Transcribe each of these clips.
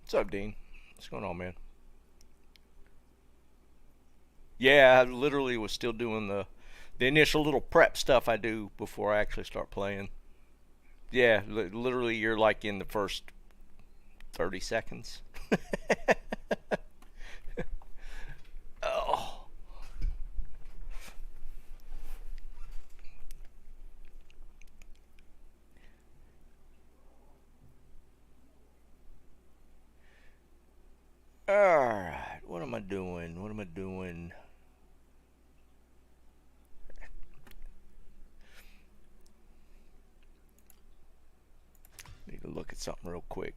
What's up, Dean? What's going on, man? Yeah, I literally was still doing the initial little prep stuff I do before I actually start playing. Yeah, literally, you're like in the first 30 seconds. Oh, all right. What am I doing? What am I doing? Need to look at something real quick.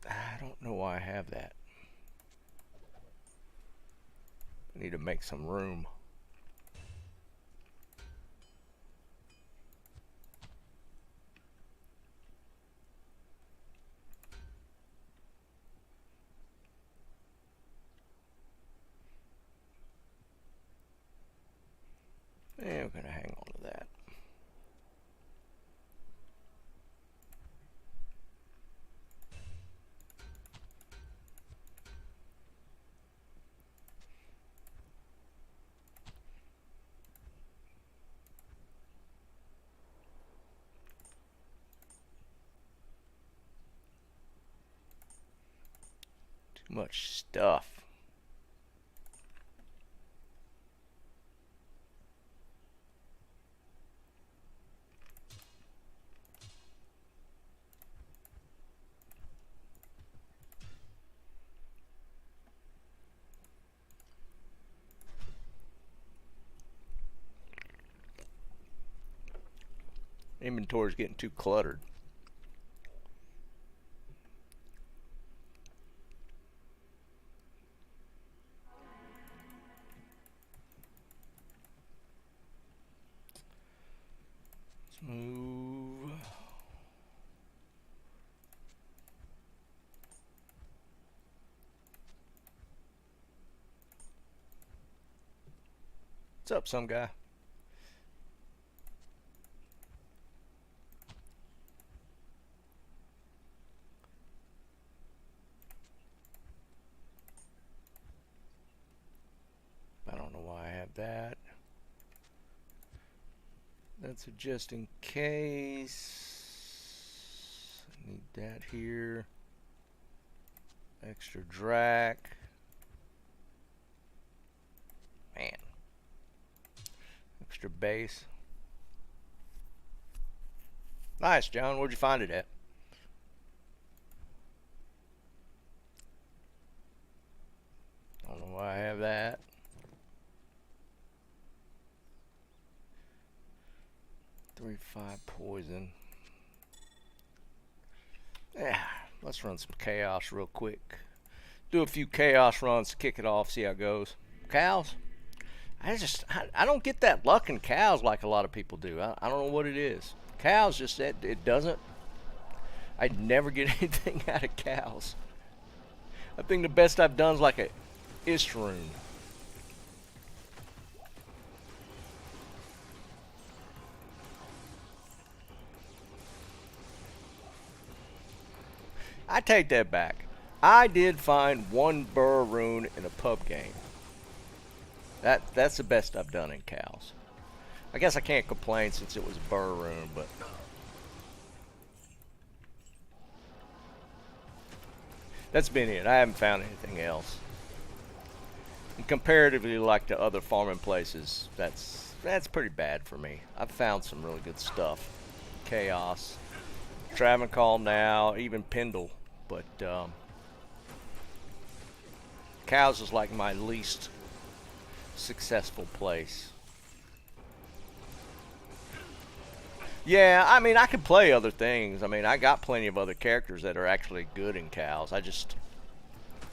I don't know why I have that. I need to make some room. Yeah, we're gonna hang on to that. Too much stuff. Inventory's getting too cluttered. Let's move. What's up, some guy? I don't know why I have that. That's a just in case. I need that here. Extra drac. Man. Extra base. Nice, John. Where'd you find it at? I don't know why I have that. Three, 5 poison. Yeah, let's run some chaos real quick. Do a few chaos runs to kick it off, see how it goes. Cows? I don't get that luck in cows like a lot of people do. I don't know what it is. Cows just, it doesn't, I never get anything out of cows. I think the best I've done is like a Isrune. I take that back. I did find one burr rune in a pub game. That's the best I've done in cows. I guess I can't complain since it was a burr rune, but that's been it. I haven't found anything else. And comparatively, like to other farming places, that's pretty bad for me. I've found some really good stuff. Chaos, Travancore now, even Pendle, but cows is like my least successful place. Yeah, I mean, I could play other things. I mean, I got plenty of other characters that are actually good in cows. I just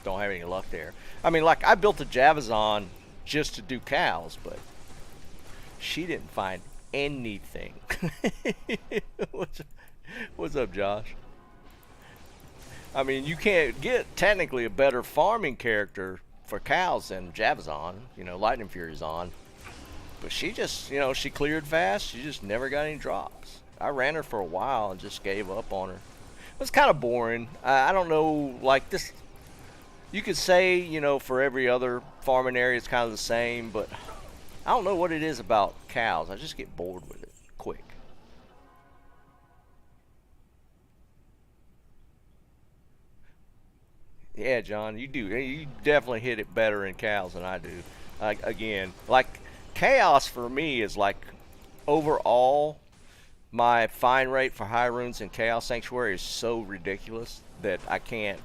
don't have any luck there. I mean, like, I built a Javazon just to do cows, but she didn't find anything. What's up, Josh? I mean, you can't get technically a better farming character for cows than Javazon. You know, Lightning Fury's on. But she just, you know, she cleared fast. She just never got any drops. I ran her for a while and just gave up on her. It was kind of boring. I don't know, like this. You could say, you know, for every other farming area, it's kind of the same, but I don't know what it is about cows. I just get bored with it quick. Yeah, John, you do. You definitely hit it better in cows than I do. Like again, like chaos for me is like overall my fine rate for high runes in chaos sanctuary is so ridiculous that I can't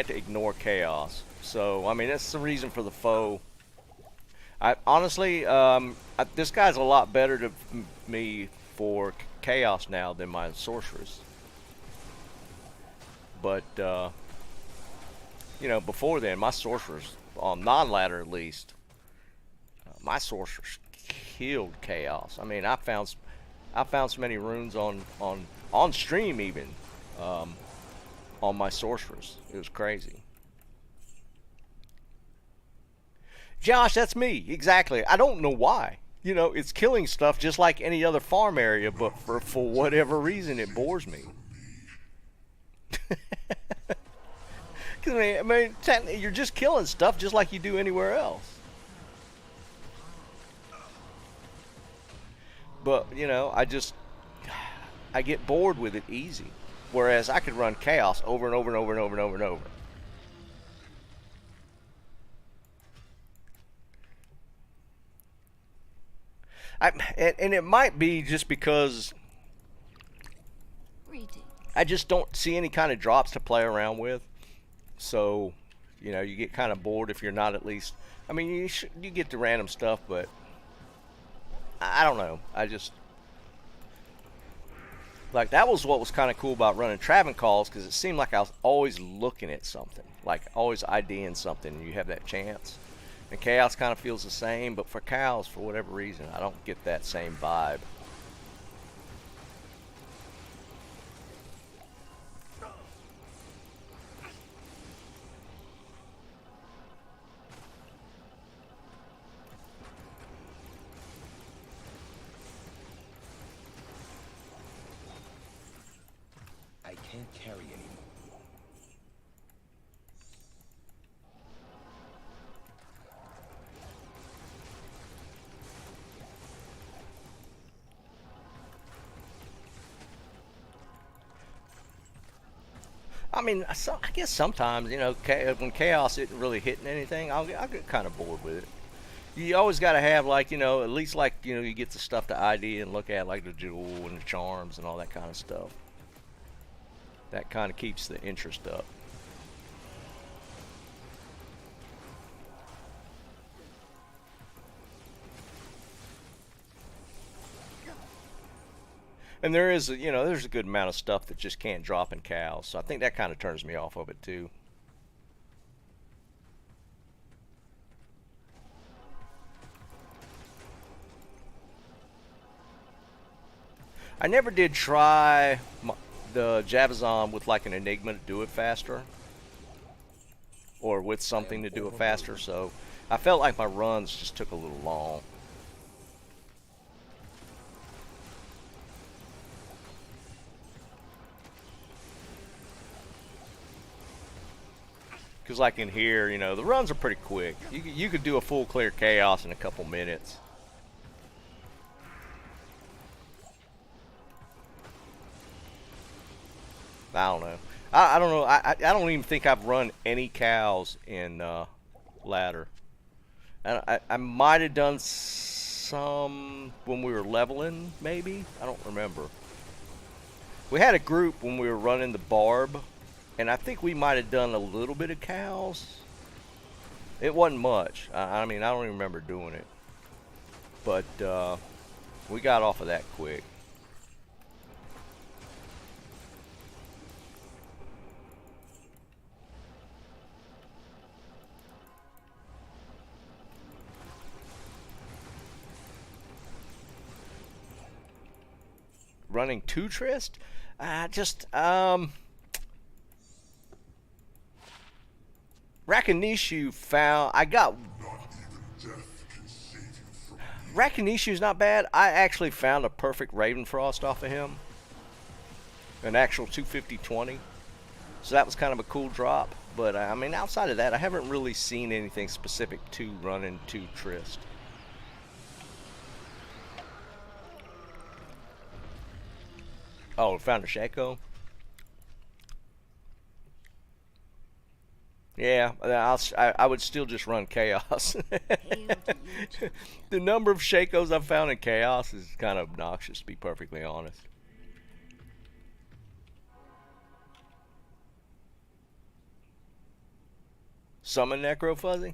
ignore chaos. So I mean that's the reason for the foe. I honestly, this guy's a lot better to me for chaos now than my sorceress. But you know, before then, my sorcerers on non-ladder at least, my sorcerers killed chaos. I mean, I found so many runes on stream even um, on my sorcerers. It was crazy. Josh, that's me exactly. I don't know why. You know, it's killing stuff just like any other farm area, but for whatever reason, it bores me. Cause I mean, technically, you're just killing stuff just like you do anywhere else. But you know, I get bored with it easy. Whereas I could run chaos over and over and over and over and over and over. And it might be just because I just don't see any kind of drops to play around with. So, you know, you get kind of bored if you're not at least. I mean, you get the random stuff, but I don't know. I just like that was what was kind of cool about running Travin calls because it seemed like I was always looking at something, like always IDing something. And you have that chance. And chaos kind of feels the same, but for cows, for whatever reason, I don't get that same vibe. I can't carry anymore. I mean, I guess sometimes, you know, when chaos isn't really hitting anything, I'll get kind of bored with it. You always got to have, like, you know, at least, like, you know, you get the stuff to ID and look at, like the jewel and the charms and all that kind of stuff. That kind of keeps the interest up. And there is, you know, there's a good amount of stuff that just can't drop in cows. So I think that kind of turns me off of it too. I never did try the Javazon with like an Enigma to do it faster, or with something to do it faster. So I felt like my runs just took a little long. Because like in here, you know, the runs are pretty quick. You could do a full clear chaos in a couple minutes. I don't know. I don't know. I don't even think I've run any cows in ladder. And I might have done some when we were leveling, maybe. I don't remember. We had a group when we were running the barb, and I think we might have done a little bit of cows. It wasn't much. I mean, I don't even remember doing it. But we got off of that quick. Running Tues-Thurs-Sun? Just, Rakanishu found, I got, Rakinishu's not bad. I actually found a perfect Ravenfrost off of him. An actual 250-20. So that was kind of a cool drop. But, I mean, outside of that, I haven't really seen anything specific to run into Trist. Oh, found a Shaco? Yeah, I would still just run Chaos. The number of Shakos I've found in Chaos is kind of obnoxious, to be perfectly honest. Summon Necro Fuzzy?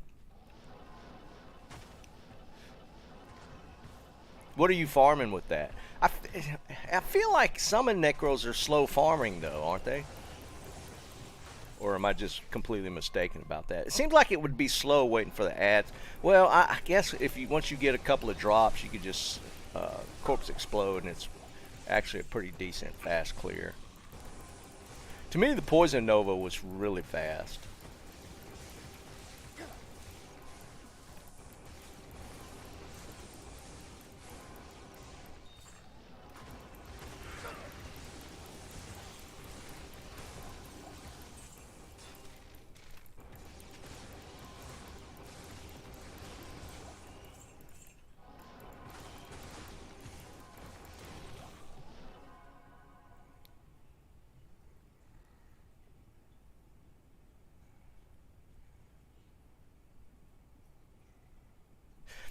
What are you farming with that? I feel like Summon Necros are slow farming, though, aren't they? Or am I just completely mistaken about that? It seems like it would be slow waiting for the ads. Well, I guess if you once you get a couple of drops, you could just Corpse Explode, and it's actually a pretty decent fast clear. To me, the Poison Nova was really fast.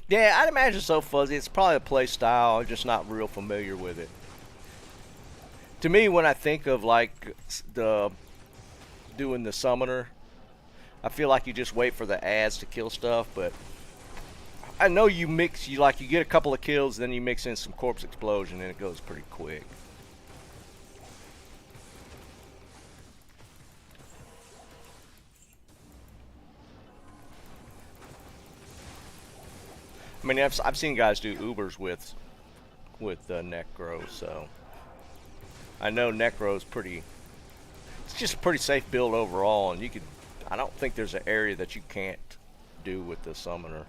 Yeah, I'd imagine so, Fuzzy. It's probably a play style. I'm just not real familiar with it. To me, when I think of like doing the summoner, I feel like you just wait for the ads to kill stuff. But I know you get a couple of kills, then you mix in some Corpse Explosion, and it goes pretty quick. I mean, I've seen guys do Ubers with Necro, so I know Necro's pretty. It's just a pretty safe build overall, and I don't think there's an area that you can't do with the summoner.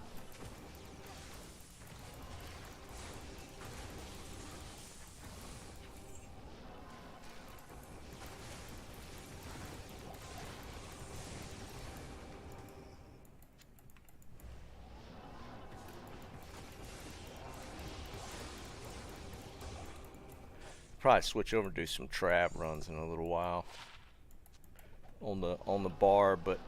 Probably switch over and do some trap runs in a little while on the bar, but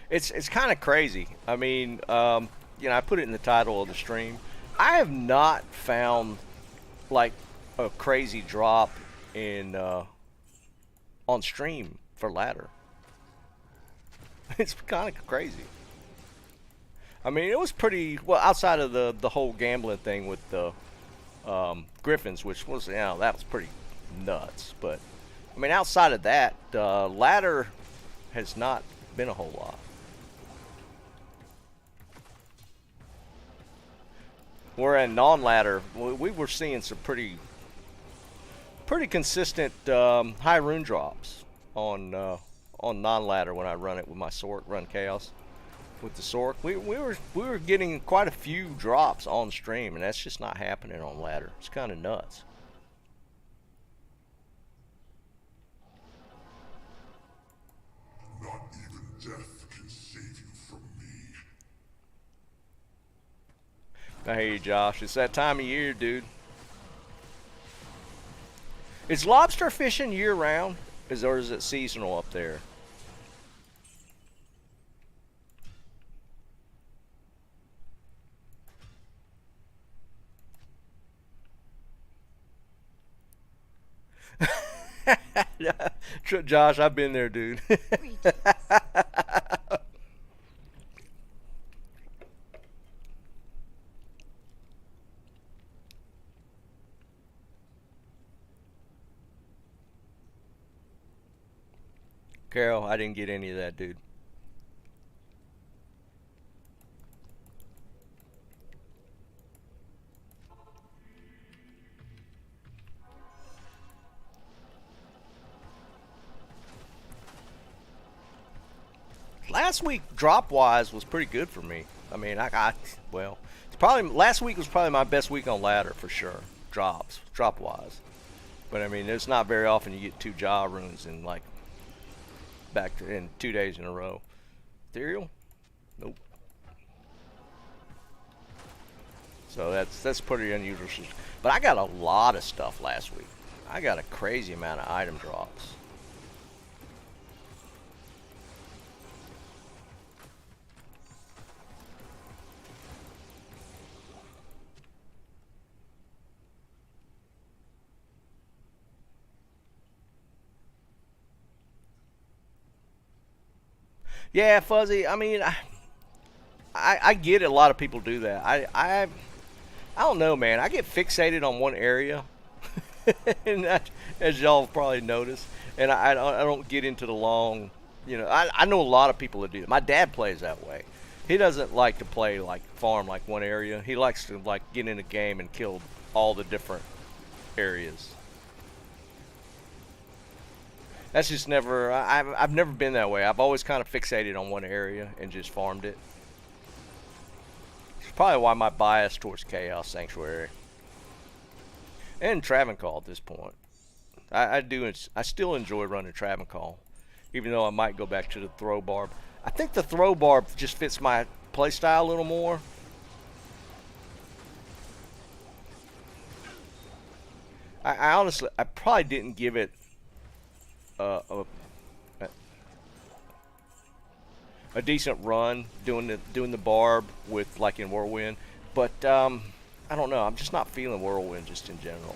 it's kind of crazy. I mean, you know, I put it in the title of the stream. I have not found like a crazy drop in on stream for ladder. It's kind of crazy. I mean, it was pretty well outside of the whole gambling thing with the Griffins, which was, you know, that was pretty nuts. But I mean, outside of that, ladder has not been a whole lot. Where in non-ladder, we were seeing some pretty consistent high rune drops on non-ladder when I run it with my Sork, run Chaos with the Sork. We were getting quite a few drops on stream, and that's just not happening on ladder. It's kind of nuts. Not even death can save you from me. I hear you, Josh. It's that time of year, dude. Is lobster fishing year-round, or is it seasonal up there? Josh, I've been there, dude. Carol, I didn't get any of that, dude. Last week, drop-wise, was pretty good for me. I mean, well, it's probably last week was probably my best week on ladder for sure. Drop wise. But I mean, it's not very often you get 2 job runes in like in 2 days in a row. Ethereal? Nope. So that's pretty unusual. But I got a lot of stuff last week. I got a crazy amount of item drops. Yeah, Fuzzy. I mean, I get it. A lot of people do that. I don't know, man. I get fixated on one area, and as y'all probably noticed, and I don't get into the long. You know, I know a lot of people that do that. My dad plays that way. He doesn't like to play like farm like one area. He likes to like get in a game and kill all the different areas. That's just never. I've never been that way. I've always kind of fixated on one area and just farmed it. It's probably why my bias towards Chaos Sanctuary and Travancore at this point. I still enjoy running Travancore, even though I might go back to the throw barb. I think the throw barb just fits my playstyle a little more. I honestly, I probably didn't give it a decent run doing the barb with like in Whirlwind, but I don't know. I'm just not feeling Whirlwind just in general.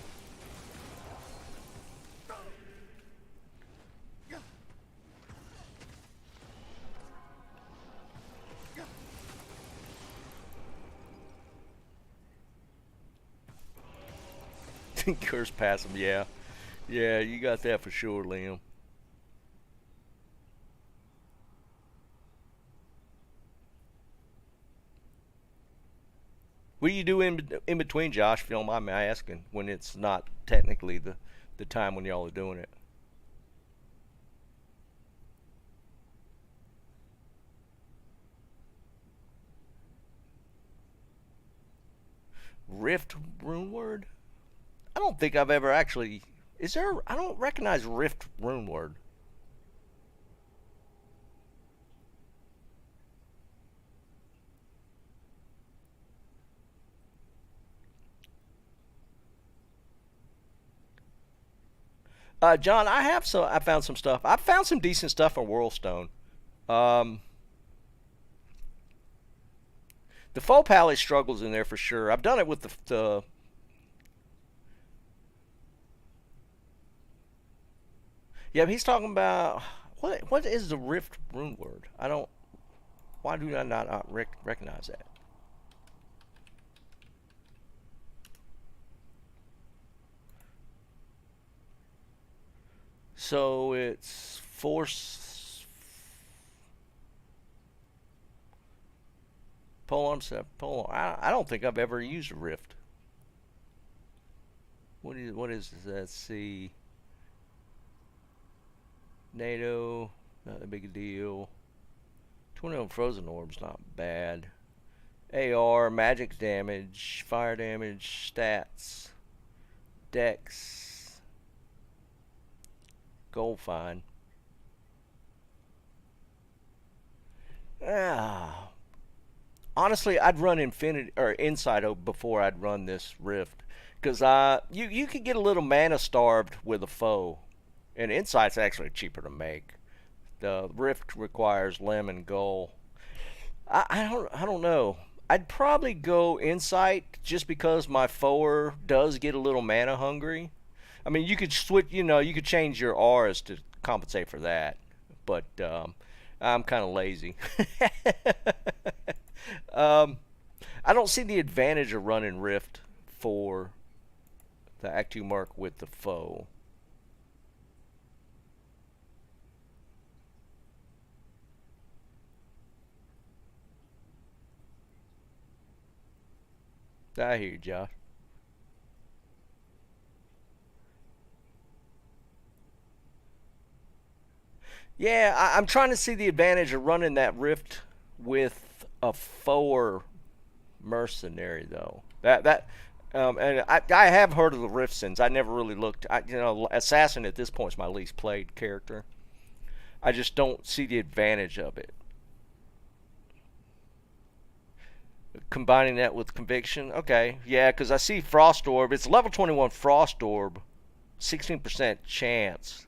Curse past him, yeah. Yeah, you got that for sure, Liam. What do you do in between, Josh, if you don't mind me asking, when it's not technically the time when y'all are doing it? Rift rune word? I don't think I've ever actually. Is there? I don't recognize Rift rune word. John, I have some. I found some stuff. I found some decent stuff on Whirlstone. Um, the faux pally struggles in there for sure. I've done it with the yeah. But he's talking about what is the Rift rune word? I don't. Why do I not recognize that? So it's force. Polearm set. Polearm. I don't think I've ever used a Rift. What is this? Let's see. NATO. Not a big deal. 20 on frozen orbs. Not bad. AR. Magic damage. Fire damage. Stats. Dex. Gold fine. Ah. Honestly, I'd run Infinity or Insight before I'd run this Rift, because you could get a little mana starved with a foe, and Insight's actually cheaper to make. The Rift requires Limb and Gold. I don't know. I'd probably go Insight just because my foe does get a little mana hungry. I mean, you could switch. You could change your R's to compensate for that, but I'm kind of lazy. I don't see the advantage of running Rift for the Act 2 Merc with the foe. I hear you, Josh. Yeah, I'm trying to see the advantage of running that Rift with a forward mercenary though. And I have heard of the Riftsons. I never really looked. Assassin at this point is my least played character. I just don't see the advantage of it. Combining that with Conviction, okay, yeah, because I see Frost Orb. It's level 21 Frost Orb, 16% chance.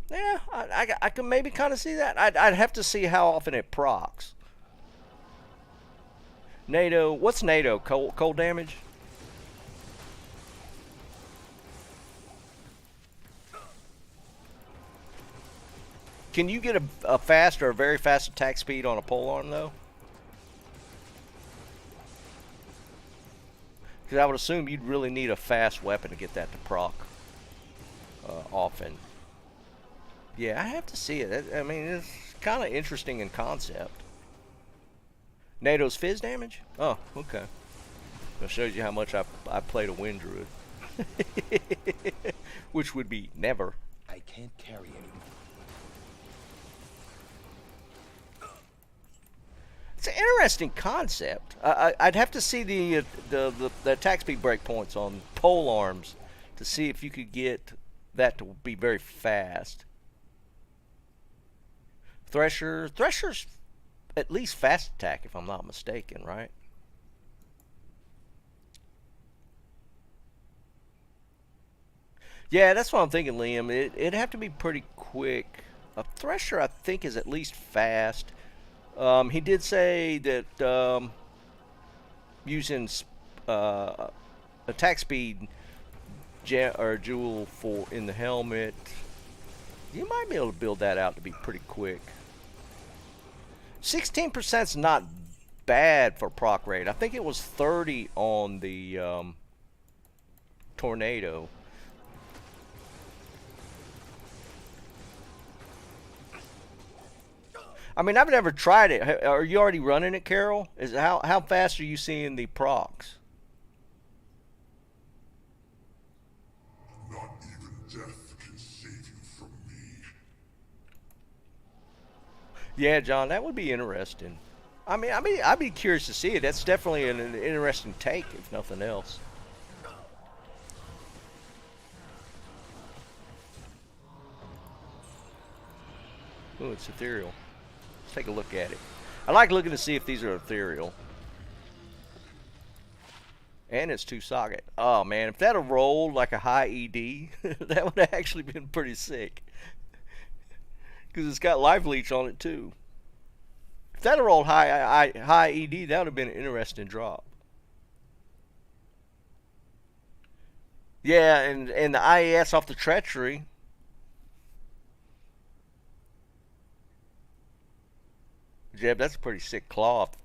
Yeah, I can maybe kind of see that. I'd have to see how often it procs. NATO, what's NATO? Cold damage? Can you get a fast or a very fast attack speed on a polearm though? Because I would assume you'd really need a fast weapon to get that to proc often. Yeah, I have to see it. I mean, it's kind of interesting in concept. NATO's fizz damage? Oh, okay. That shows you how much I played a Wind Druid. Which would be never. I can't carry anymore. It's an interesting concept. I'd have to see the attack speed breakpoints on polearms to see if you could get that to be very fast. Thresher's at least fast attack, if I'm not mistaken, right? Yeah, that's what I'm thinking, Liam. It'd have to be pretty quick. A Thresher, I think, is at least fast. He did say that using attack speed or jewel for in the helmet, you might be able to build that out to be pretty quick. 16% is not bad for proc rate. I think it was 30 on the Tornado. I mean, I've never tried it. Are you already running it, Carol? How fast are you seeing the procs? Not even death can save you from me. Yeah, John, that would be interesting. I mean, I'd be curious to see it. That's definitely an interesting take, if nothing else. Oh, it's ethereal. Let's take a look at it. I like looking to see if these are ethereal. And it's 2 socket. Oh man, if that had rolled like a high ED, that would have actually been pretty sick. Because it's got life leech on it too. If that had rolled high ED, that would have been an interesting drop. Yeah, and the IAS off the treachery. Jeb, that's a pretty sick cloth.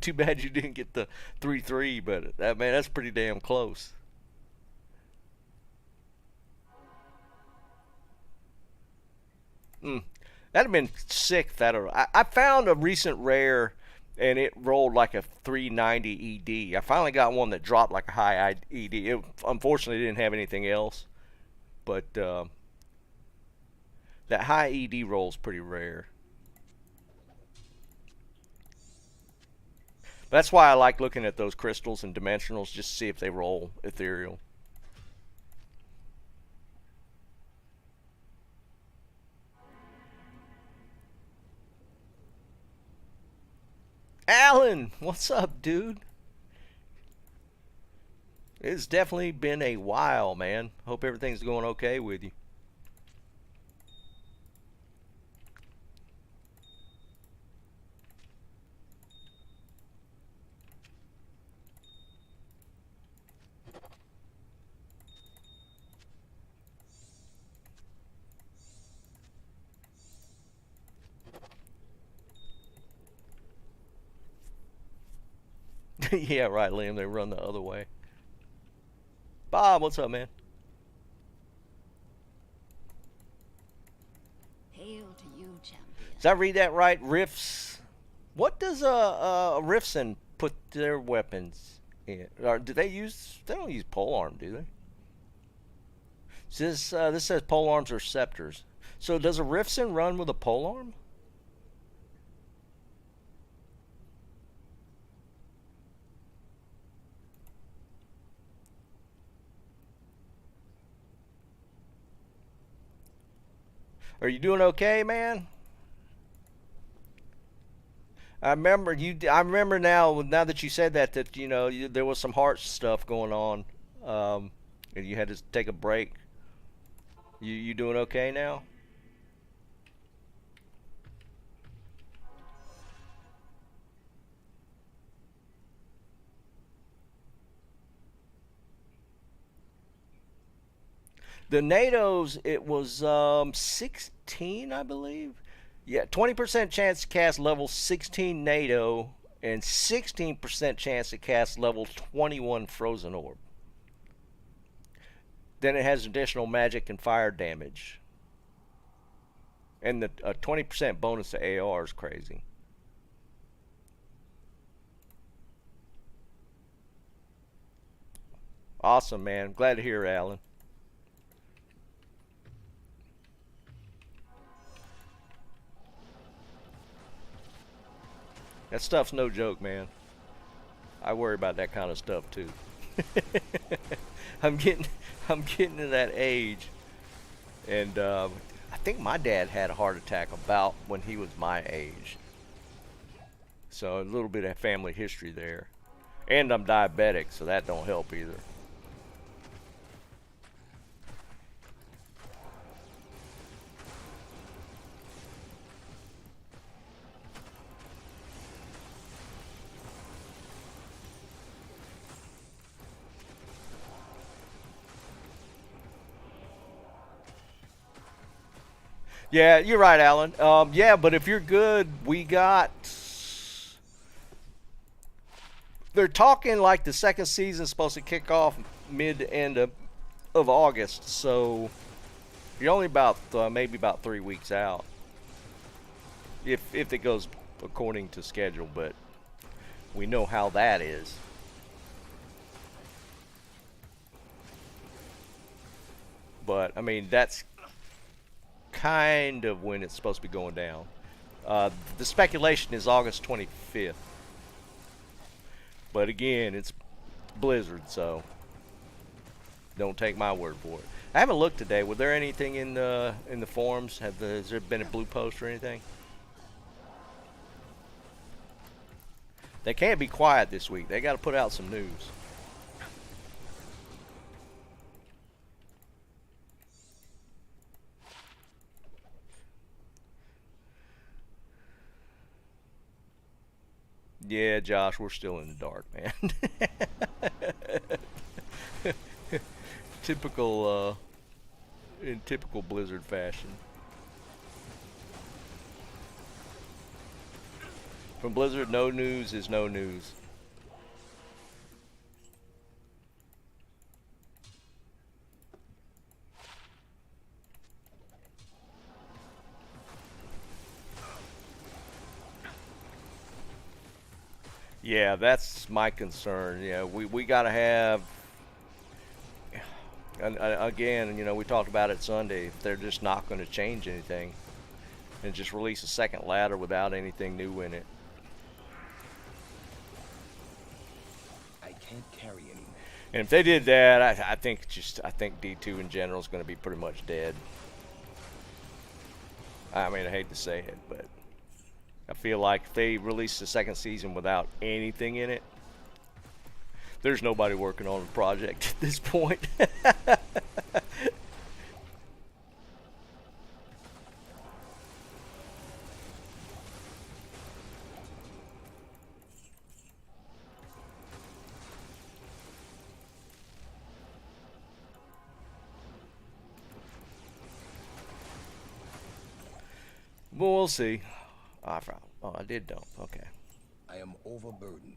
Too bad you didn't get the 3-3, but man, that's pretty damn close. That'd have been sick. I found a recent rare, and it rolled like a 390 ED. I finally got one that dropped like a high ED. It unfortunately didn't have anything else, but that high ED roll is pretty rare. That's why I like looking at those crystals and dimensionals just to see if they roll ethereal. Alan, what's up, dude? It's definitely been a while, man. Hope everything's going okay with you. Yeah, right, Liam. They run the other way. Bob, what's up, man? Hail to you, champion. Did I read that right? Rifts. What does a Rifson put their weapons in? Or do they use? They don't use polearm, do they? So this says polearms or scepters. So does a Rifson run with a polearm? Are you doing okay, man? I remember you. I remember now. Now that you said that, there was some heart stuff going on, and you had to take a break. You doing okay now? The NATO's, it was 16, I believe. Yeah, 20% chance to cast level 16 NATO and 16% chance to cast level 21 Frozen Orb. Then it has additional magic and fire damage. And the 20% bonus to AR is crazy. Awesome, man. Glad to hear it, Alan. That stuff's no joke, man. I worry about that kind of stuff too. I'm getting to that age, and I think my dad had a heart attack about when he was my age. So a little bit of family history there, and I'm diabetic, so that don't help either. Yeah, you're right, Alan. Yeah, but if you're good, we got. They're talking like the second season's supposed to kick off mid to end of August, so you're only about maybe about 3 weeks out, if it goes according to schedule. But we know how that is. But I mean, that's kind of when it's supposed to be going down. The speculation is August 25th. But again, it's Blizzard, so don't take my word for it. I haven't looked today. Was there anything in the forums? Has there been a blue post or anything? They can't be quiet this week. They got to put out some news. Yeah, Josh, we're still in the dark, man. Typical, in typical Blizzard fashion. From Blizzard, no news is no news. Yeah, that's my concern. Yeah, we got to have, and again, we talked about it Sunday. They're just not going to change anything and just release a second ladder without anything new in it. I can't carry anymore. And if they did that, I think D2 in general is going to be pretty much dead. I mean, I hate to say it, but I feel like if they release the second season without anything in it, there's nobody working on the project at this point. Well, we'll see. Oh, I did dump. Okay. I am overburdened.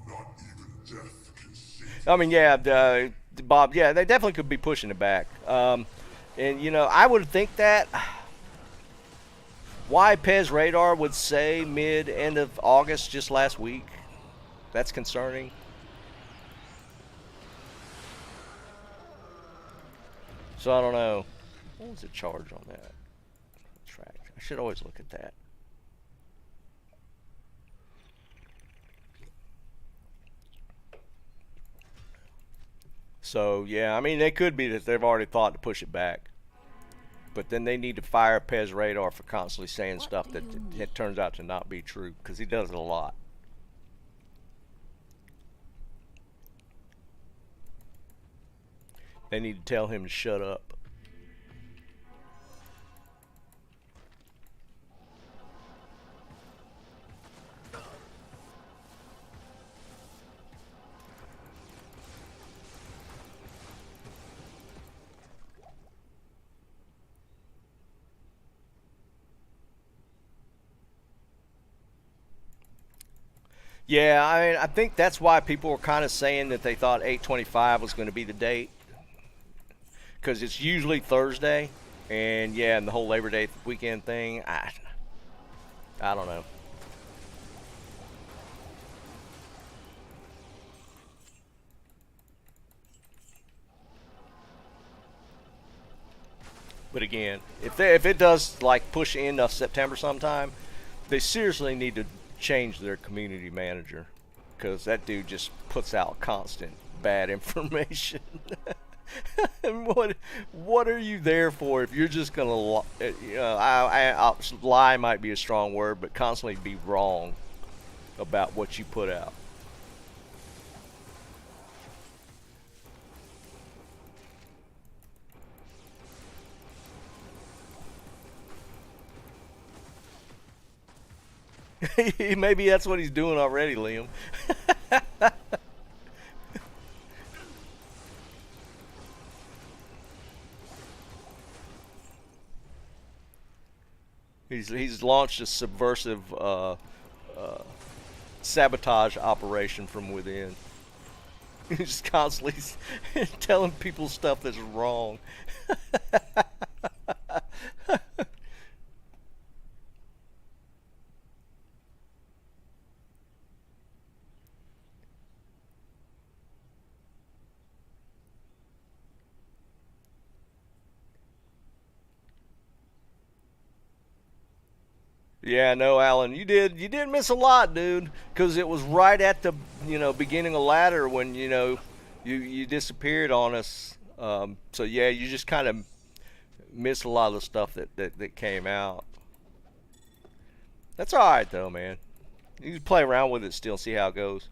Not even death can save I mean, yeah, Bob. Yeah, they definitely could be pushing it back. And I would think that why Pez Radar would say end of August just last week. That's concerning. So I don't know. What was the charge on that track? I should always look at that. So yeah, I mean, they could be that they've already thought to push it back, but then they need to fire Pez Radar for constantly saying What stuff do that you need? it turns out to not be true, because he does it a lot. They need to tell him to shut up. Yeah, I mean, I think that's why people were kind of saying that they thought 8/25 was going to be the date, because it's usually Thursday, and yeah, and the whole Labor Day weekend thing. I don't know. But again, if it does like push into September sometime, they seriously need to change their community manager, because that dude just puts out constant bad information. And what are you there for if you're just gonna lie might be a strong word, but constantly be wrong about what you put out. Maybe that's what he's doing already, Liam. He's launched a subversive sabotage operation from within. He's just constantly telling people stuff that's wrong. Yeah, no, Alan, you did miss a lot, dude, because it was right at the beginning of ladder when you disappeared on us. So yeah, you just kind of missed a lot of the stuff that came out. That's all right though, man. You can play around with it still, see how it goes.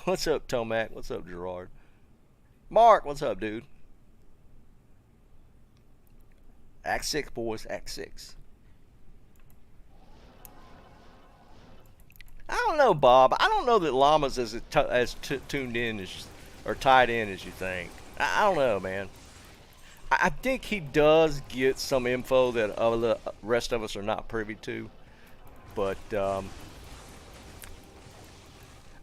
What's up, Tomac? What's up, Gerard? Mark, what's up, dude? Act 6, boys, Act 6. I don't know, Bob. I don't know that Llama's as tuned in as or tied in as you think. I don't know, man. I think he does get some info that the rest of us are not privy to. But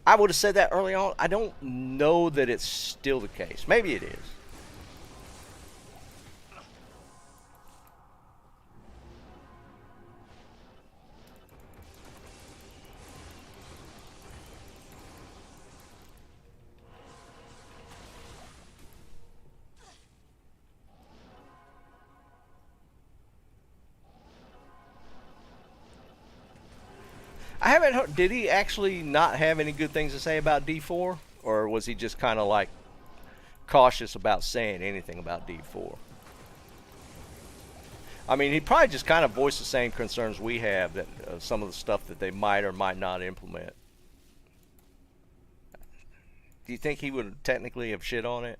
I would have said that early on. I don't know that it's still the case. Maybe it is. I haven't heard. Did he actually not have any good things to say about D4? Or was he just kind of like cautious about saying anything about D4? I mean, he probably just kind of voiced the same concerns we have, that some of the stuff that they might or might not implement. Do you think he would technically have shit on it?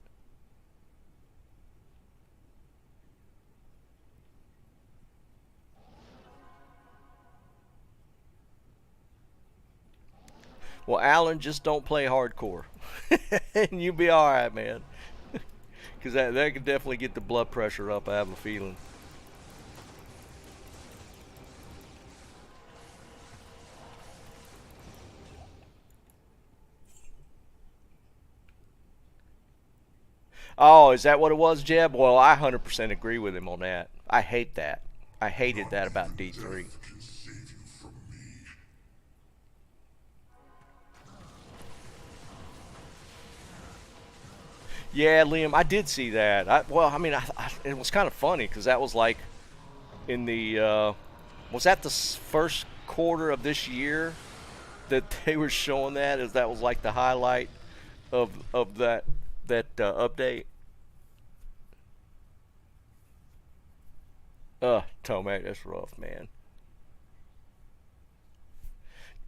Well, Alan, just don't play hardcore, and you'll be all right, man. Because that could definitely get the blood pressure up, I have a feeling. Oh, is that what it was, Jeb? Well, I 100% agree with him on that. I hate that. I hated that about D3. Death can save you from me. Yeah, Liam, I did see that. Well, I mean, it was kind of funny because that was like in the Was that the first quarter of this year that they were showing that? As that was like the highlight of that update? Tomac, that's rough, man.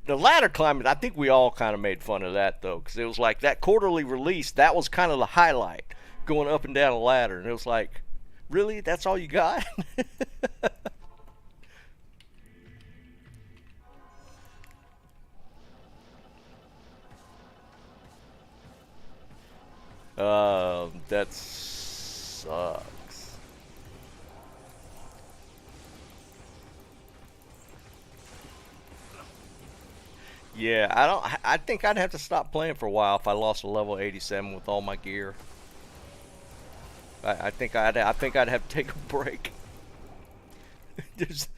The ladder climbing, I think we all kind of made fun of that though, because it was like that quarterly release. That was kind of the highlight, going up and down a ladder, and it was like, really, that's all you got? That sucks. Yeah, I don't. I think I'd have to stop playing for a while if I lost a level 87 with all my gear. I think I'd have to take a break. Just,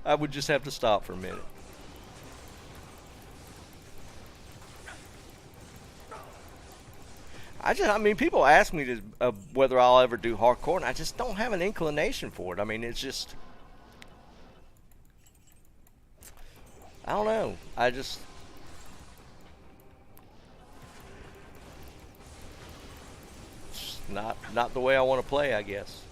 I would just have to stop for a minute. I mean, people ask me whether I'll ever do hardcore, and I just don't have an inclination for it. I mean, it's just, I don't know. It's not the way I want to play, I guess.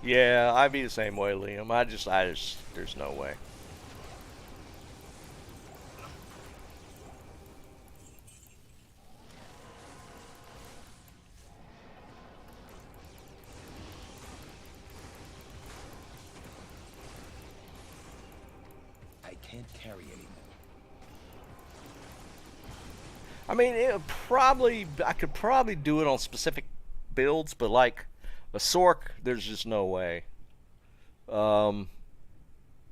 Yeah, I'd be the same way, Liam. There's no way. I can't carry anymore. I mean, I could probably do it on specific builds, but like a Sork, there's just no way. A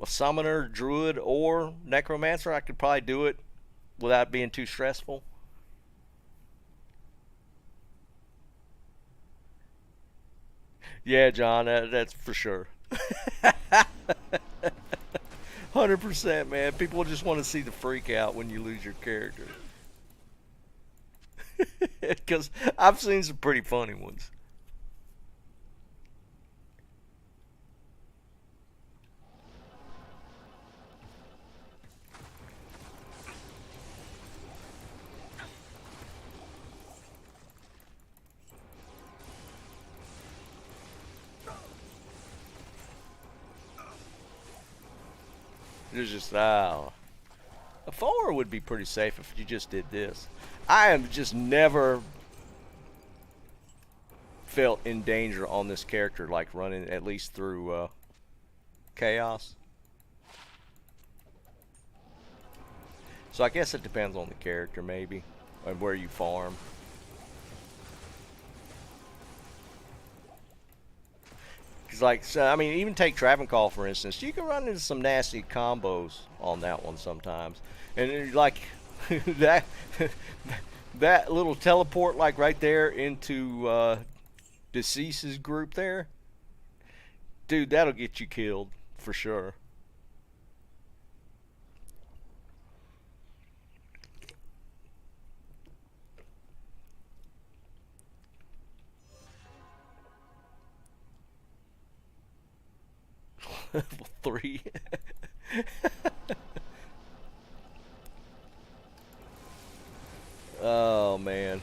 Summoner, Druid, or Necromancer, I could probably do it without being too stressful. Yeah, John, that's for sure. 100%, man. People just want to see the freak out when you lose your character. Because I've seen some pretty funny ones. There's just, a 4 would be pretty safe if you just did this. I have just never felt in danger on this character, like running at least through chaos. So I guess it depends on the character, maybe, and where you farm. Cause like, so, I mean, even take Travancore for instance. You can run into some nasty combos on that one sometimes, and like that that little teleport, like right there into Decease's group there, dude, that'll get you killed for sure. Level 3. Oh man,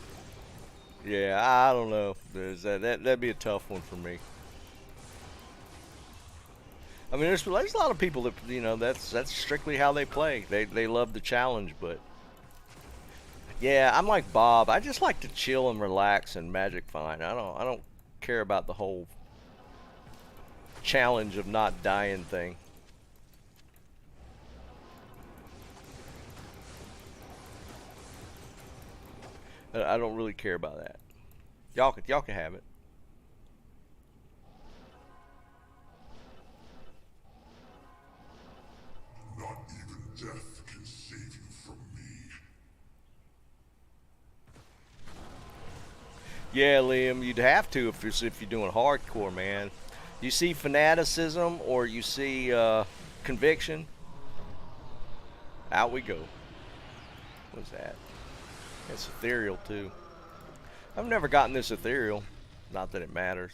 yeah, I don't know. That'd be a tough one for me. I mean, there's a lot of people that, you know, that's strictly how they play. They love the challenge, but yeah, I'm like Bob. I just like to chill and relax and magic find. I don't care about the whole challenge of not dying thing. I don't really care about that. Y'all can have it. Not even death can save you from me. Yeah, Liam, you'd have to if you're doing hardcore, man. You see fanaticism or you see conviction. Out we go. What's that? It's ethereal too. I've never gotten this ethereal. Not that it matters.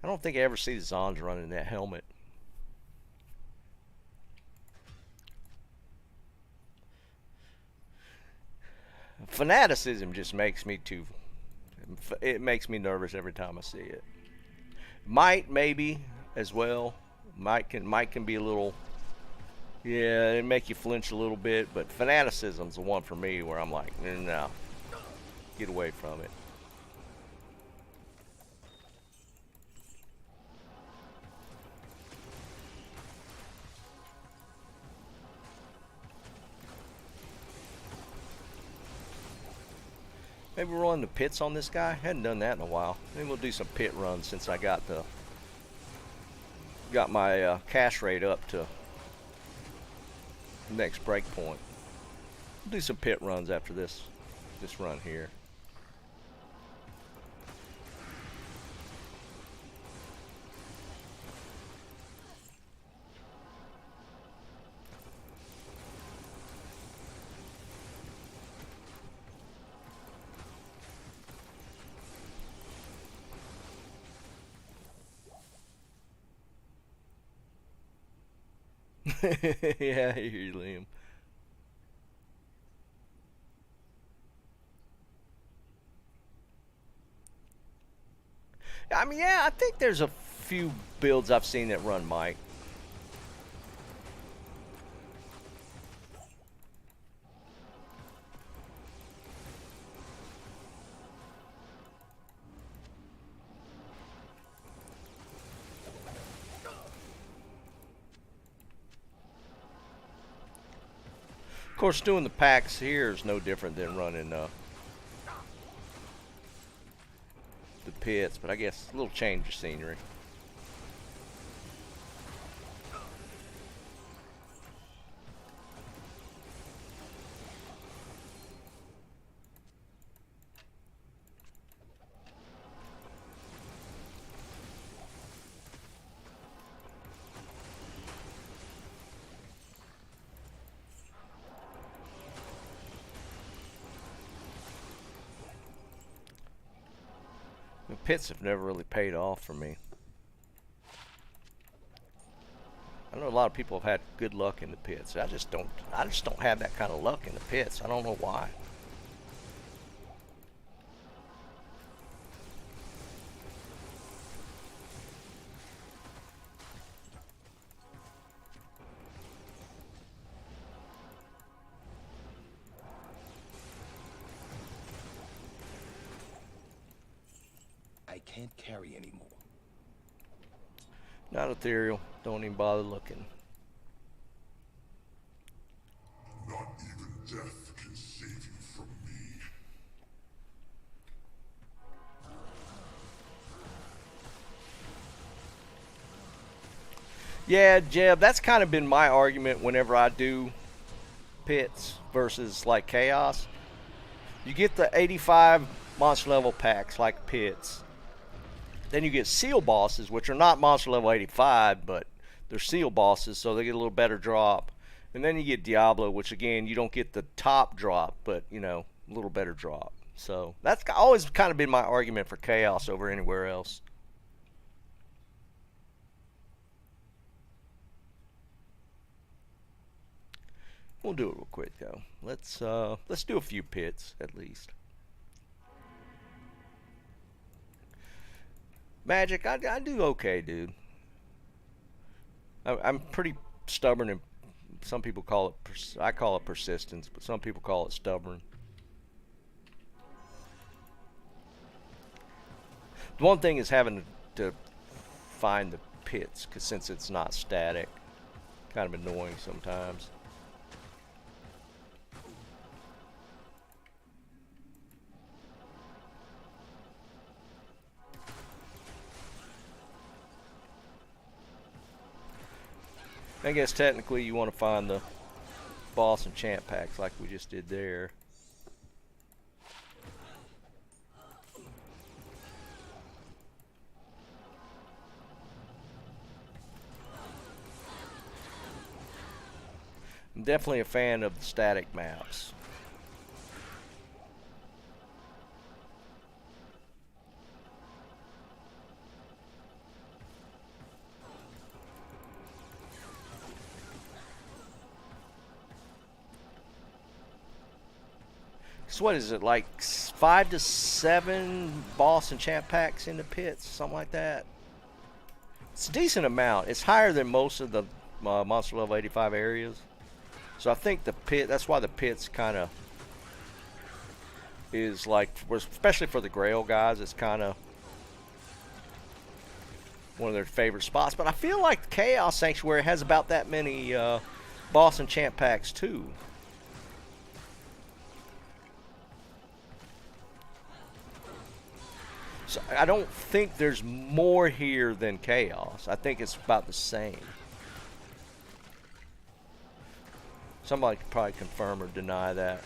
I don't think I ever see the Zons running that helmet. Fanaticism just makes me too... It makes me nervous every time I see it. Might, maybe, as well. Might can be a little... Yeah, it make you flinch a little bit, but fanaticism's the one for me where I'm like, no, get away from it. Maybe we're running the pits on this guy. Hadn't done that in a while. Maybe we'll do some pit runs since I got my cash rate up to the next break point. We'll do some pit runs after this run here. Yeah, I hear you, Liam. I mean, yeah, I think there's a few builds I've seen that run Mike. Of course, doing the packs here is no different than running the pits, but I guess a little change of scenery. The pits have never really paid off for me. I know a lot of people have had good luck in the pits. I just don't have that kind of luck in the pits. I don't know why. I can't carry anymore. Not ethereal. Don't even bother looking. Not even death can save you from me. Yeah, Jeb, that's kind of been my argument whenever I do pits versus like chaos. You get the 85 monster level packs like pits. Then you get seal bosses, which are not monster level 85, but they're seal bosses, so they get a little better drop. And then you get Diablo, which again, you don't get the top drop, but you know, a little better drop. So that's always kind of been my argument for chaos over anywhere else. We'll do it real quick though. Let's do a few pits at least. Magic, I do okay, dude. I'm pretty stubborn, and some people call it, I call it persistence, but some people call it stubborn. The one thing is having to find the pits, because since it's not static, kind of annoying sometimes. I guess technically you want to find the boss and champ packs like we just did there. I'm definitely a fan of the static maps. So what is it, like 5 to 7 boss and champ packs in the pits, something like that? It's a decent amount. It's higher than most of the monster level 85 areas. So I think the pit, that's why the pit's kind of is like, especially for the Grail guys, it's kind of one of their favorite spots. But I feel like Chaos Sanctuary has about that many boss and champ packs too. So I don't think there's more here than Chaos. I think it's about the same. Somebody could probably confirm or deny that.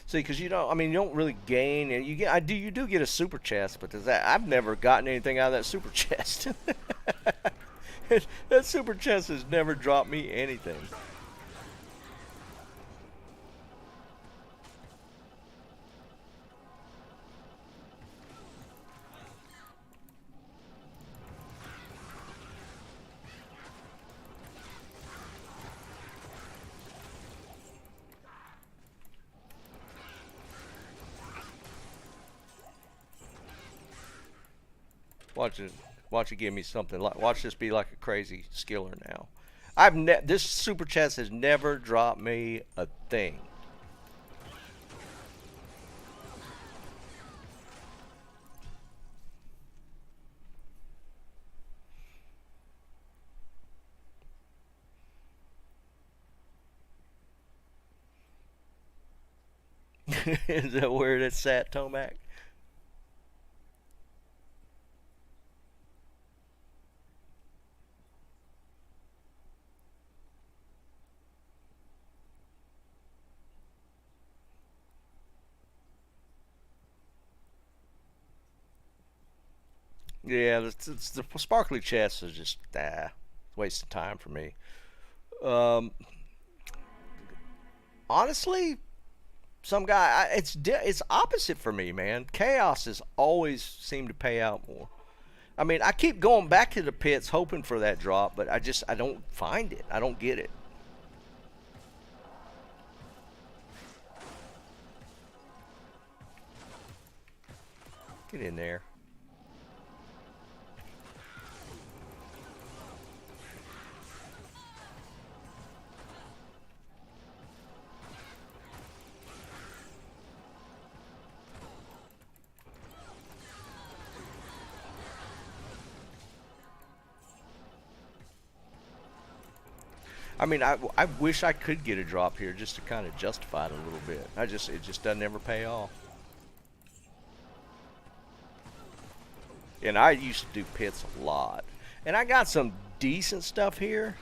See, because you don't, I mean, you don't really gain, and you do get a super chest, but does that, I've never gotten anything out of that super chest. That super chest has never dropped me anything. Watch it give me something. Watch this be like a crazy skiller now. This super chest has never dropped me a thing. Is that where it's at, Tomac? Yeah, the sparkly chest is just waste of time for me. Honestly, some guy, it's opposite for me, man. Chaos has always seemed to pay out more. I mean, I keep going back to the pits hoping for that drop, but I don't find it. I don't get it. Get in there. I mean, I wish I could get a drop here just to kind of justify it a little bit. It just doesn't ever pay off. And I used to do pits a lot. And I got some decent stuff here,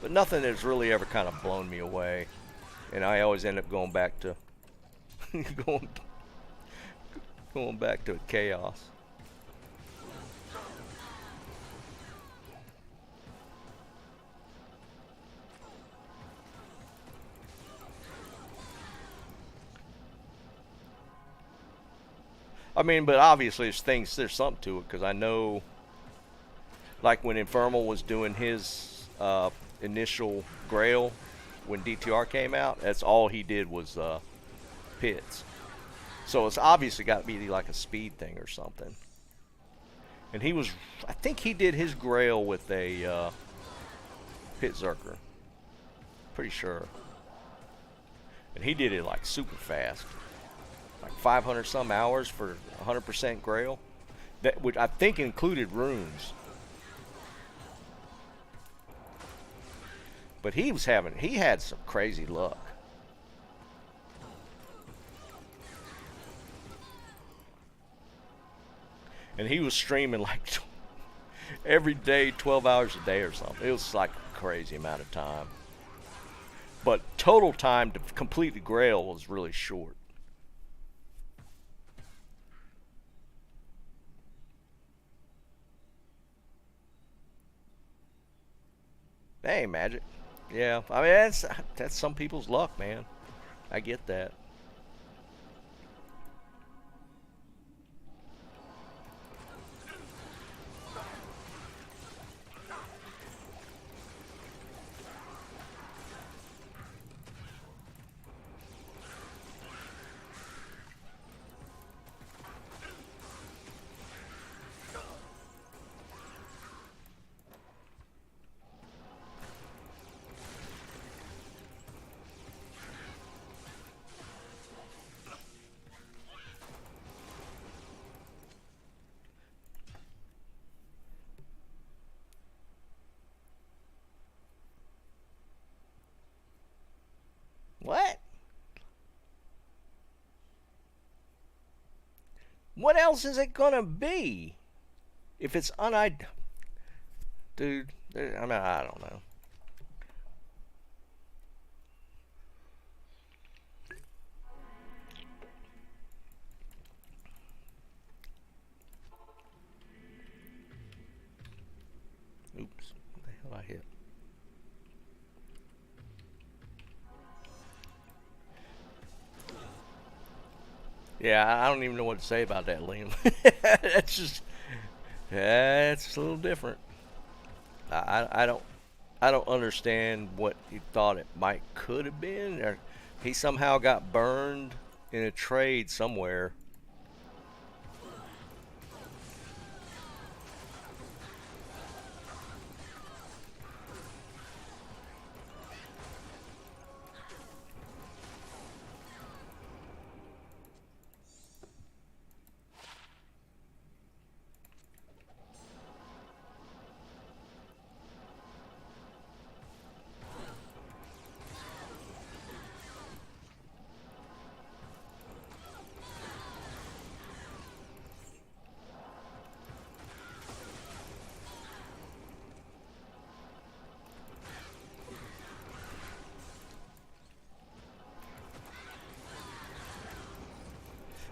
but nothing that's really ever kind of blown me away. And I always end up going back to going back to chaos. I mean, but obviously there's something to it, because I know, like when Infernal was doing his initial Grail, when D2R came out, that's all he did was pits. So it's obviously got to be like a speed thing or something. And I think he did his Grail with a Pit Zerker. Pretty sure. And he did it like super fast. Like 500 some hours for 100% Grail, which I think included runes. But he had some crazy luck. And he was streaming like every day, 12 hours a day or something. It was like a crazy amount of time. But total time to complete the Grail was really short. Hey, Magic. Yeah, I mean that's some people's luck, man. I get that. What? What else is it gonna be? If it's unid... Dude, I mean, I don't know. Oops, what the hell I hit? Yeah, I don't even know what to say about that, Liam. That's just, that's a little different. I don't understand what he thought it might could have been, or he somehow got burned in a trade somewhere.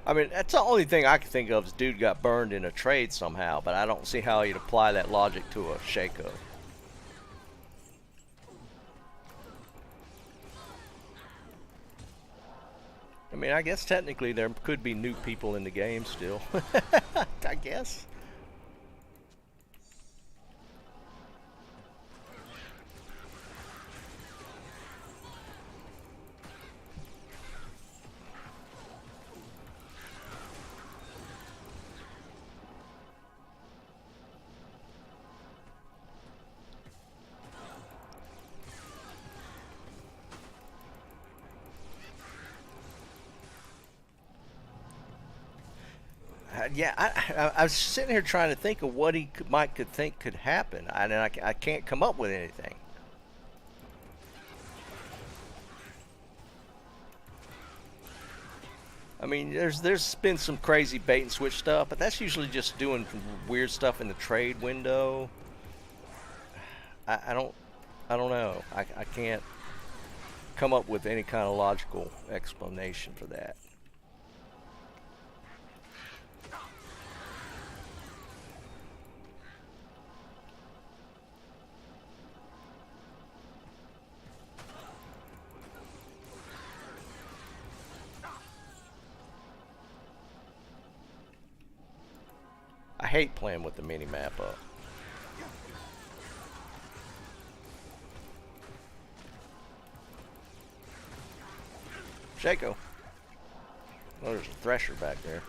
I mean, that's the only thing I can think of is dude got burned in a trade somehow, but I don't see how he'd apply that logic to a Shaco. I mean, I guess technically there could be new people in the game still. I guess. Yeah, I was sitting here trying to think of what he could think could happen, and I can't come up with anything. I mean, there's been some crazy bait and switch stuff, but that's usually just doing weird stuff in the trade window. I don't know. I can't come up with any kind of logical explanation for that. I hate playing with the mini map up. Shaco. Oh, there's a Thresher back there.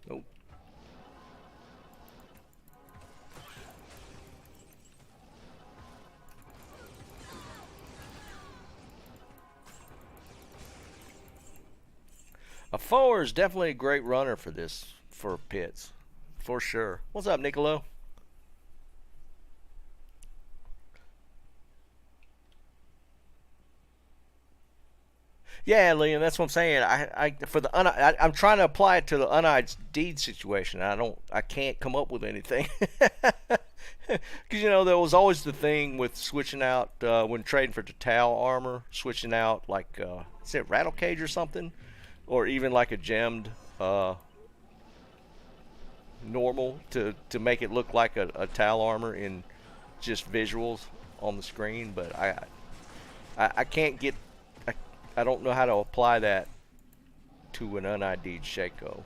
Nope. A 4 is definitely a great runner for this, for pits, for sure. What's up, Nicolo? Yeah, Liam, that's what I'm saying. I'm trying to apply it to the uneyed deed situation. I can't come up with anything. Because there was always the thing with switching out when trading for Total armor, switching out like is it rattle cage or something, or even like a gemmed normal to make it look like a Tal armor in just visuals on the screen. But I can't get I don't know how to apply that to an un-ID'd Shaco.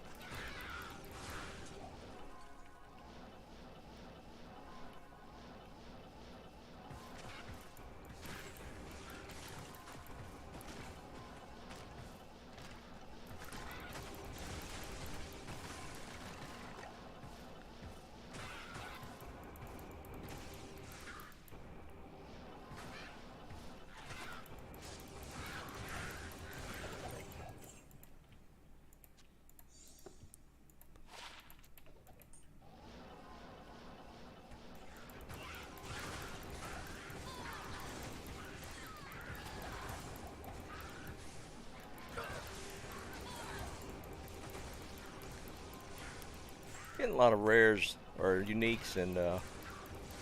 Getting a lot of rares or uniques and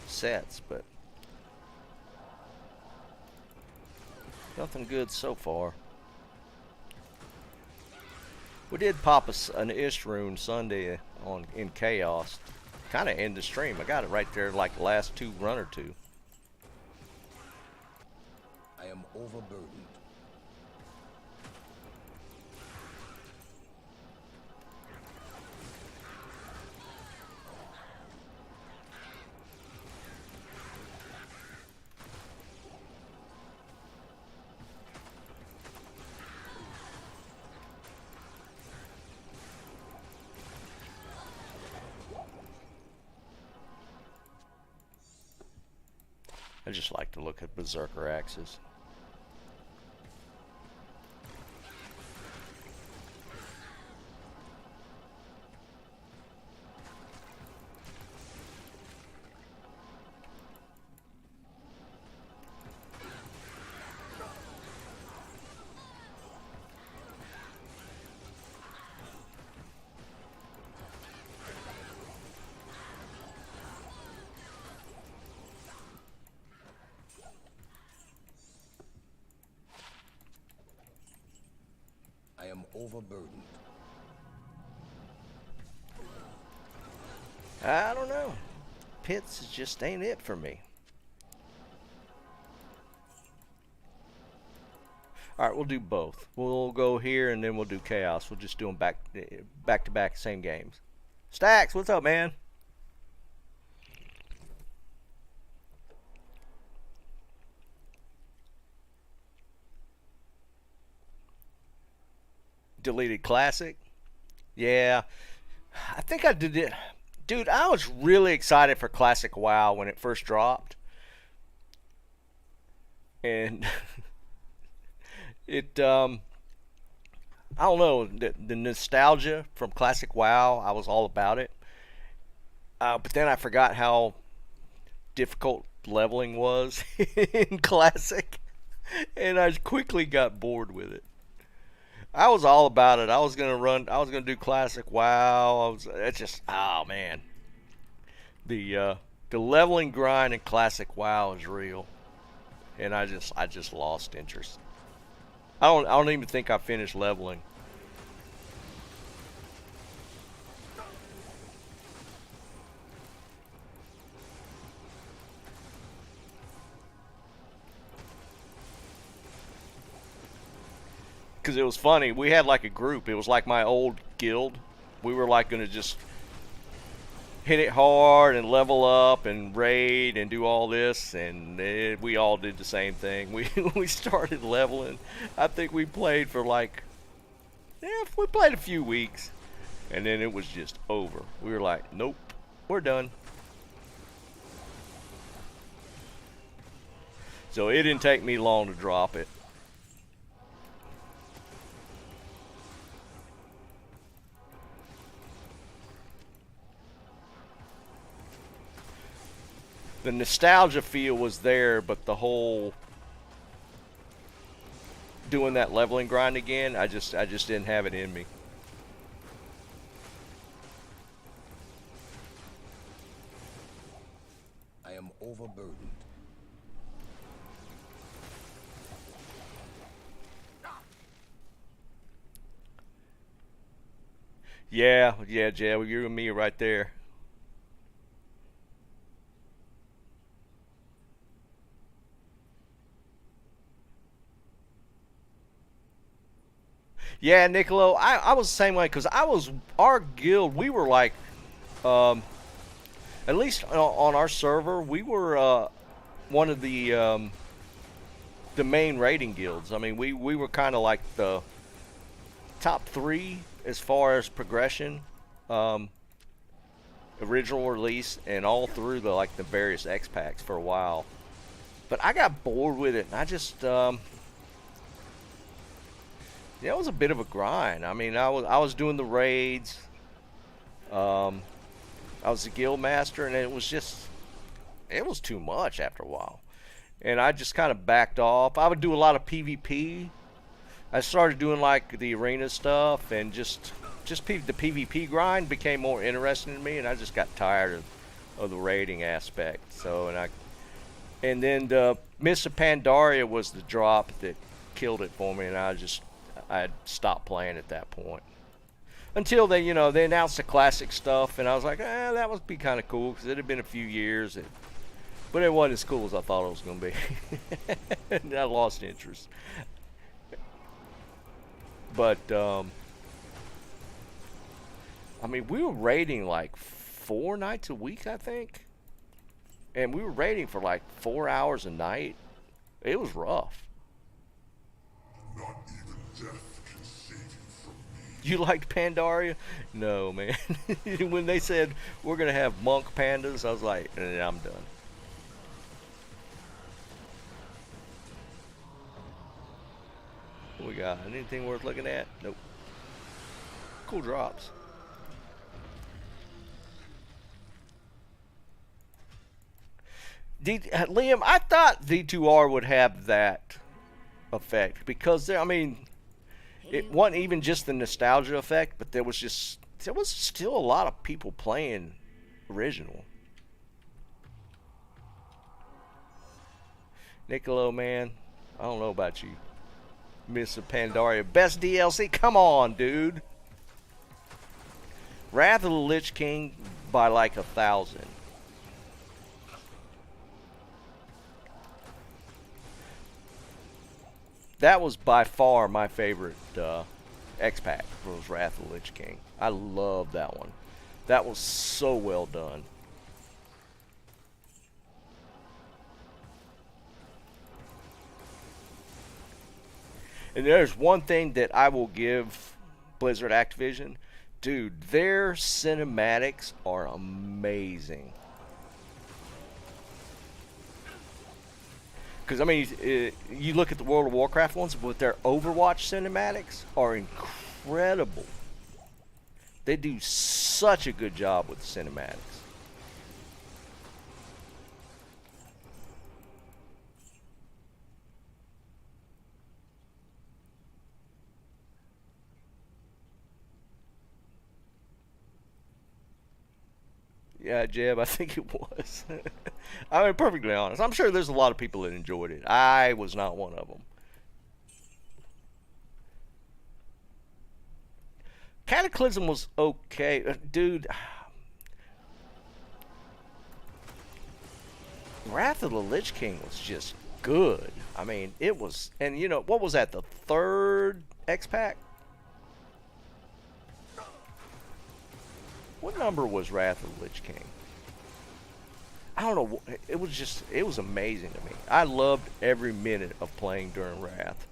sets, but nothing good so far. We did pop an Ishrune Sunday in Chaos. Kind of end the stream. I got it right there like the last run or two. I am overburdened. I just like to look at Berserker axes. I am overburdened. I don't know. Pits just ain't it for me. Alright, we'll do both. We'll go here and then we'll do Chaos. We'll just do them back to back, same games. Stacks, what's up, man? Deleted Classic. Yeah, I think I did it. Dude, I was really excited for Classic WoW when it first dropped. And it, I don't know, the nostalgia from Classic WoW, I was all about it. But then I forgot how difficult leveling was in Classic. And I quickly got bored with it. I was all about it. I was gonna do Classic WoW. It's just, oh man, the leveling grind in Classic WoW is real, and I just lost interest. I don't even think I finished leveling. Because it was funny, we had like a group. It was like my old guild. We were like gonna just hit it hard and level up and raid and do all this, and we all did the same thing. We started leveling. I think we played for like, we played a few weeks, and then it was just over. We were like, nope, we're done. So it didn't take me long to drop it. The nostalgia feel was there, but the whole doing that leveling grind again. I just didn't have it in me. I am overburdened. Yeah, Jeb, you and me are right there. Yeah, Niccolo, I was the same way because our guild, we were like, at least on our server, we were one of the main raiding guilds. I mean, we were kind of like the top 3 as far as progression, original release, and all through the various X packs for a while. But I got bored with it, and I just yeah, it was a bit of a grind. I mean, I was doing the raids. I was the guild master, and it was too much after a while. And I just kind of backed off. I would do a lot of PvP. I started doing like the arena stuff, and just the PvP grind became more interesting to me, and I just got tired of the raiding aspect. So and then the Mists of Pandaria was the drop that killed it for me, and I stopped playing at that point. Until they announced the classic stuff, and I was like, that would be kind of cool because it had been a few years, but it wasn't as cool as I thought it was going to be. And I lost interest. But I mean, we were raiding like 4 nights a week, I think, and we were raiding for like 4 hours a night. It was rough. Not even death can save you from me. You liked Pandaria? No, man. When they said we're gonna have monk pandas, I was like, I'm done. What we got? Anything worth looking at? Nope. Cool drops. Liam, I thought D2R would have that effect because I mean, it wasn't even just the nostalgia effect, but there was still a lot of people playing original. Niccolo, man, I don't know about you. Mists of Pandaria, best DLC. Come on, dude. Wrath of the Lich King by like 1,000. That was by far my favorite X-Pack, was Wrath of the Lich King. I love that one. That was so well done. And there's one thing that I will give Blizzard Activision. Dude, their cinematics are amazing. Because, I mean, you look at the World of Warcraft ones, but their Overwatch cinematics are incredible. They do such a good job with the cinematics. Yeah, Jeb, I think it was. I mean, perfectly honest. I'm sure there's a lot of people that enjoyed it. I was not one of them. Cataclysm was okay. Dude, Wrath of the Lich King was just good. I mean, it was... And, you know, what was that? The 3rd X-Pack? What number was Wrath of the Lich King? I don't know. It was amazing to me. I loved every minute of playing during Wrath.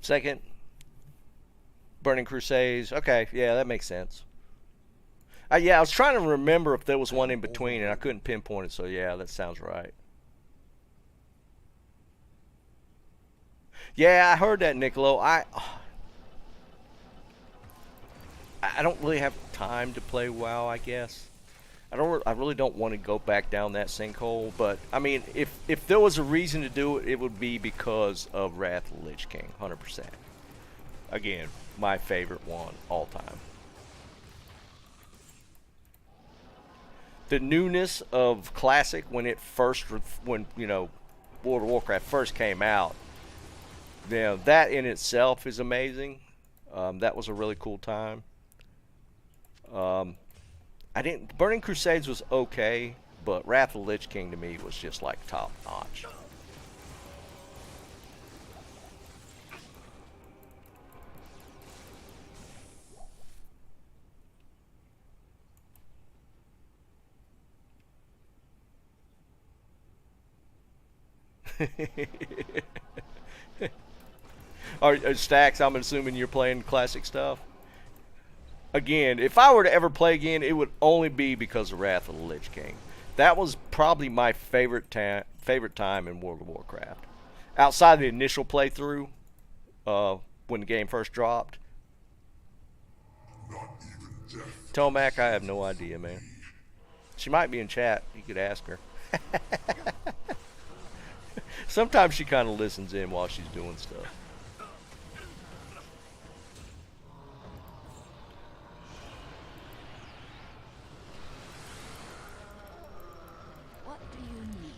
Second, Burning Crusades. Okay, yeah, that makes sense. Yeah, I was trying to remember if there was one in between, and I couldn't pinpoint it. So yeah, that sounds right. Yeah, I heard that, Niccolo. I don't really have time to play WoW, I guess. I really don't want to go back down that sinkhole, but I mean, if there was a reason to do it, it would be because of Wrath of the Lich King, 100%. Again, my favorite one all time. The newness of Classic when it first, when World of Warcraft first came out, that in itself is amazing. That was a really cool time. Burning Crusades was okay, but Wrath of the Lich King to me was just like top notch. Stacks, I'm assuming you're playing classic stuff. Again, if I were to ever play again, it would only be because of Wrath of the Lich King. That was probably my favorite time in World of Warcraft. Outside of the initial playthrough, when the game first dropped. Not even death. Tomac, I have no idea, man. She might be in chat. You could ask her. Sometimes she kind of listens in while she's doing stuff. What do you need?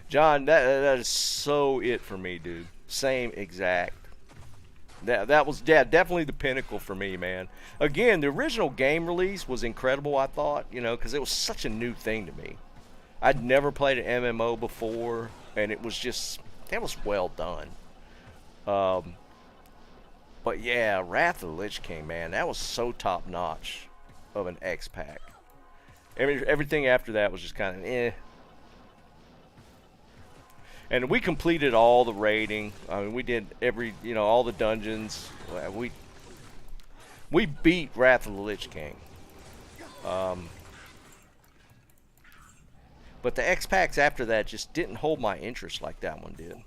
John, that is so it for me, dude. Same exact. That was definitely the pinnacle for me, man. Again, the original game release was incredible, I thought, because it was such a new thing to me. I'd never played an MMO before, and it was well done. But yeah, Wrath of the Lich King, man, that was so top notch of an X pack. Everything after that was just kind of eh. And we completed all the raiding. I mean, we did all the dungeons. We beat Wrath of the Lich King. But the X packs after that just didn't hold my interest like that one did.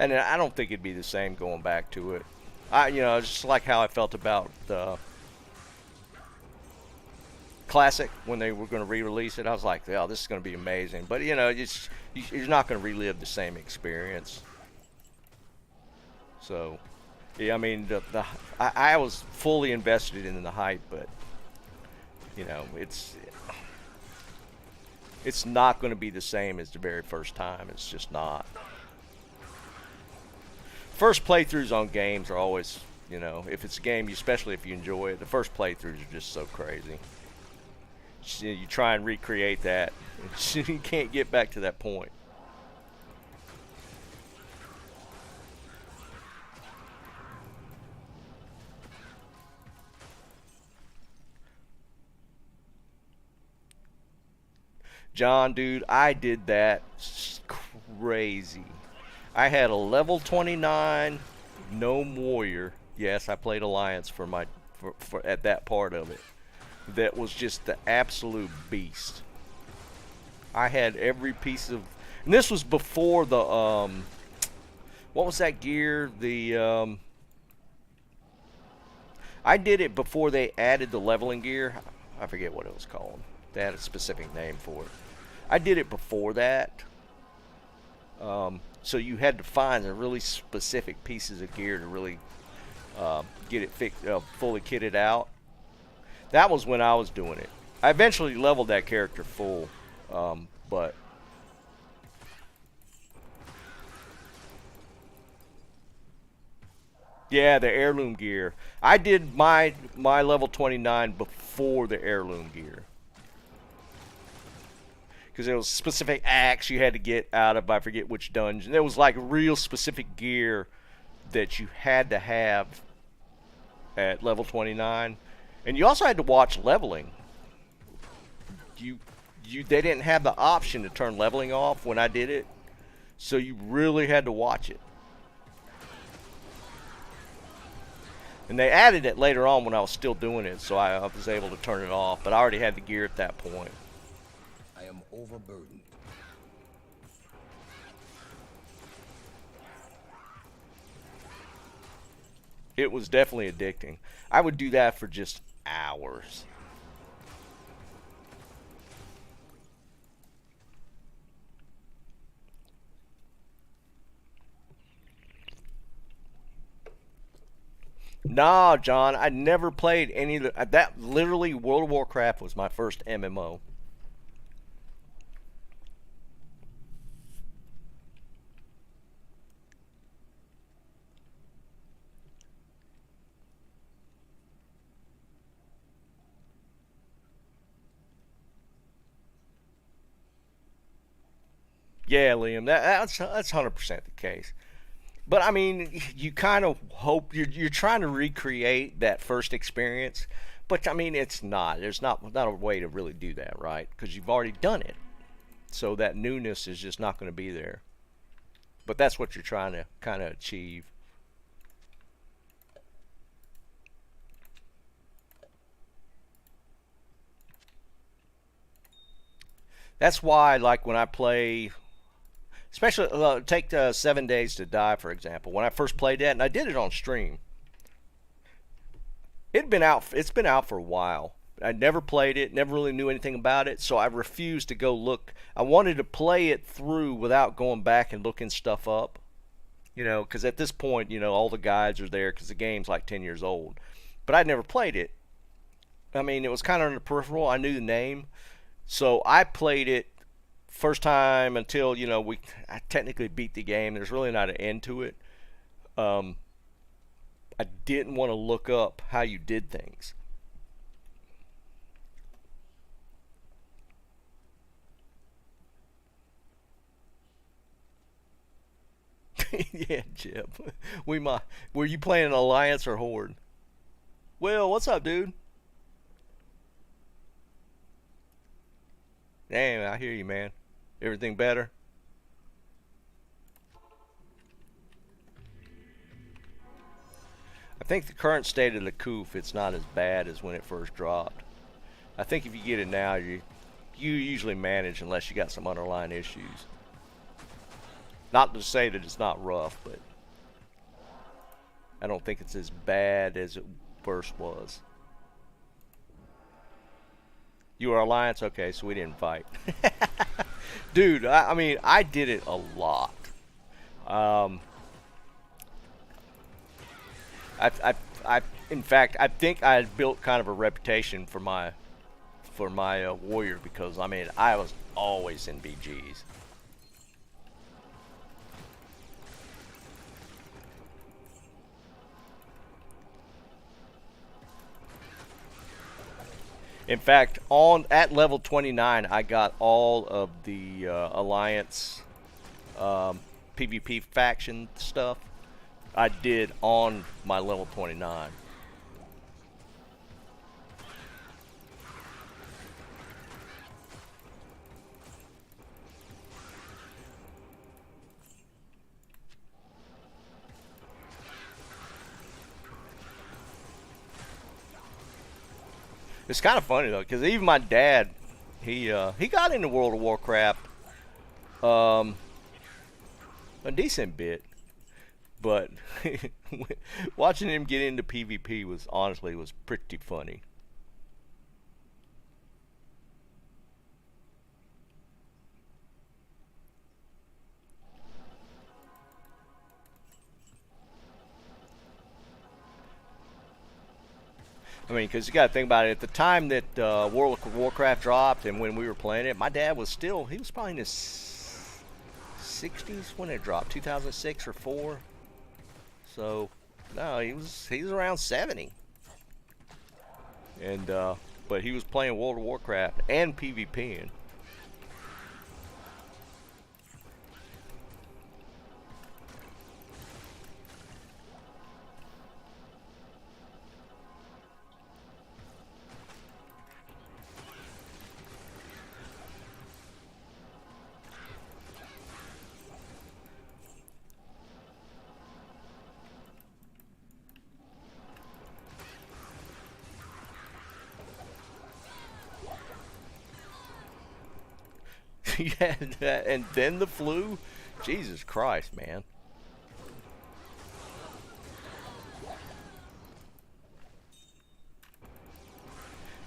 And I don't think it'd be the same going back to it. Just like how I felt about the Classic when they were going to re-release it. I was like, oh, this is going to be amazing. But, you're not going to relive the same experience. So, yeah, I mean, I was fully invested in the hype, but, it's not going to be the same as the very first time. It's just not. First playthroughs on games are always, if it's a game, especially if you enjoy it, the first playthroughs are just so crazy. You try and recreate that, you can't get back to that point. John, dude, I did that. It's crazy. I had a level 29 gnome warrior. Yes, I played Alliance for at that part of it. That was just the absolute beast. I had every piece of, and this was before the what was that gear? I did it before they added the leveling gear. I forget what it was called. They had a specific name for it. I did it before that. So you had to find the really specific pieces of gear to really get it fully kitted out. That was when I was doing it. I eventually leveled that character full, but yeah, the heirloom gear. I did my level 29 before the heirloom gear. Because there was specific acts you had to get out of, I forget which dungeon. There was like real specific gear that you had to have at level 29. And you also had to watch leveling. They didn't have the option to turn leveling off when I did it. So you really had to watch it. And they added it later on when I was still doing it, so I was able to turn it off. But I already had the gear at that point. I am overburdened. It was definitely addicting. I would do that for just hours. Nah, John, I never played any of the, that. Literally, World of Warcraft was my first MMO. Yeah, Liam, that's 100% the case. But I mean, you kind of hope you're trying to recreate that first experience, but I mean, it's not. There's not a way to really do that, right? Because you've already done it, so that newness is just not going to be there. But that's what you're trying to kind of achieve. That's why, like when I play. Especially, take 7 Days to Die, for example. When I first played that, and I did it on stream, it's been out for a while. I never played it, never really knew anything about it, so I refused to go look. I wanted to play it through without going back and looking stuff up. You know, because at this point, you know, all the guides are there because the game's like 10 years old. But I'd never played it. I mean, it was kind of on the peripheral. I knew the name. So I played it first time until, you know, I technically beat the game. There's really not an end to it. I didn't want to look up how you did things. Yeah, Jim. Were you playing Alliance or Horde? Well, what's up, dude? Damn, I hear you, man. Everything better? I think the current state of the Coof, it's not as bad as when it first dropped. I think if you get it now, you usually manage unless you got some underlying issues. Not to say that it's not rough, but I don't think it's as bad as it first was. You were Alliance? Okay, so we didn't fight. Dude, I mean, I did it a lot. In fact, I think I had built kind of a reputation for my warrior because, I mean, I was always in BGs. In fact, at level 29, I got all of the Alliance PvP faction stuff. I did on my level 29. It's kind of funny though, because even my dad, he got into World of Warcraft a decent bit, but watching him get into PvP was pretty funny. I mean, because you got to think about it. At the time that World of Warcraft dropped and when we were playing it, my dad was still, he was probably in his 60s when it dropped, 2006 or 4. So, no, he was around 70. And, but he was playing World of Warcraft and PvPing. Yeah, and then the flu. Jesus Christ, man.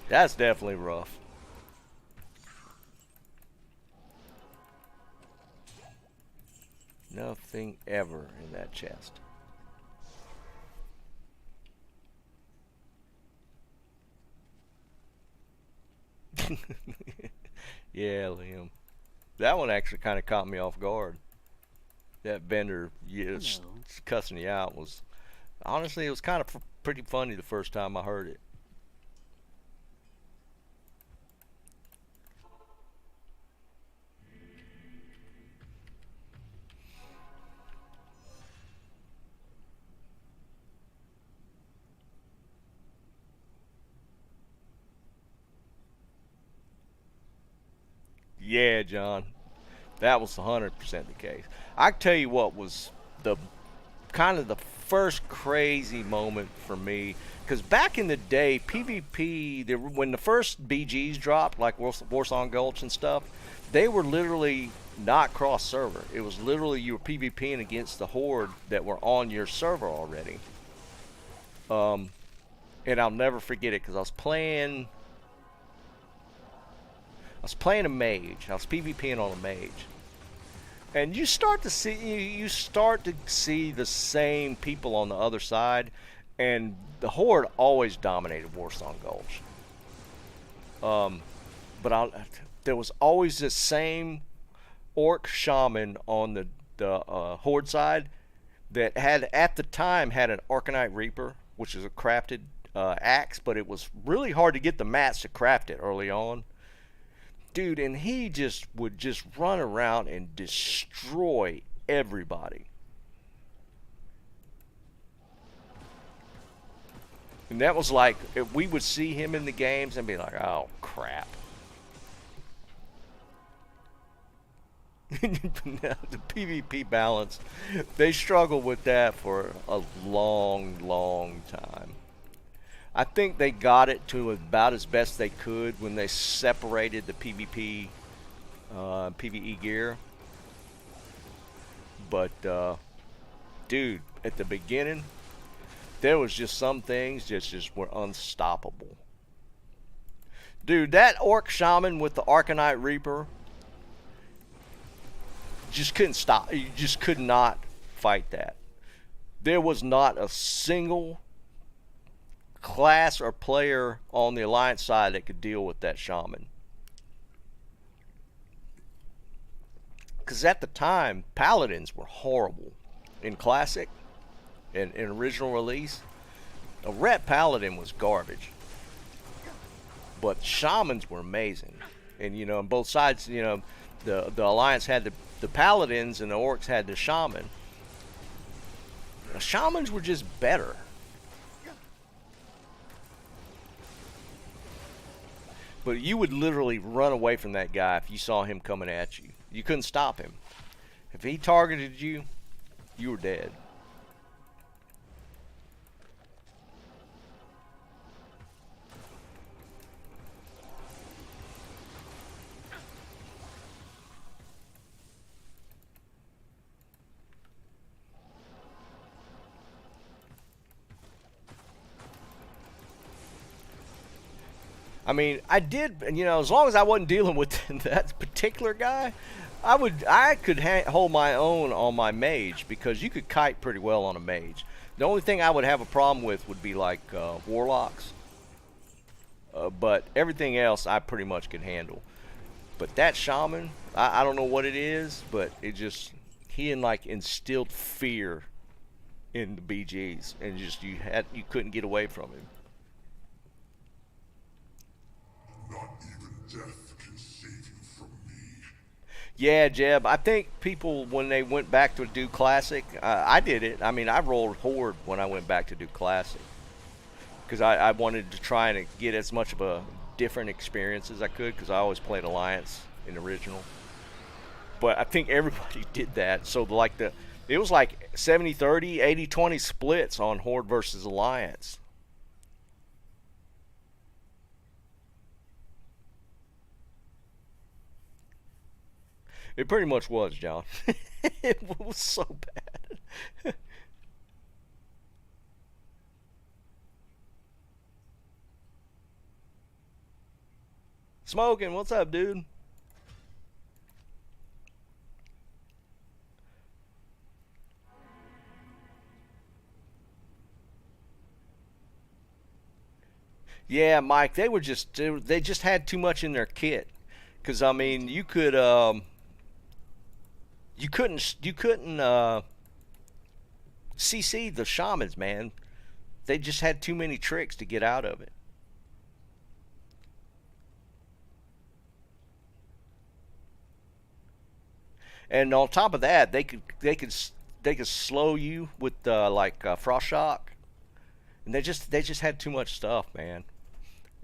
That's definitely rough. Nothing ever in that chest. Yeah, Liam. That one actually kind of caught me off guard. That vendor cussing you out was, honestly, it was kind of pretty funny the first time I heard it. Yeah, John. That was 100% the case. I can tell you what was the kind of the first crazy moment for me, because back in the day, PvP, when the first BGs dropped, like Warsong Gulch and stuff, they were literally not cross server. It was literally you were PvPing against the horde that were on your server already. And I'll never forget it because I was playing a mage. I was PvPing on a mage. And you start to see the same people on the other side, and the horde always dominated Warsong Gulch. But there was always this same orc shaman on the horde side that had at the time had an Arcanite Reaper, which is a crafted axe, but it was really hard to get the mats to craft it early on. Dude, and he would just run around and destroy everybody. And that was like, we would see him in the games and be like, oh, crap. The PvP balance, they struggled with that for a long, long time. I think they got it to about as best they could when they separated the PvP, PvE gear. But, dude, at the beginning, there was just some things that just were unstoppable. Dude, that orc shaman with the Arcanite Reaper just couldn't stop. You just could not fight that. There was not a single class or player on the Alliance side that could deal with that shaman. Because at the time, paladins were horrible. In Classic, in original release, a ret paladin was garbage. But shamans were amazing. And, you know, on both sides, you know, the Alliance had the paladins and the orcs had the shaman. The shamans were just better. But you would literally run away from that guy if you saw him coming at you. You couldn't stop him. If he targeted you, you were dead. I mean, I did, you know, as long as I wasn't dealing with that particular guy, I could hold my own on my mage, because you could kite pretty well on a mage. The only thing I would have a problem with would be like warlocks, but everything else I pretty much can handle. But that shaman, I don't know what it is, but it just he like instilled fear in the BGs, and just you couldn't get away from him. Not even death can save you from me. Yeah, Jeb. I think people when they went back to do classic, I did it. I mean, I rolled horde when I went back to do classic because I wanted to try and get as much of a different experience as I could because I always played Alliance in original. But I think everybody did that. So like it was like 70-30, 80-20 splits on horde versus Alliance. It pretty much was, John. It was so bad. Smoking, what's up, dude? Yeah, Mike, they just had too much in their kit. Cause I mean, you couldn't CC the shamans, man. They just had too many tricks to get out of it. And on top of that, they could slow you with like frost shock, and they just had too much stuff, man.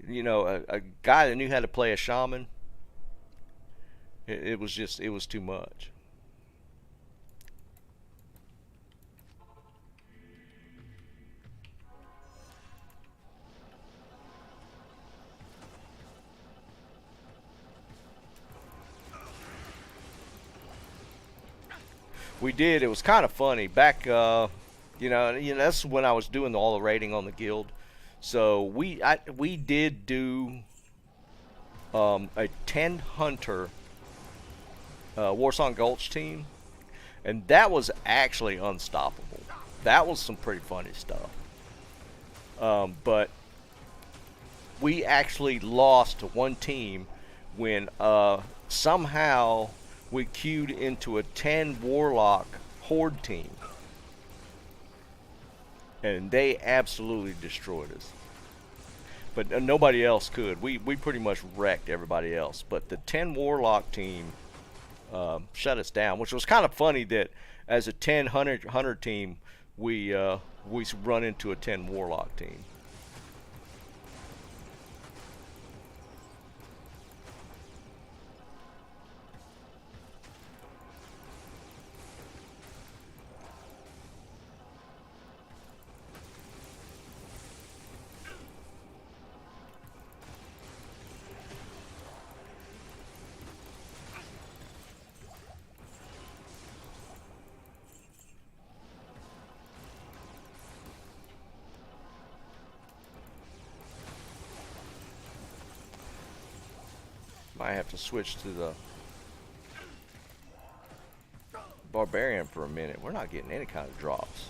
You know, a guy that knew how to play a shaman, it was too much. We did. It was kind of funny back. That's when I was doing all the rating on the guild. So we did do a 10 hunter Warsong Gulch team, and that was actually unstoppable. That was some pretty funny stuff. But we actually lost to one team when somehow we queued into a 10 warlock horde team, and they absolutely destroyed us. But nobody else could. We pretty much wrecked everybody else. But the 10 warlock team shut us down, which was kind of funny that as a 10 hunter team, we run into a 10 warlock team. Might have to switch to the barbarian for a minute. We're not getting any kind of drops.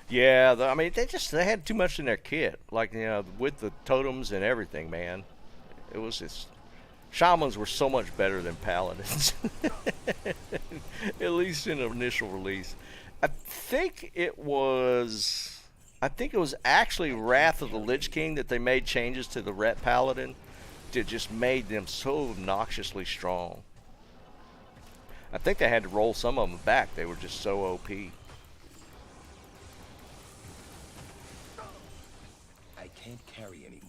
Yeah, I mean they had too much in their kit, like with the totems and everything, man. It was just shamans were so much better than paladins, at least in the initial release. I think it was actually Wrath of the Lich King that they made changes to the Ret Paladin that just made them so obnoxiously strong. I think they had to roll some of them back. They were just so OP. I can't carry anymore.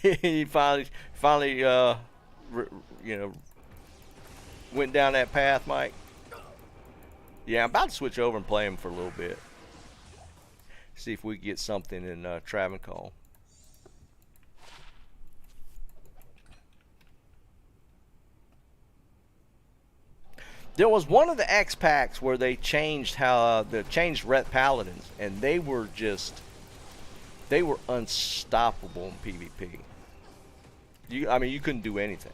He finally, went down that path, Mike. Yeah, I'm about to switch over and play him for a little bit. See if we get something in Travancore. There was one of the X packs where they changed how they changed ret paladins, and they were unstoppable in PvP. I mean, you couldn't do anything.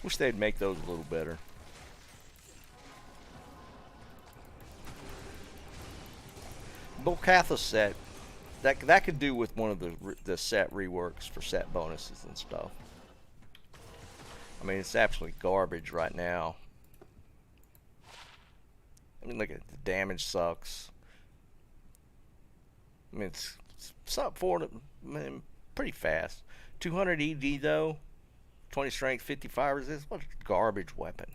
Wish they'd make those a little better. Bolcatha set that could do with one of the set reworks for set bonuses and stuff. I mean, it's absolutely garbage right now. I mean, look at the damage sucks. I mean, it's up for it, man, pretty fast. 200 ED though, 20 strength, 55 resist. What a garbage weapon.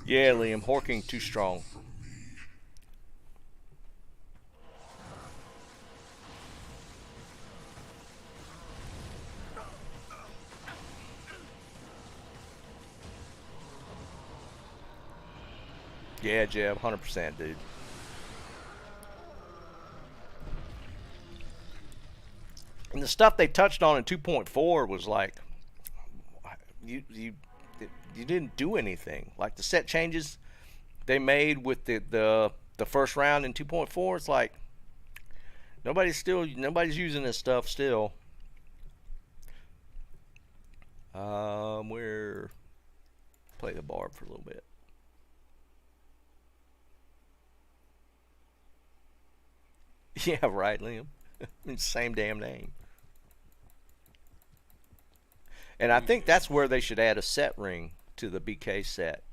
Yeah, Liam, Horking too strong. Yeah, Jeb, 100%, dude. And the stuff they touched on in 2.4 was like, you didn't do anything. Like the set changes they made with the first round in 2.4, it's like nobody's using this stuff still. We're play the barb for a little bit. Yeah, right, Liam. It's the same damn name. And I think that's where they should add a set ring to the BK set.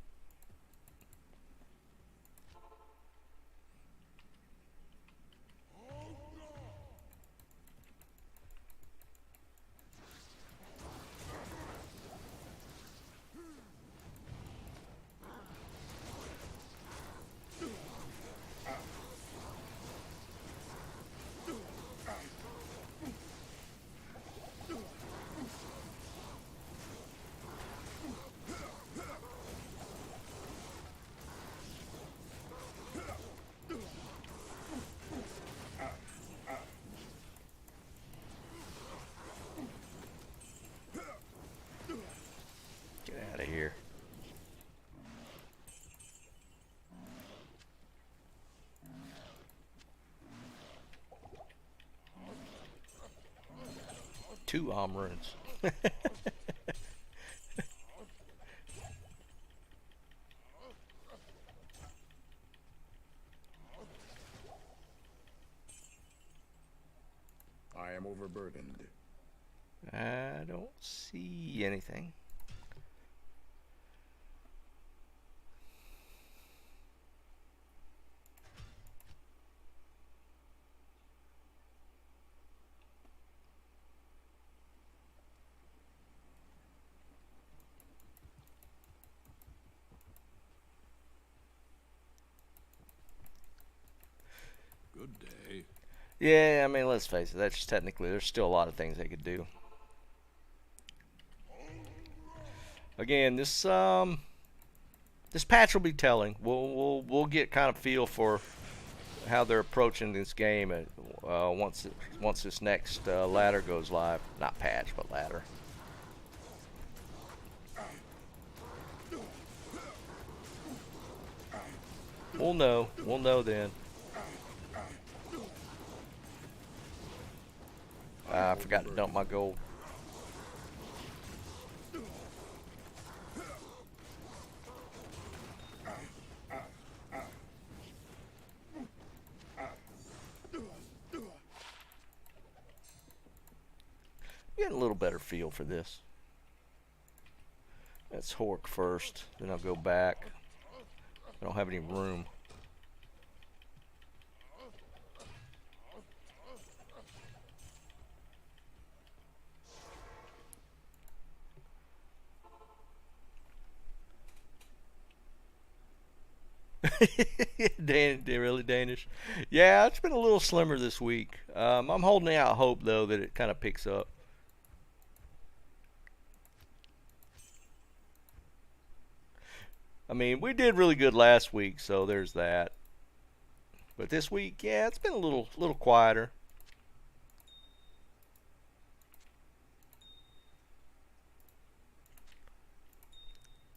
Here. Two runes. I am overburdened. I don't see anything. Good day. Yeah, I mean, let's face it. That's technically, there's still a lot of things they could do. Again, this patch will be telling. We'll get kind of feel for how they're approaching this game once this next ladder goes live. Not patch, but ladder. We'll know. We'll know then. I forgot to dump my gold. Getting a little better feel for this. Let's Hork first, then I'll go back. I don't have any room. Really Danish? Yeah, it's been a little slimmer this week. I'm holding out hope though that it kind of picks up. I mean, we did really good last week, so there's that. But this week, yeah, it's been a little quieter.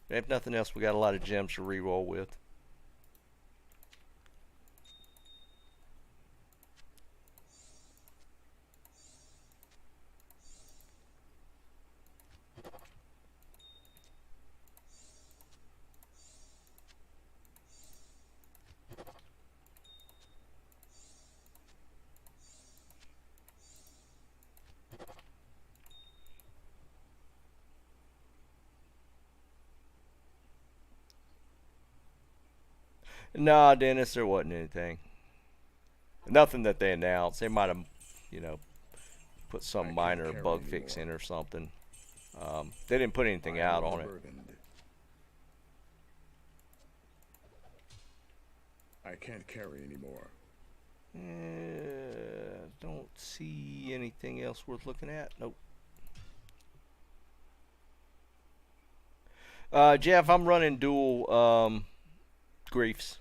If nothing else, we got a lot of gems to re-roll with. Nah, Dennis, there wasn't anything. Nothing that they announced. They might have, you know, put some minor bug fix in or something. They didn't put anything out on it. I can't carry anymore. Don't see anything else worth looking at. Nope. Jeff, I'm running dual griefs.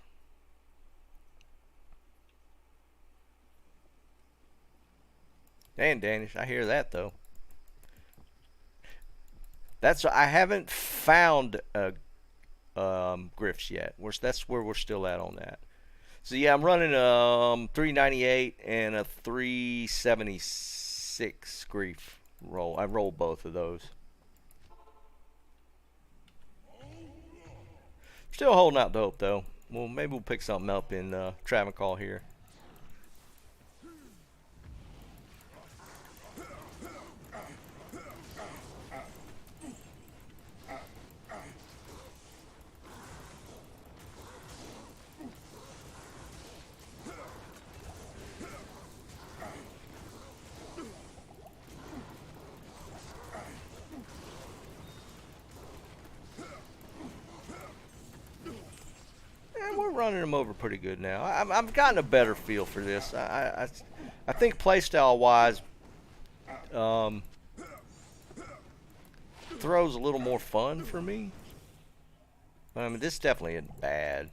And Danish, I hear that though. I haven't found grifts yet. That's where we're still at on that. So yeah, I'm running 398 and a 376 grief roll. I rolled both of those. Still holding out the hope though. Well, maybe we'll pick something up in Travancore here. We're running them over pretty good now. I've gotten a better feel for this. I think playstyle wise, throws a little more fun for me. I mean, this definitely isn't bad.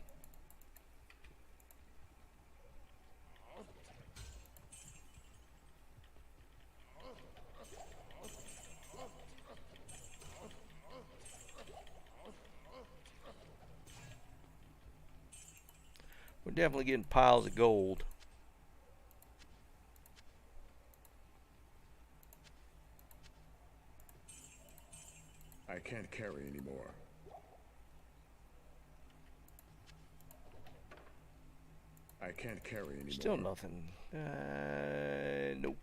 We're definitely getting piles of gold. I can't carry anymore. I can't carry anymore. Still nothing. Nope.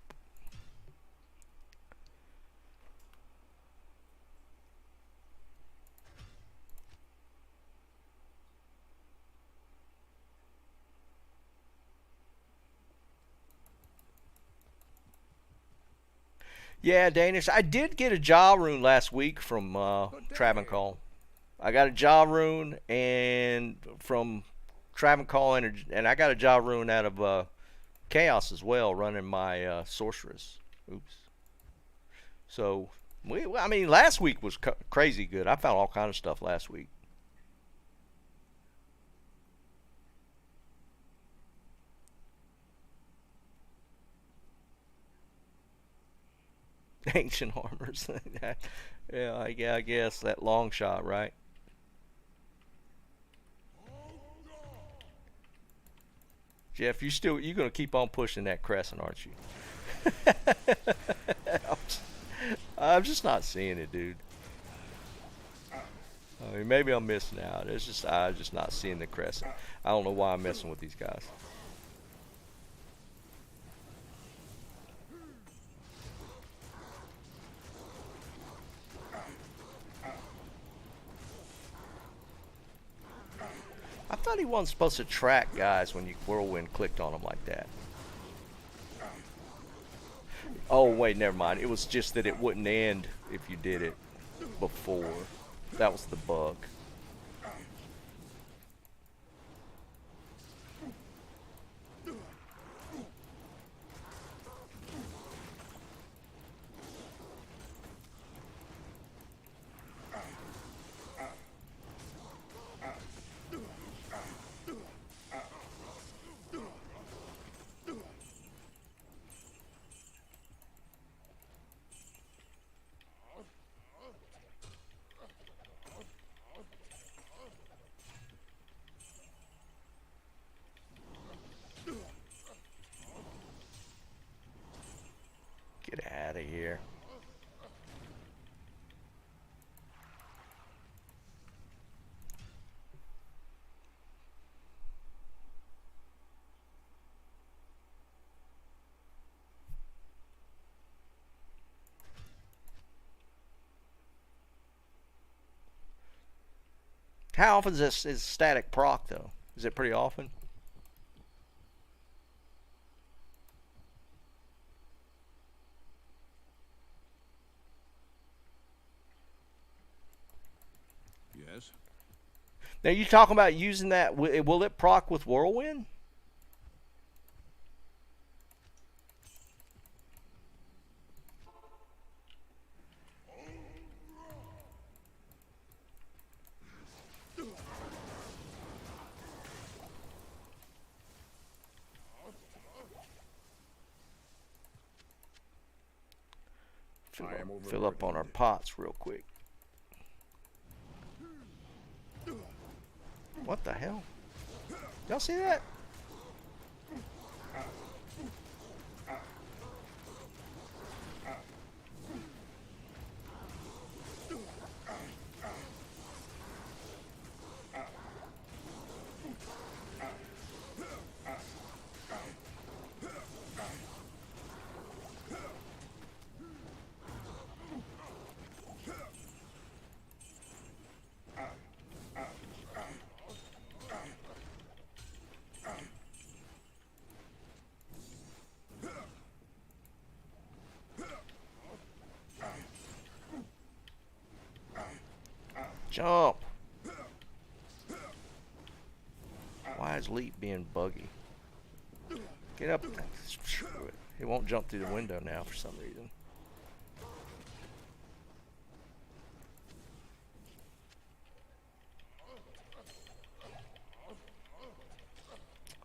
Yeah, Danish. I did get a jaw rune last week from Travancore. I got a jaw rune and from Travancore, and I got a jaw rune out of Chaos as well, running my sorceress. Oops. So, I mean, last week was crazy good. I found all kind of stuff last week. Ancient armors. Yeah, I guess that long shot, right? Jeff, you're gonna keep on pushing that crescent, aren't you? I'm just not seeing it, dude. I mean, maybe I'm missing out. I'm just not seeing the crescent. I don't know why I'm messing with these guys. I thought he wasn't supposed to track guys when you whirlwind clicked on them like that. Oh, wait, never mind. It was just that it wouldn't end if you did it before. That was the bug. of here. How often is this static proc though? Is it pretty often? Yes. Now you talking about using that? Will it proc with whirlwind? Fill up on our pots real quick. What the hell? Y'all see that? Jump! Why is Leap being buggy? Get up. Screw it. It won't jump through the window now for some reason.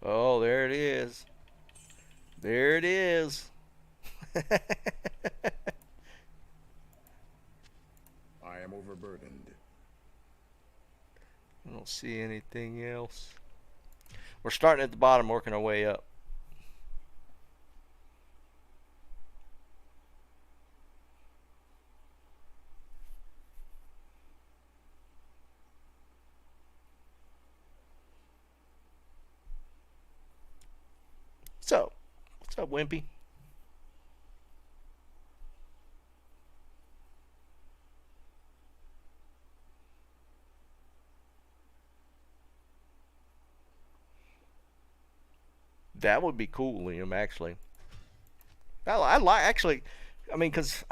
Oh, there it is. There it is. I am overburdened. I don't see anything else. We're starting at the bottom, working our way up. So, what's up, Wimpy? That would be cool, Liam, actually. I like, actually, I mean, because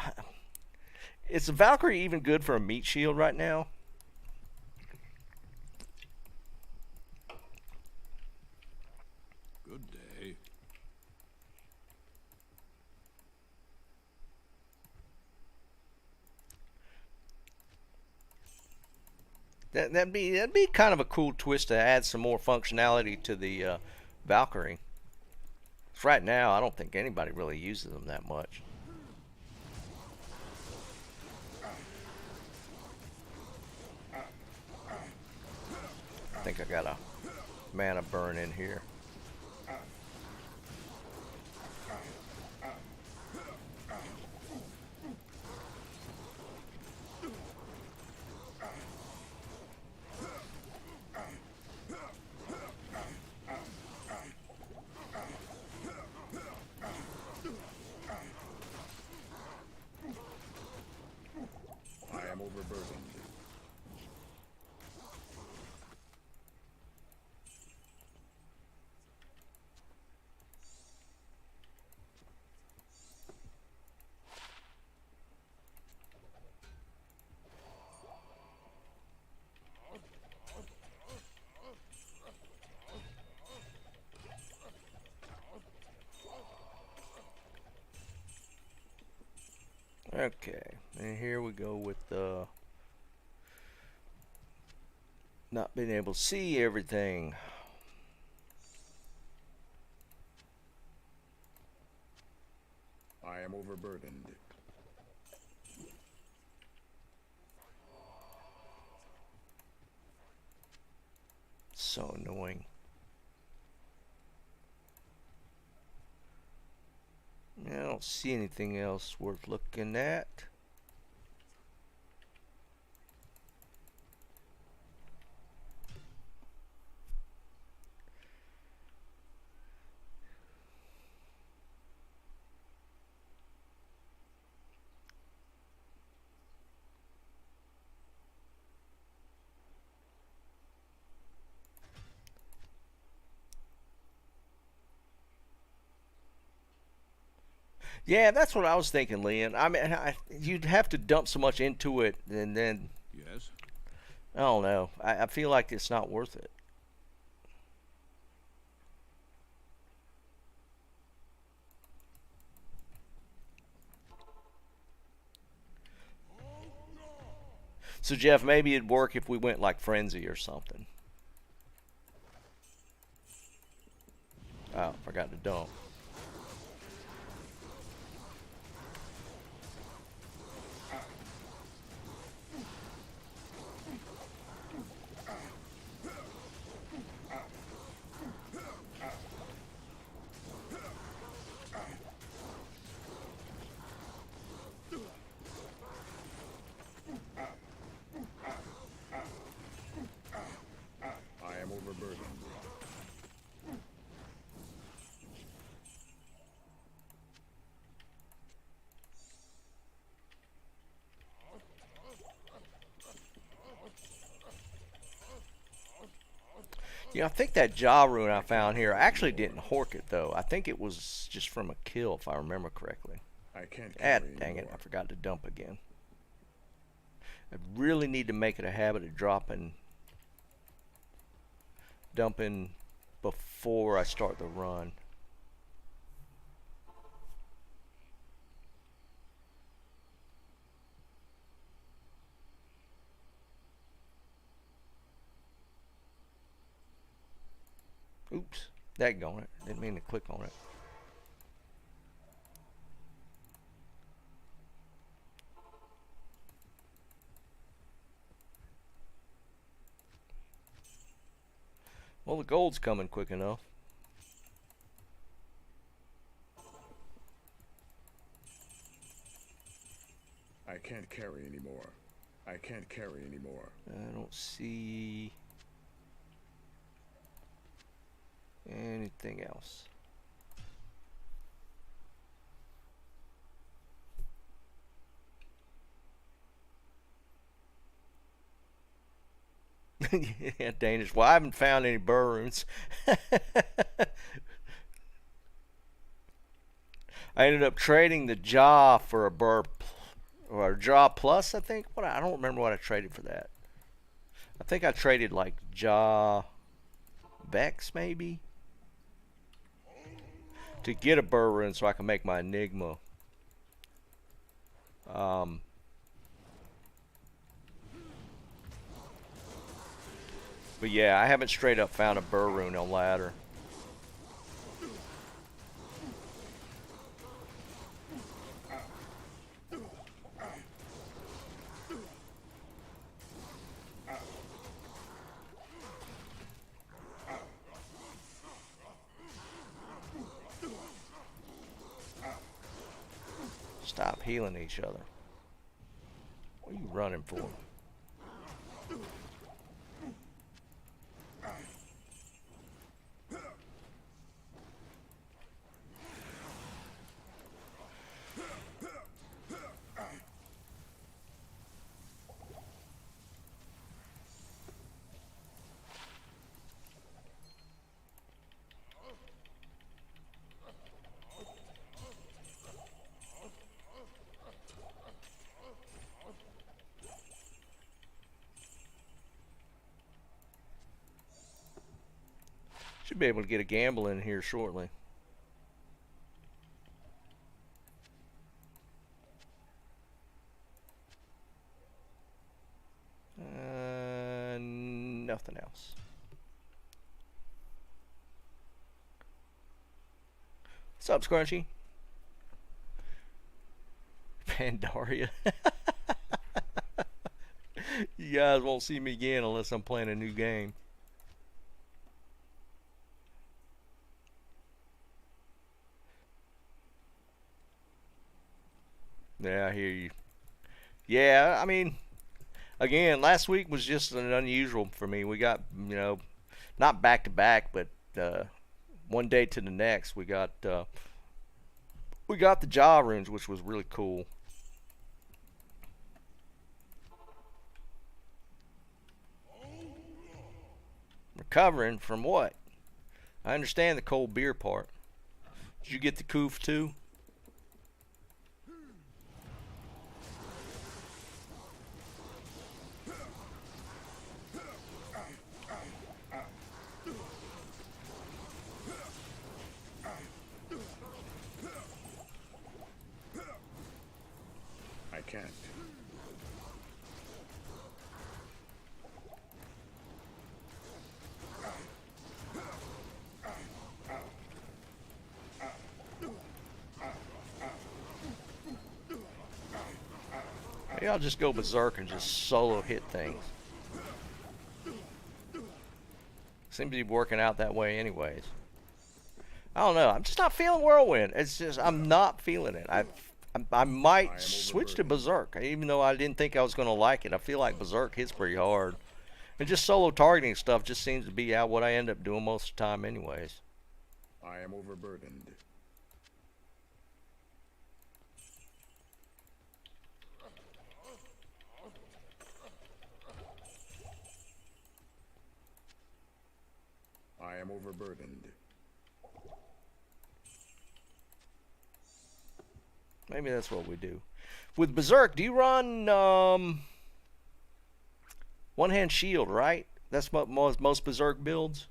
is the Valkyrie even good for a meat shield right now? Good day. That'd be kind of a cool twist to add some more functionality to the Valkyrie. Right now, I don't think anybody really uses them that much. I think I got a mana burn in here. Overburdened. Okay, and here we go with the not being able to see everything. I am overburdened. So annoying. Yeah, don't see anything else worth looking at. Yeah, that's what I was thinking, Leon. I mean, you'd have to dump so much into it, and then Yes? I don't know. I feel like it's not worth it. So Jeff, maybe it'd work if we went like frenzy or something. Oh, forgot to dump. I am overburdened. Yeah, I think that jaw rune I found here, I actually didn't hork it though. I think it was just from a kill, if I remember correctly. I can't Ah, carry dang it, anymore. I forgot to dump again. I really need to make it a habit of dumping before I start the run. Oops, daggone it. Didn't mean to click on it. Well, the gold's coming quick enough. I can't carry anymore. I can't carry anymore. I don't see anything else. Yeah, Danish. Well, I haven't found any burr runes. I ended up trading the jaw for a burr or a jaw plus, I think. I don't remember what I traded for that. I think I traded like jaw Vex maybe to get a burr rune so I can make my Enigma. But yeah, I haven't straight up found a burr rune on ladder. Stop healing each other. What are you running for? Should be able to get a gamble in here shortly. Nothing else. What's up, Scrunchy? Pandaria. You guys won't see me again unless I'm playing a new game. Yeah, I hear you. Yeah, I mean, again, last week was just an unusual for me. We got, not back to back, but one day to the next, we got the jaw runes, which was really cool. Recovering from what? I understand the cold beer part. Did you get the coof too? I can't. Maybe I'll just go berserk and just solo hit things. Seems to be working out that way anyways. I don't know. I'm just not feeling whirlwind. It's just I'm not feeling it. I might switch to berserk, even though I didn't think I was going to like it. I feel like berserk hits pretty hard. And just solo targeting stuff just seems to be what I end up doing most of the time anyways. I am overburdened. I am overburdened. Maybe that's what we do. With berserk, do you run one-hand shield, right? That's what most berserk builds.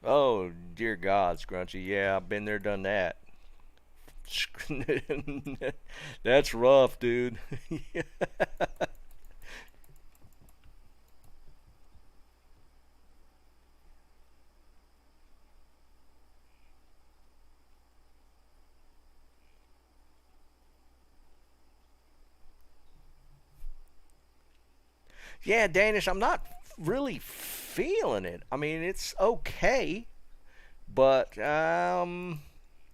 Oh, dear God, Scrunchy. Yeah, I've been there, done that. That's rough, dude. Yeah, Danish, I'm not really feeling it. I mean, it's okay, but I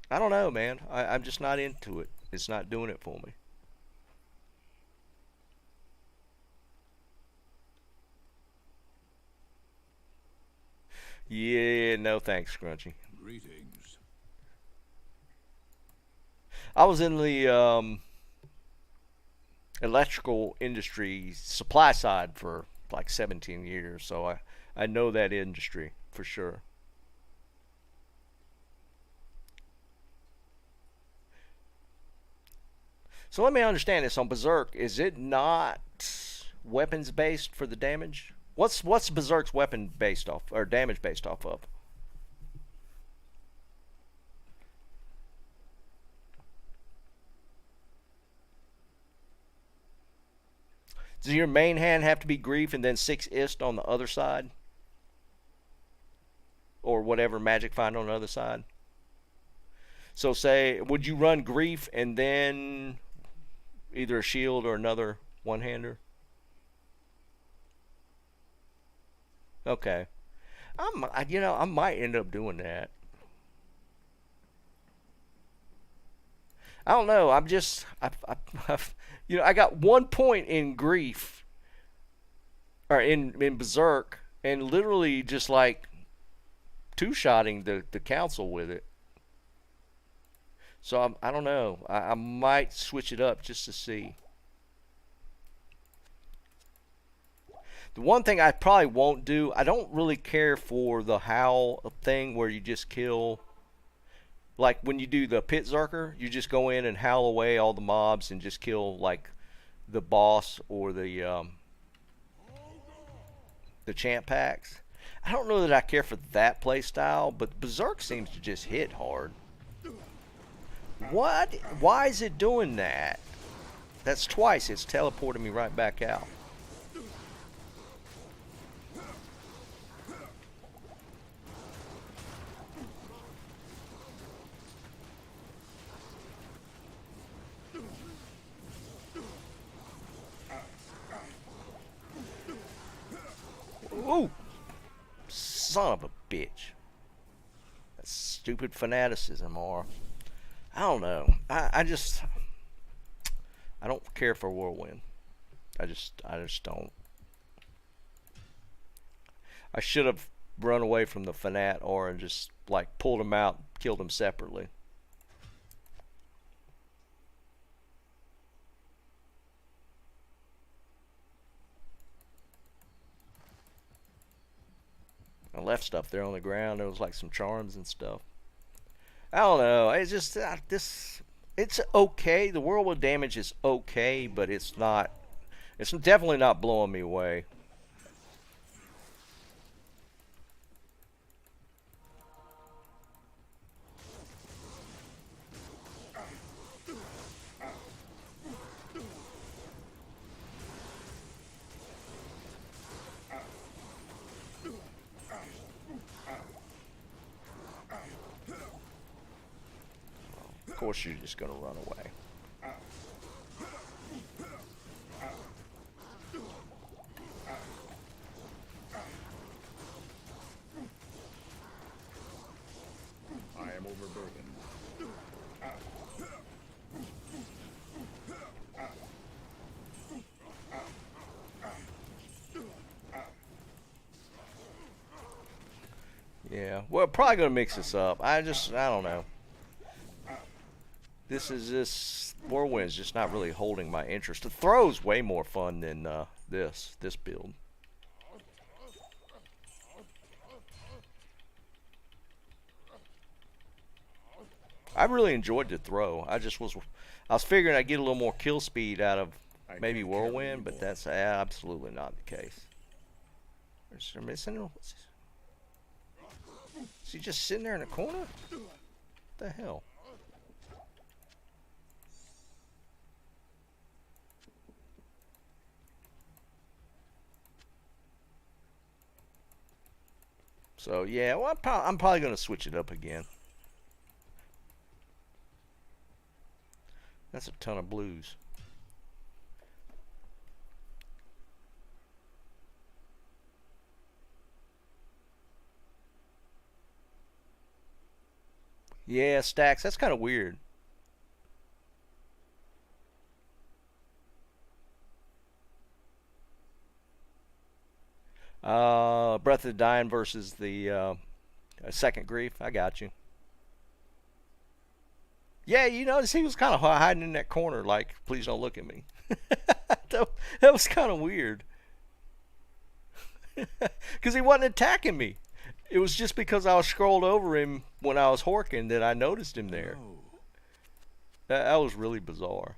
don't know, man. I'm just not into it. It's not doing it for me. Yeah, no thanks, Scrunchy. Greetings. I was in the electrical industry supply side for like 17 years, so I know that industry for sure. So let me understand this on Berserk. Is it not weapons based for the damage? What's Berserk's weapon based off or damage based off of? Does your main hand have to be grief and then 6 ist on the other side? Or whatever magic find on the other side? So say, would you run grief and then either a shield or another one-hander? Okay. I might end up doing that. I don't know. I got 1 point in grief, or in berserk, and literally just like two-shotting the council with it. So I don't know. I might switch it up just to see. The one thing I probably won't do, I don't really care for the howl thing where you just kill. Like when you do the pit zerker, you just go in and howl away all the mobs and just kill like the boss or the champ packs. I don't know that I care for that play style, but Berserk seems to just hit hard. What? Why is it doing that? That's twice. It's teleporting me right back out. Ooh! Son of a bitch. That stupid fanaticism, or I don't know. I just I don't care for Whirlwind. I just don't. I should have run away from the Fanat or and just like pulled them out, killed them separately. I left stuff there on the ground. There was like some charms and stuff. I don't know. It's just this. It's okay. The whirlwind damage is okay, but it's not. It's definitely not blowing me away. Of course, you're just gonna run away. I am overburdened. Yeah, well, probably gonna mix this up. I don't know. This Whirlwind's just not really holding my interest. The throw's way more fun than this build. I really enjoyed the throw. I was figuring I'd get a little more kill speed out of maybe Whirlwind, but that's absolutely not the case. Is there missing? Is he just sitting there in the corner? What the hell? So yeah, well, I'm probably going to switch it up again. That's a ton of blues. Yeah, stacks. That's kind of weird. Breath of the Dying versus the Second Grief. I got you. Yeah, you notice he was kind of hiding in that corner, like, please don't look at me. That was kind of weird. Because he wasn't attacking me. It was just because I was scrolled over him when I was horking that I noticed him there. That was really bizarre.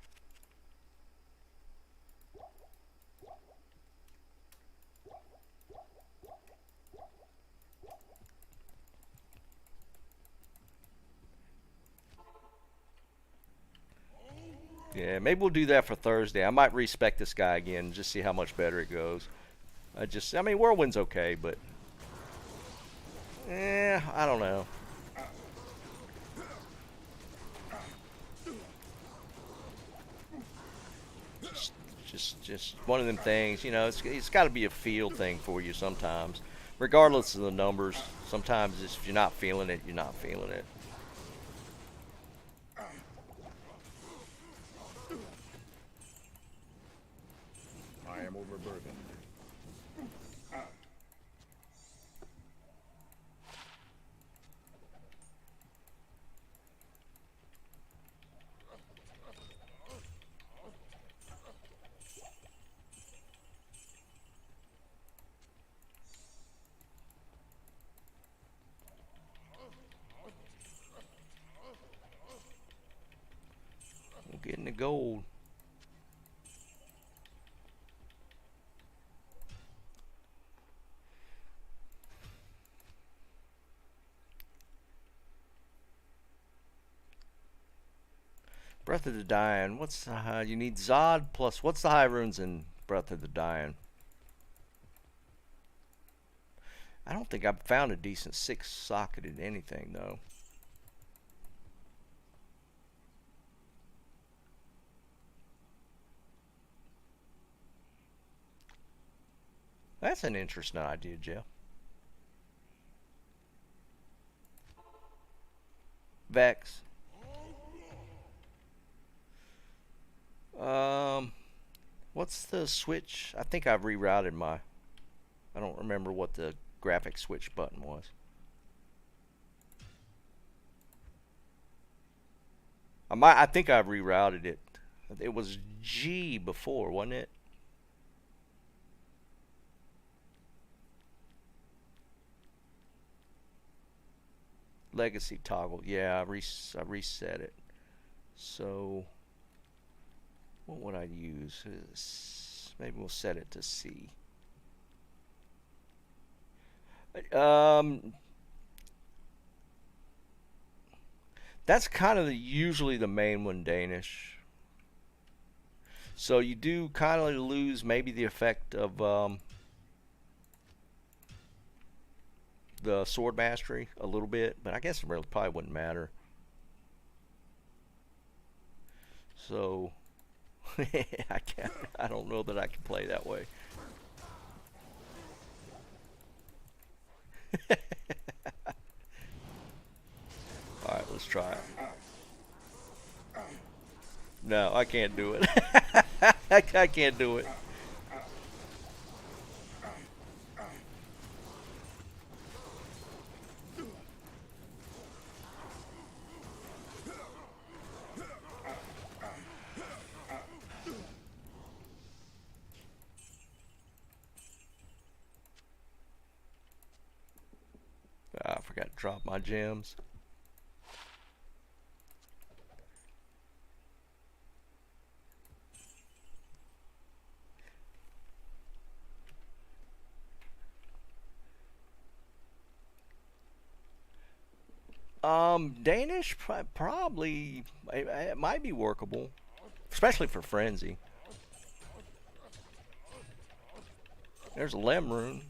Yeah, maybe we'll do that for Thursday. I might respec this guy again and just see how much better it goes. I mean, Whirlwind's okay, but I don't know. Just one of them things, you know. It's got to be a feel thing for you sometimes, regardless of the numbers. Sometimes if you're not feeling it, you're not feeling it. I am overburdened. We're getting the gold. Breath of the Dying. What's the high? You need Zod plus. What's the high runes in Breath of the Dying? I don't think I've found a decent 6-socketed anything though. That's That's an interesting idea, Jeff. Vex. What's the switch? I think I've rerouted my... I don't remember what the graphic switch button was. I think I've rerouted it. It was G before, wasn't it? Legacy toggle. Yeah, I reset it. So, what would I use? Maybe we'll set it to C. That's kind of usually the main one, Danish. So you do kind of lose maybe the effect of the sword mastery a little bit, but I guess it really probably wouldn't matter. So I don't know that I can play that way. Alright, let's try it. No, I can't do it. I can't do it. I forgot to drop my gems. Danish probably it might be workable, especially for frenzy. There's a Lem rune.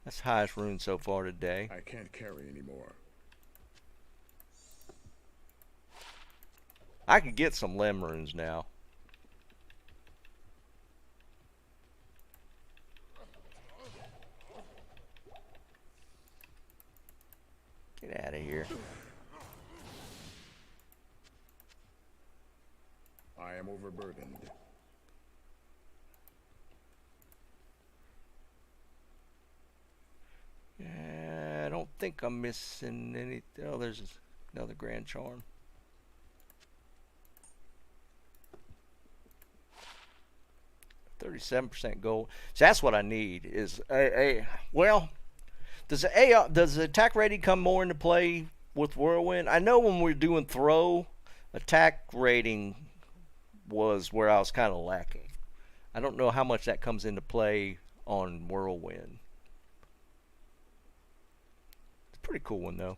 That's the highest rune so far today. I can't carry anymore. I could get some Lem runes now. Get out of here. I am overburdened. Yeah, I don't think I'm missing any. Oh, there's another Grand Charm. %gold. So that's what I need. Is well. Does the attack rating come more into play with Whirlwind? I know when we're doing throw, attack rating was where I was kind of lacking. I don't know how much that comes into play on Whirlwind. It's a pretty cool one though.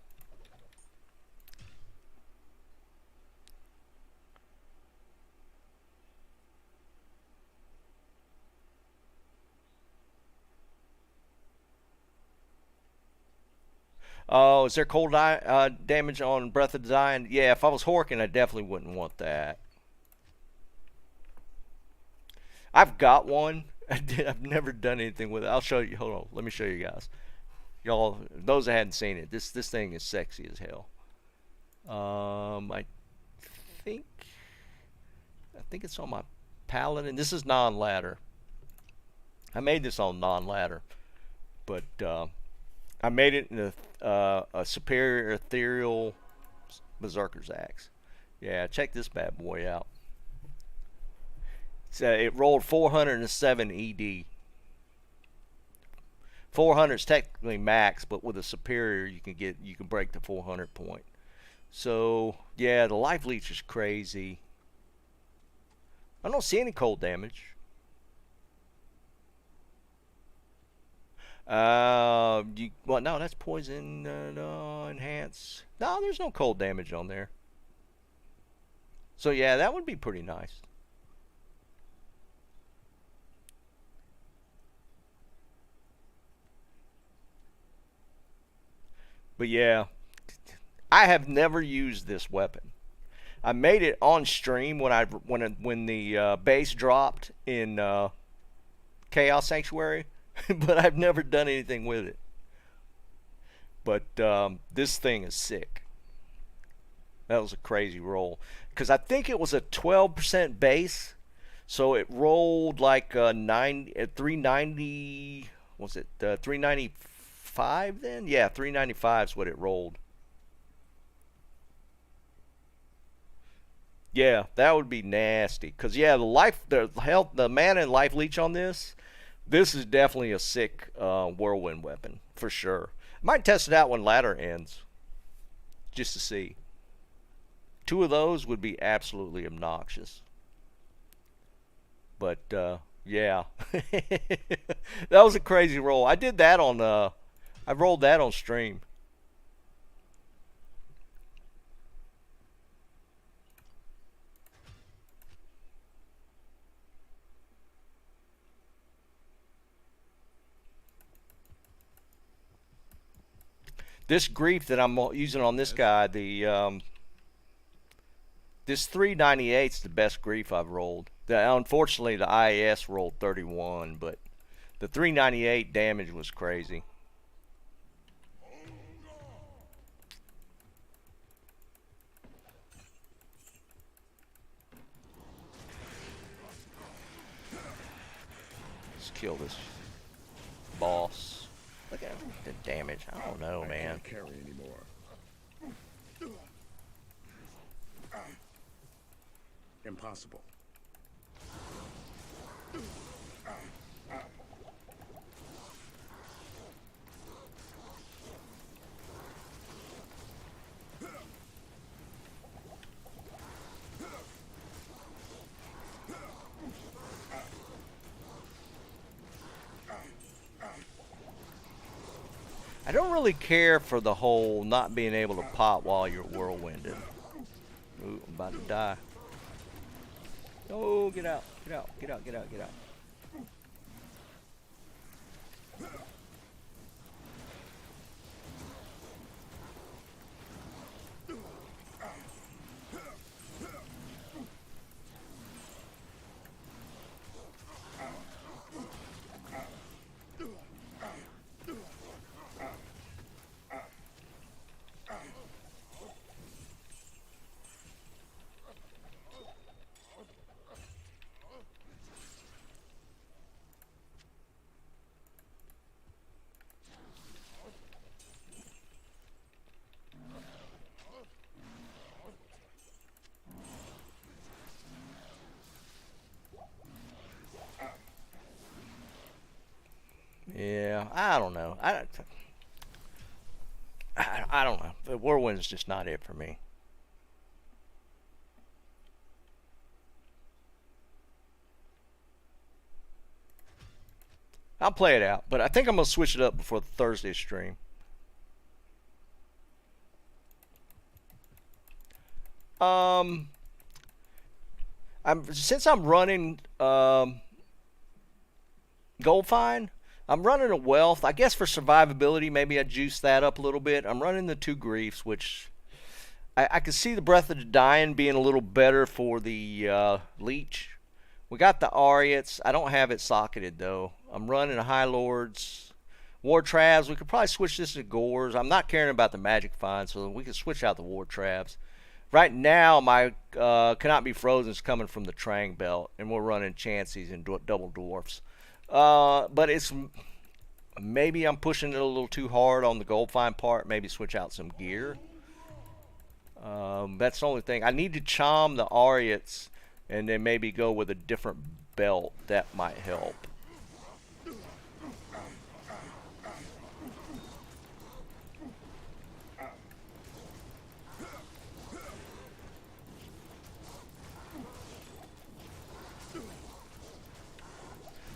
Oh, is there cold damage on Breath of Design? Yeah, if I was Horking, I definitely wouldn't want that. I've got one. I've never done anything with it. I'll show you. Hold on. Let me show you guys. Y'all, those that hadn't seen it, this thing is sexy as hell. I think it's on my Paladin. This is non-ladder. I made this on non-ladder, but I made it in a superior ethereal berserker's axe. Yeah, check this bad boy out. It rolled 407 ED. 400 is technically max, but with a superior you can break the 400 point. So yeah, the life leech is crazy. I don't see any cold damage. Well, no, that's poison enhance. No, there's no cold damage on there. So yeah, that would be pretty nice. But yeah, I have never used this weapon. I made it on stream when the base dropped in Chaos Sanctuary, but I've never done anything with it. But this thing is sick. That was a crazy roll. Because I think it was a 12% base. So it rolled like 390. Was it 395 then? Yeah, 395 is what it rolled. Yeah, that would be nasty. Cause yeah, the mana and life leech on this. This is definitely a sick whirlwind weapon for sure. Might test it out when ladder ends, just to see. 2 of those would be absolutely obnoxious. But yeah, that was a crazy roll. I did that on I rolled that on stream. This grief that I'm using on this guy, this 398 is the best grief I've rolled. Unfortunately, the IAS rolled 31, but the 398 damage was crazy. Let's kill this boss. Look at the damage. I don't know, man. I can't carry anymore. Impossible. I don't really care for the whole not being able to pop while you're whirlwinded. Ooh, I'm about to die. Oh, get out, get out, get out, get out, get out. Yeah, I don't know. I don't know. The whirlwind's just not it for me. I'll play it out, but I think I'm gonna switch it up before the Thursday stream. Since I'm running Gold Find, I'm running a Wealth. I guess for survivability, maybe I juice that up a little bit. I'm running the 2 Griefs, which I could see the Breath of the Dying being a little better for the Leech. We got the Ariats. I don't have it socketed, though. I'm running a High Lords. War Traps. We could probably switch this to Gores. I'm not caring about the Magic Find, so we can switch out the War Traps. Right now, my Cannot Be Frozen is coming from the Trang Belt, and we're running Chanseys and Double Dwarfs. But it's maybe I'm pushing it a little too hard on the Gold Find part. Maybe switch out some gear. That's the only thing. I need to chom the Ariats and then maybe go with a different belt. That might help.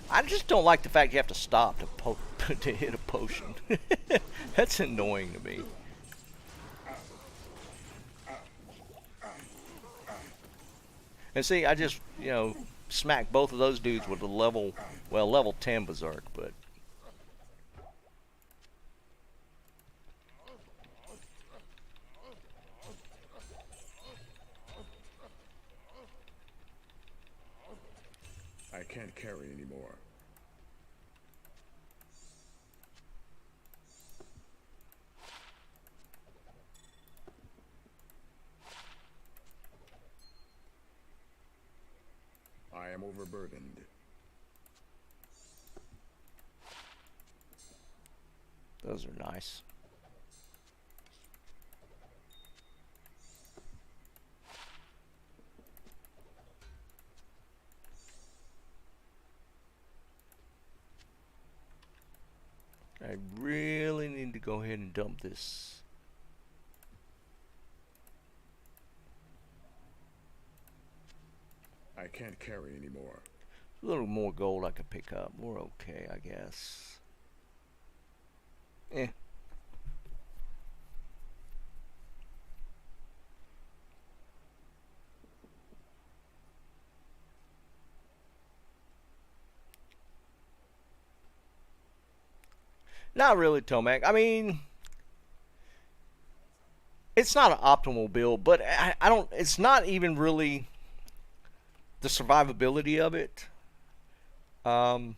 I just don't like the fact you have to stop to hit a potion. That's annoying to me. And see, I just, smacked both of those dudes with a level 10 Berserk, but... I can't carry anymore. overburdened. Those are nice. I really need to go ahead and dump this. I can't carry anymore. A little more gold I could pick up. We're okay, I guess. Eh. Not really, Tomac. I mean, it's not an optimal build, but I don't. It's not even really the survivability of it. I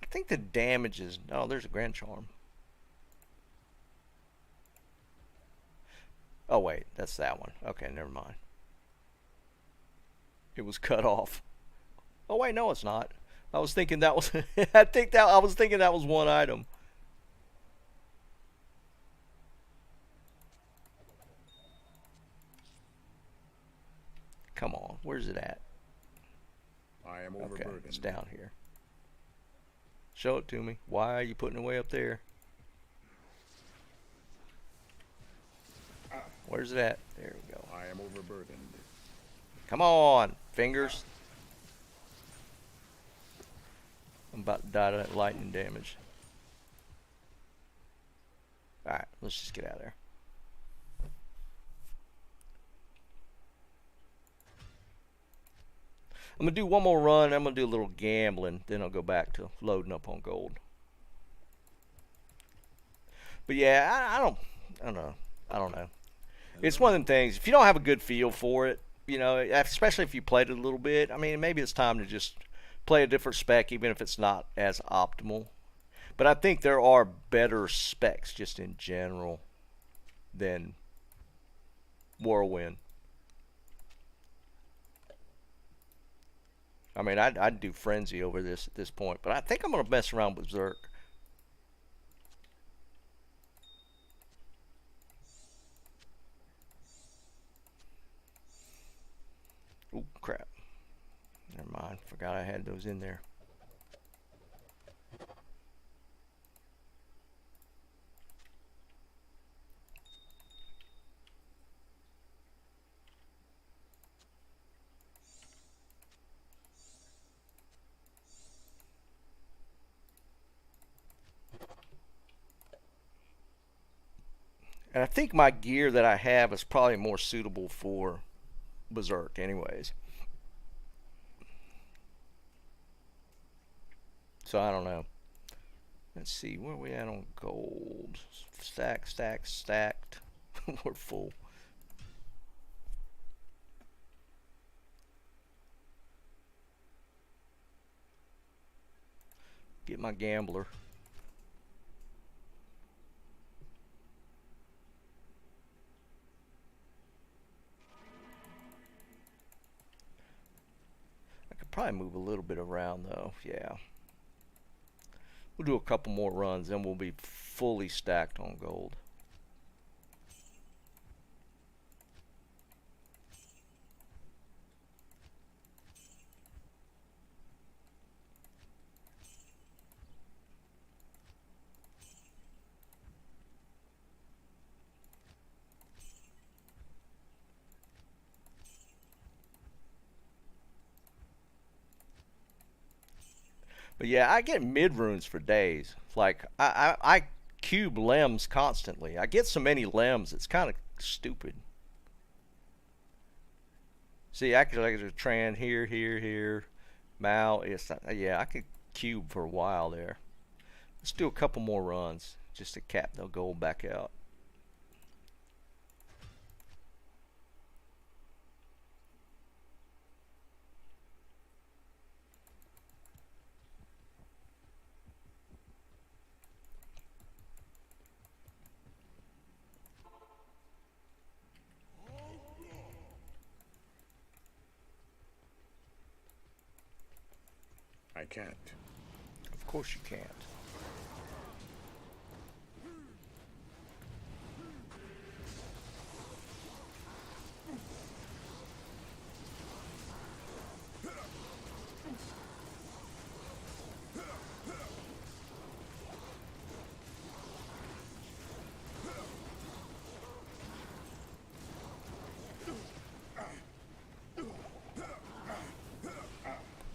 think the damage is. Oh, there's a Grand Charm. Oh wait, that's that one. Okay, never mind. It was cut off. Oh wait, no, it's not. I was thinking that was. I was thinking that was one item. Come on, where's it at? I am Okay, overburdened. it's down here. Show it to me. Why are you putting it way up there? Where's it at? There we go. I am overburdened. Come on, fingers. I'm about to die to that lightning damage. Alright, let's just get out of there. I'm going to do one more run. I'm going to do a little gambling. Then I'll go back to loading up on gold. But yeah, I don't know. I don't know. It's one of them things. If you don't have a good feel for it, you know, especially if you played it a little bit, I mean, maybe it's time to just play a different spec, even if it's not as optimal. But I think there are better specs just in general than Whirlwind. I mean, I'd do Frenzy over this at this point, but I think I'm going to mess around with Berserk. Oh, crap. Never mind. Forgot I had those in there. And I think my gear that I have is probably more suitable for Berserk anyways. So I don't know. Let's see, where are we at on gold? Stacked. We're full. Get my gambler. Probably move a little bit around though. Yeah, we'll do a couple more runs, then we'll be fully stacked on gold. But yeah, I get mid runes for days. Like I cube lems constantly. I get so many lems, it's kind of stupid. See, I could like a Tran here, Mal. Yeah, I could cube for a while there. Let's do a couple more runs just to cap the gold back out. can't. Of course you can't.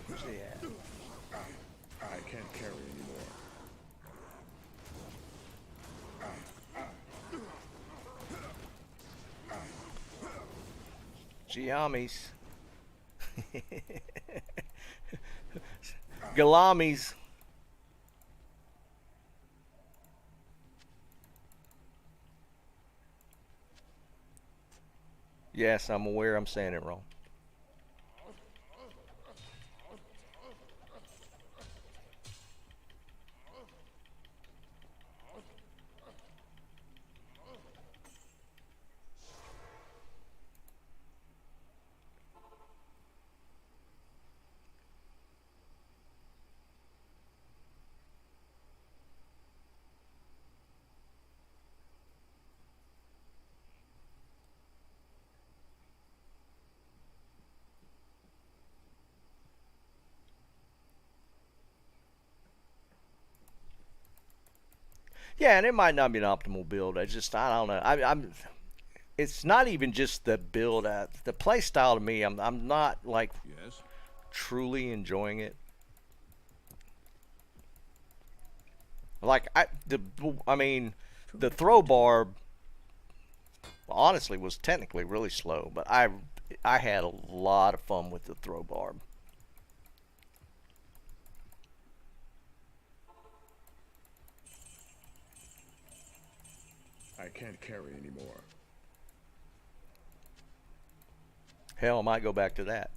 Where's he at? I can't carry anymore. Giamis. Galamis. Yes, I'm aware I'm saying it wrong. Yeah, and it might not be an optimal build. I don't know. I'm. It's not even just the build. The play style to me, I'm not like Yes? truly enjoying it. Like I mean, the throw bar honestly was technically really slow, but I had a lot of fun with the throw barb. I can't carry anymore. Hell, I might go back to that.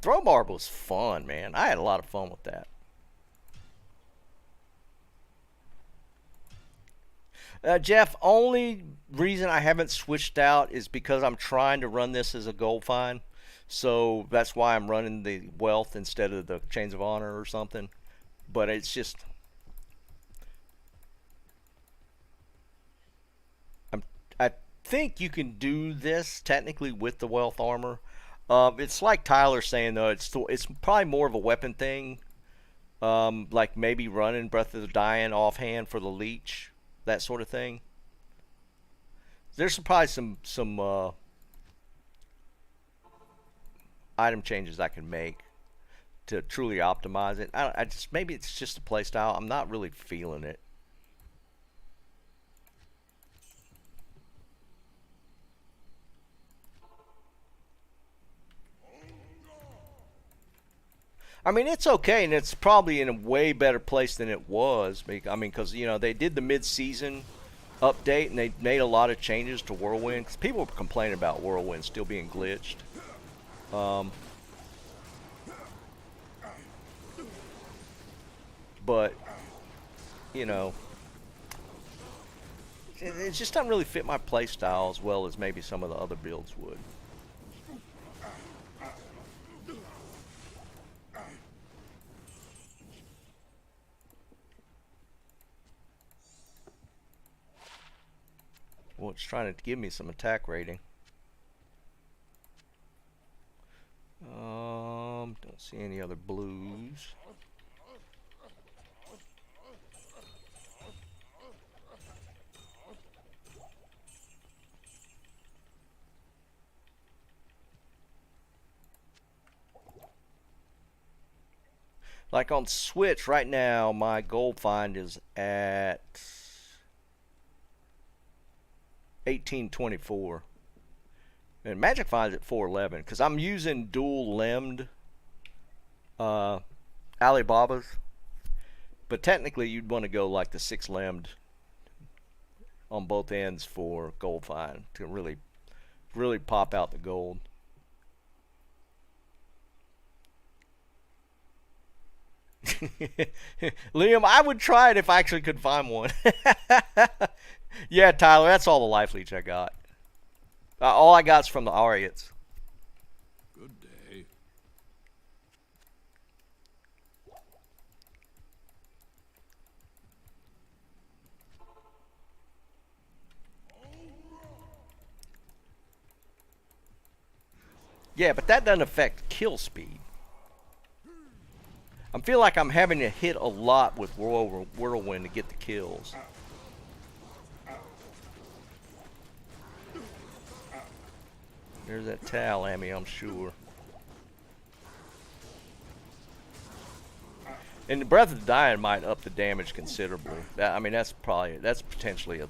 Throw barb was fun, man. I had a lot of fun with that. Jeff, only reason I haven't switched out is because I'm trying to run this as a gold find. So that's why I'm running the wealth instead of the chains of honor or something. But it's just... I think you can do this technically with the wealth armor. It's like Tyler saying, though, it's probably more of a weapon thing. Like maybe running Breath of the Dying offhand for the leech. That sort of thing. There's probably some item changes I can make to truly optimize it. I just maybe it's just a play style. I'm not really feeling it. I mean, it's okay, and it's probably in a way better place than it was. I mean, because, you know, they did the mid-season update, and they made a lot of changes to Whirlwind. Because people were complaining about Whirlwind still being glitched. But, you know, it just doesn't really fit my play style as well as maybe some of the other builds would. Well, it's trying to give me some attack rating. Don't see any other blues. Like on Switch right now, my gold find is at 1824, and Magic Find's at 411 because I'm using dual limbed Alibabas, but technically you'd want to go like the 6 limbed on both ends for gold find to really pop out the gold. Liam, I would try it if I actually could find one. Yeah, Tyler, that's all the life leech I got. All I got's from the Ariats. Good day. Yeah, but that doesn't affect kill speed. I feel like I'm having to hit a lot with Whirlwind to get the kills. There's that towel, Amy, I'm sure. And the Breath of the Dying might up the damage considerably. I mean, that's potentially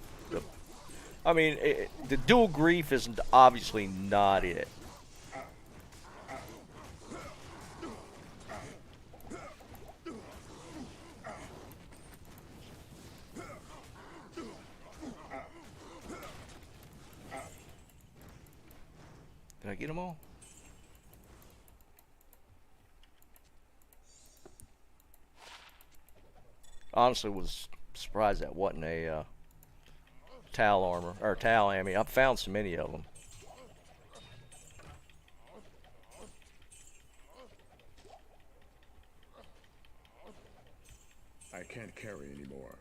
I mean, the dual grief is obviously not it. Did I get them all? Honestly, was surprised that wasn't a towel armor or towel ammy. I've found so many of them. I can't carry anymore.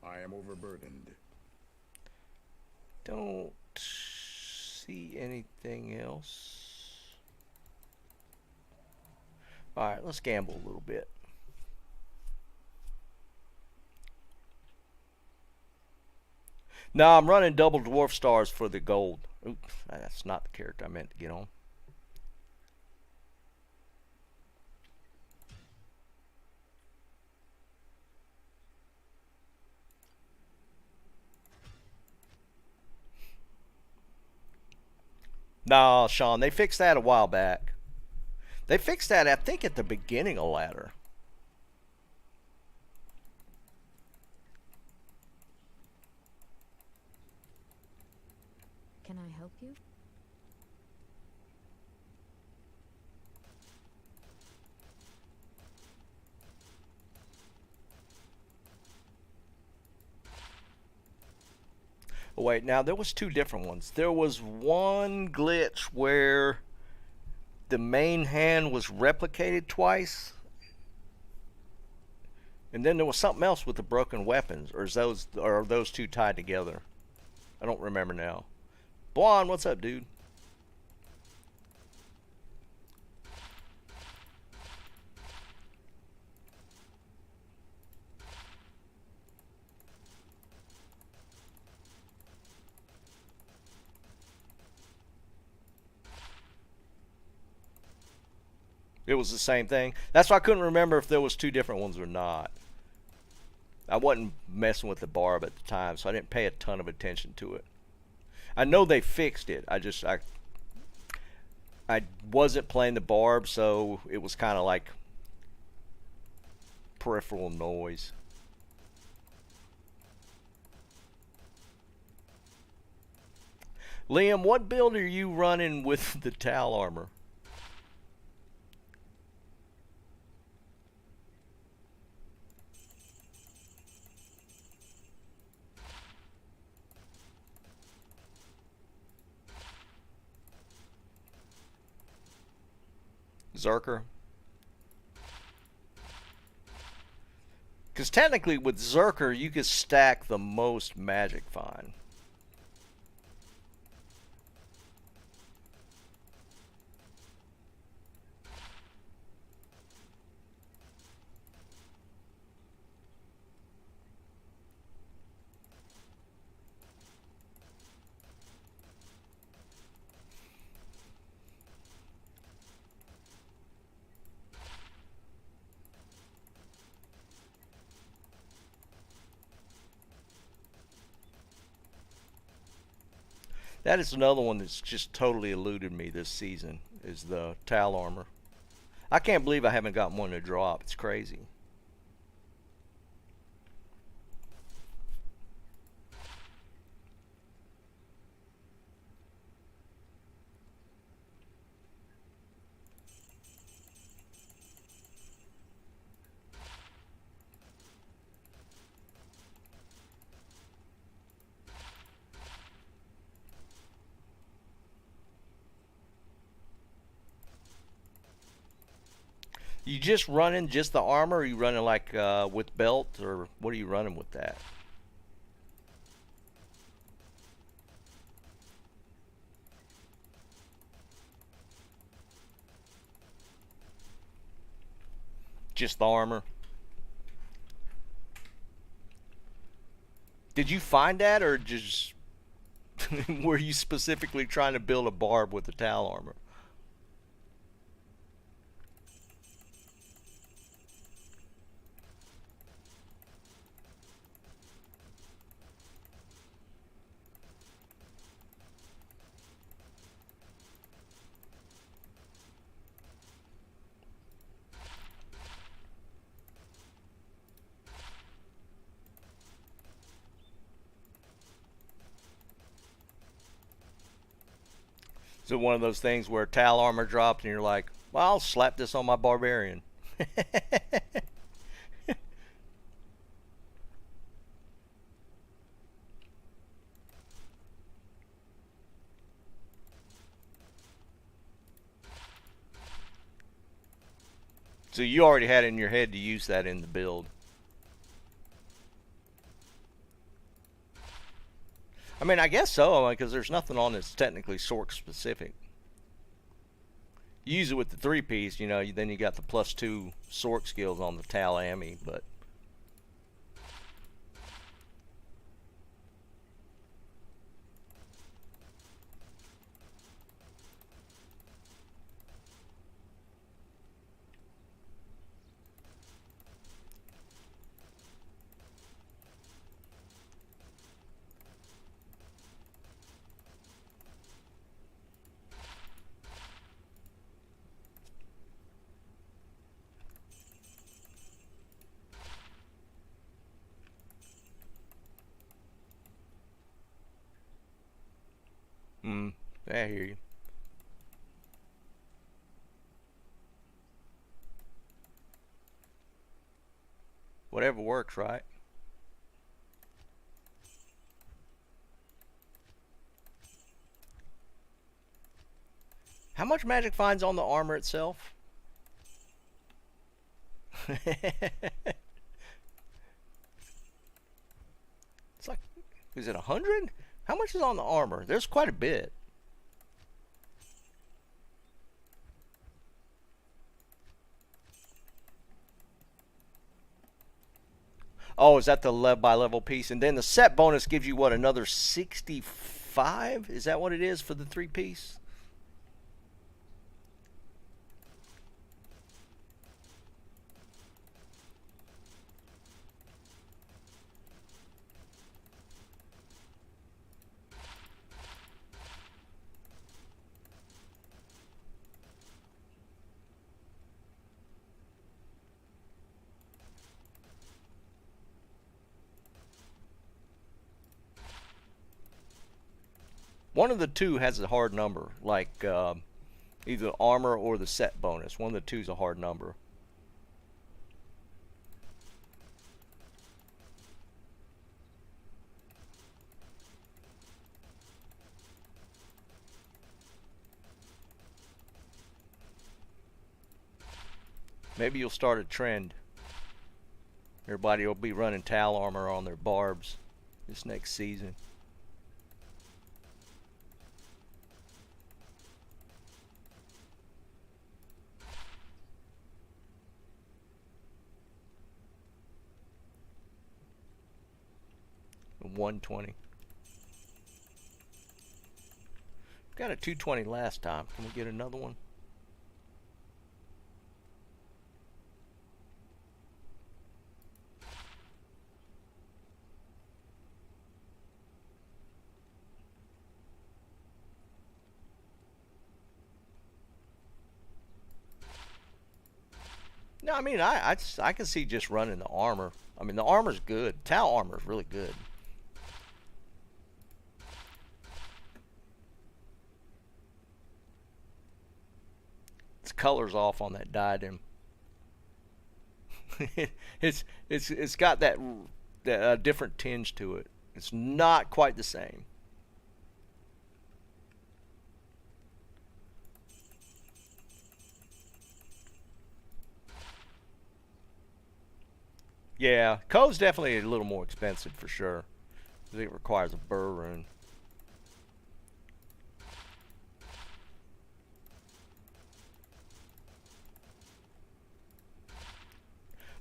I am overburdened. Don't see anything else. Alright, let's gamble a little bit. No, I'm running double dwarf stars for the gold. Oops, that's not the character I meant to get on. No, Sean, they fixed that a while back. They fixed that, I think, at the beginning of Ladder. Can I help you? Oh, wait, now there was two different ones. There was one glitch where the main hand was replicated twice. And then there was something else with the broken weapons. Or are those two tied together? I don't remember now. Blonde, what's up, dude? It was the same thing. That's why I couldn't remember if there was two different ones or not. I wasn't messing with the barb at the time, so I didn't pay a ton of attention to it. I know they fixed it. I wasn't playing the barb, so it was kind of like peripheral noise. Liam, what build are you running with the towel armor? Zerker? Because technically with Zerker you could stack the most magic fine. That is another one that's just totally eluded me this season, is the towel armor. I can't believe I haven't gotten one to drop. It's crazy. You just running just the armor, or you running like with belt, or what are you running with that? Just the armor. Did you find that, or just were you specifically trying to build a barb with the towel armor? Is it one of those things where towel armor drops and you're like, well, I'll slap this on my barbarian? So you already had it in your head to use that in the build. I mean, I guess so, because there's nothing on that's technically Sorc specific. You use it with the 3-piece, you know, then you got the +2 Sorc skills on the Tal Ami, but I hear you. Whatever works, right? How much magic finds on the armor itself? It's like, is it 100? How much is on the armor? There's quite a bit. Oh, is that the by level piece? And then the set bonus gives you what, another 65? Is that what it is for the 3-piece? One of the two has a hard number, like either armor or the set bonus. One of the two is a hard number. Maybe you'll start a trend. Everybody will be running Tal armor on their barbs this next season. $120. Got a 220 last time. Can we get another one? No, I mean, I can see just running the armor. I mean, the armor's good. Tal armor is really good. Its color's off on that diadem. it's got that different tinge to it. It's not quite the same. Yeah, code's definitely a little more expensive for sure. It requires a burr rune.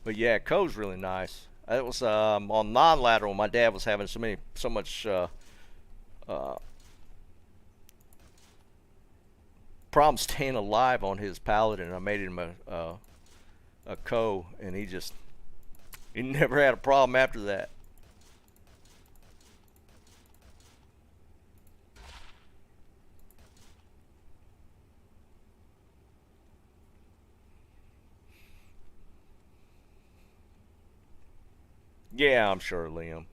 But yeah, code's really nice. It was on non-lateral. My dad was having so much uh, problem staying alive on his paladin. I made him a co, and he never had a problem after that. Yeah, I'm sure, Liam.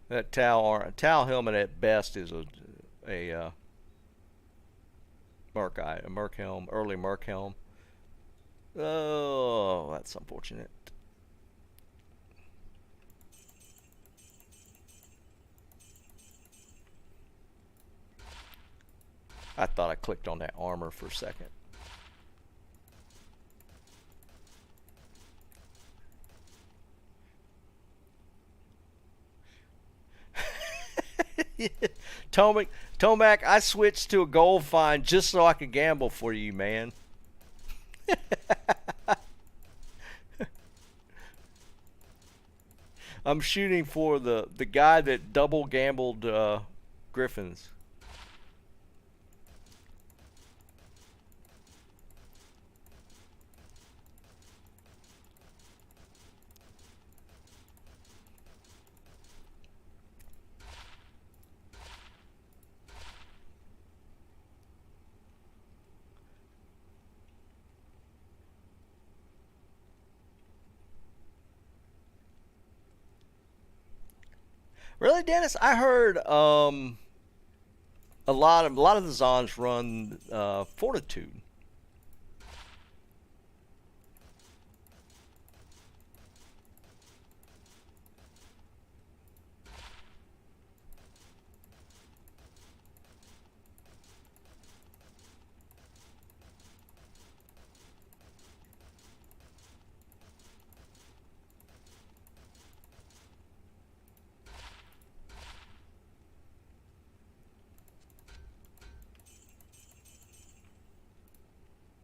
That Tau helmet at best is a merc helm, early merc helm. Oh, that's unfortunate. I thought I clicked on that armor for a second. Tomac, I switched to a gold find just so I could gamble for you, man. I'm shooting for the guy that double gambled Griffins. Really, Dennis? I heard a lot of the Zons run Fortitude.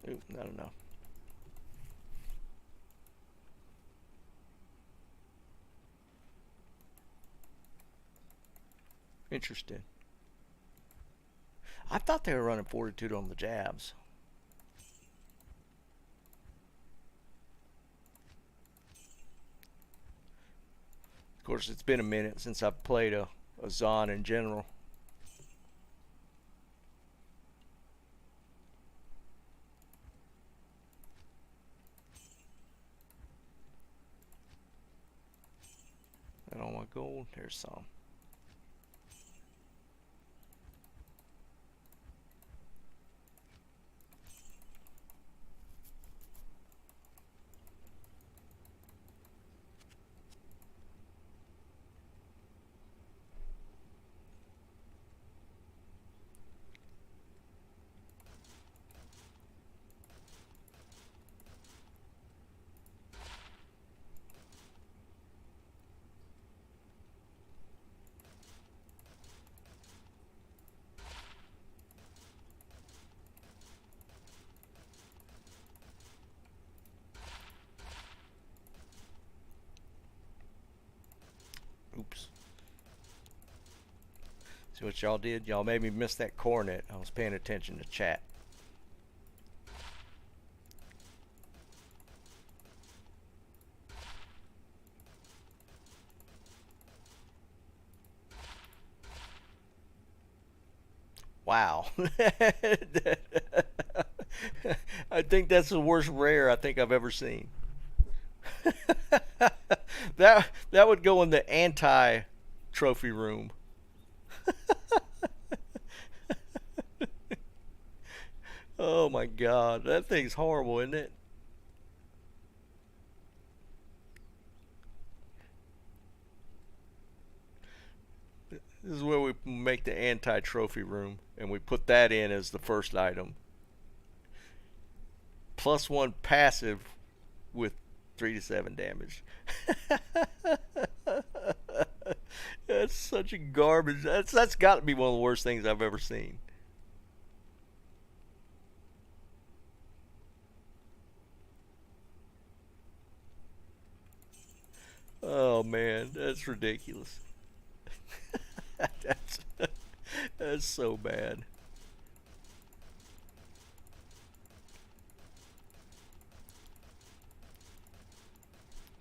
Ooh, I don't know. Interesting. I thought they were running Fortitude on the jabs. Of course, it's been a minute since I've played a Zon in general. And all my gold, there's some. Oops. See what y'all did? Y'all made me miss that cornet. I was paying attention to chat. Wow. I think that's the worst rare I think I've ever seen. that would go in the anti-trophy room. Oh my god, that thing's horrible, isn't it? This is where we make the anti-trophy room, and we put that in as the first item. +1 passive with 3 to 7 damage. That's such a garbage. That's got to be one of the worst things I've ever seen. Oh man, that's ridiculous. that's that's so bad.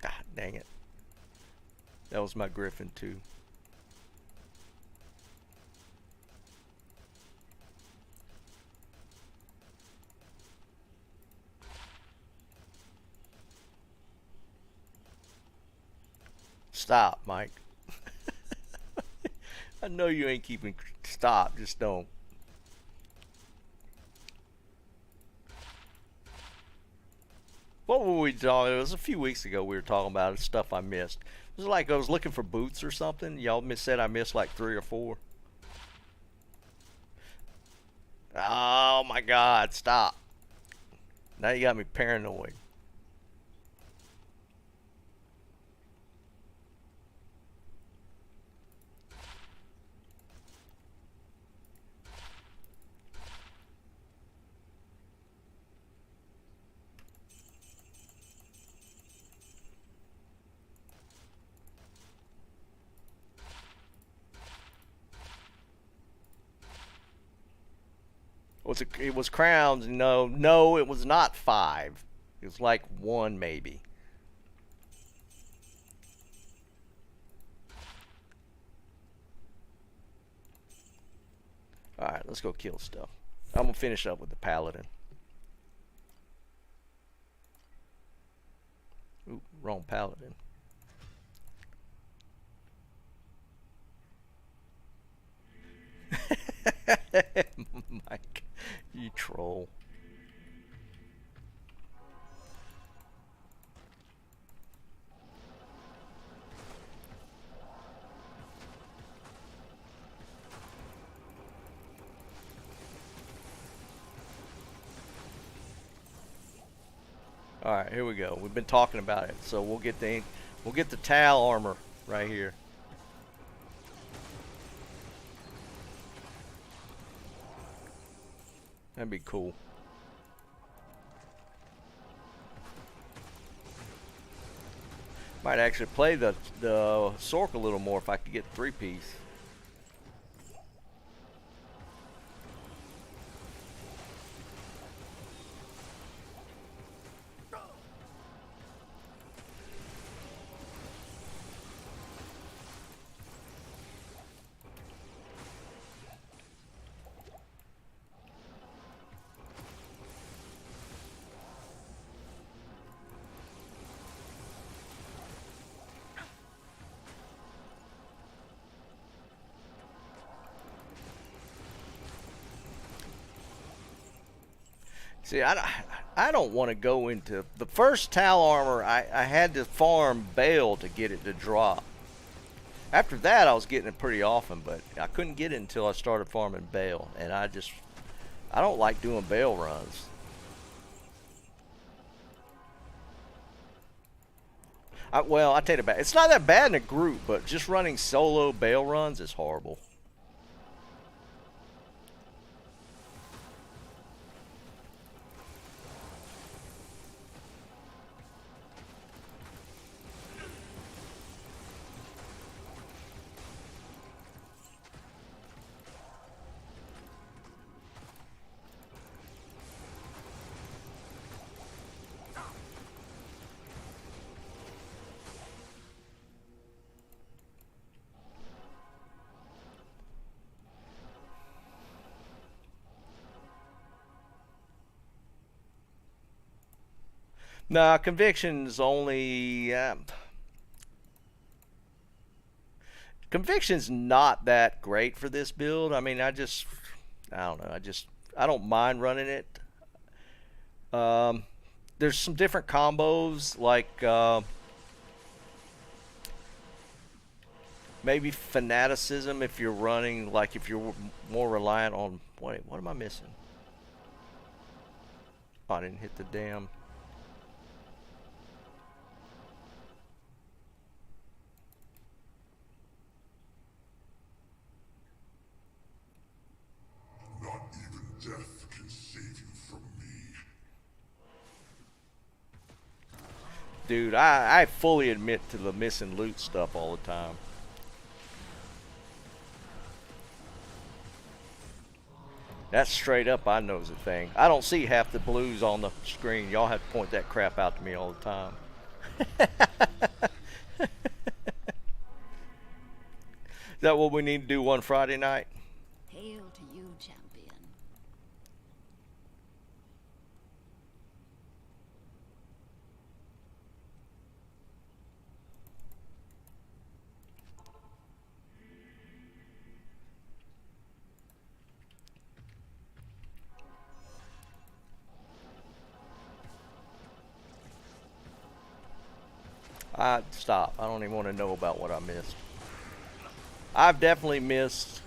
God dang it. That was my griffin too. Stop, Mike. I know you ain't keeping. Stop, just don't. What were we talking? It was a few weeks ago we were talking about stuff I missed. It was like I was looking for boots or something. Y'all said I missed like 3 or 4. Oh my God, stop. Now you got me paranoid. It was crowns. No, it was not 5. It was like 1 maybe. Alright, let's go kill stuff. I'm gonna finish up with the paladin. Ooh, wrong paladin. Mike, you troll. All right, here we go. We've been talking about it, so we'll get the Tal armor right here. That'd be cool. Might actually play the Sork a little more if I could get 3-piece. See, I don't want to go into the first Tal armor. I had to farm Bale to get it to drop. After that, I was getting it pretty often, but I couldn't get it until I started farming Bale, and I don't like doing Bale runs. Well, I take it back. It's not that bad in a group, but just running solo Bale runs is horrible. Nah, conviction's only conviction's not that great for this build. I mean, I don't know. I don't mind running it. There's some different combos like maybe fanaticism if you're running, like if you're more reliant on. Wait, what am I missing? Oh, I didn't hit the damn. Dude, I fully admit to the missing loot stuff all the time. That's straight up, I knows a thing. I don't see half the blues on the screen. Y'all have to point that crap out to me all the time. Is that what we need to do one Friday night? Hail to you, champion. Stop. I don't even want to know about what I missed. I've definitely missed.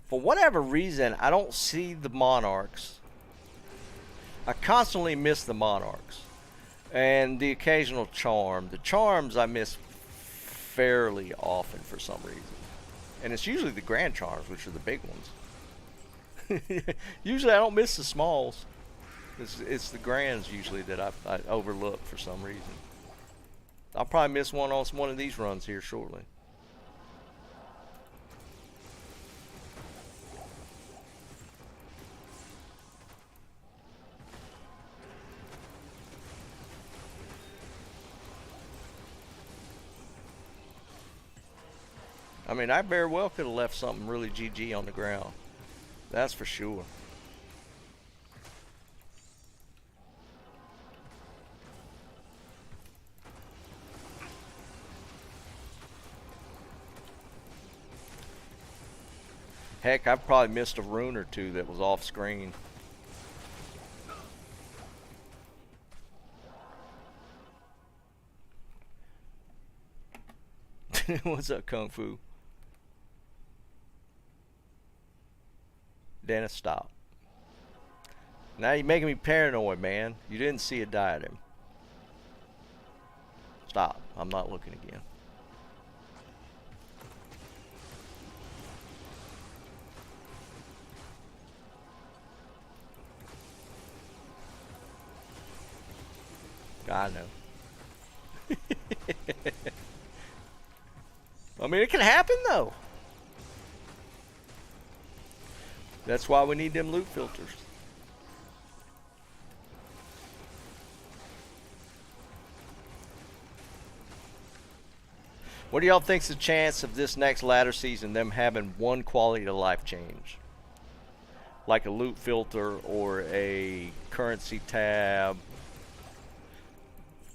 For whatever reason, I don't see the monarchs. I constantly miss the monarchs. And the occasional charm. The charms I miss fairly often for some reason. And it's usually the grand charms, which are the big ones. Usually I don't miss the smalls. It's the grands usually that I overlook for some reason. I'll probably miss one on one of these runs here shortly. I mean, I very well could have left something really GG on the ground. That's for sure. Heck, I've probably missed a rune or two that was off screen. What's up, Kung Fu? Dennis, stop. Now you're making me paranoid, man. You didn't see a diadem. Stop. I'm not looking again. I know. I mean, it can happen, though. That's why we need them loot filters. What do y'all think's the chance of this next ladder season, them having one quality of life change? Like a loot filter or a currency tab,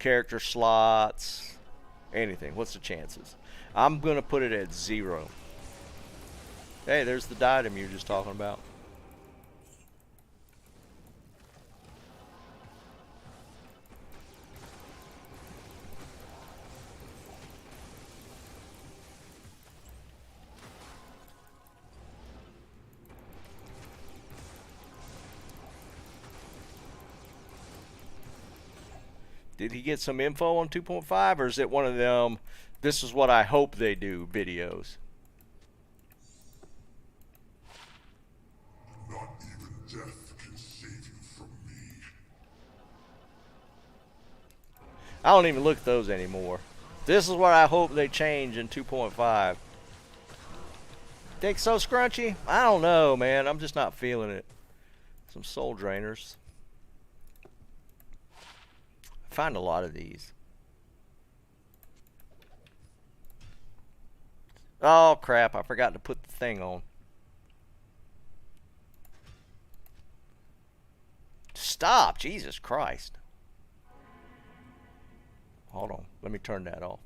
character slots, anything. What's the chances? I'm going to put it at 0. Hey, there's the diadem you were just talking about. Did he get some info on 2.5, or is it one of them, this is what I hope they do videos? Not even death can save you from me. I don't even look at those anymore. This is what I hope they change in 2.5. Think so, Scrunchy? I don't know, man. I'm just not feeling it. Some soul drainers. I find a lot of these. Oh, crap. I forgot to put the thing on. Stop. Jesus Christ. Hold on. Let me turn that off.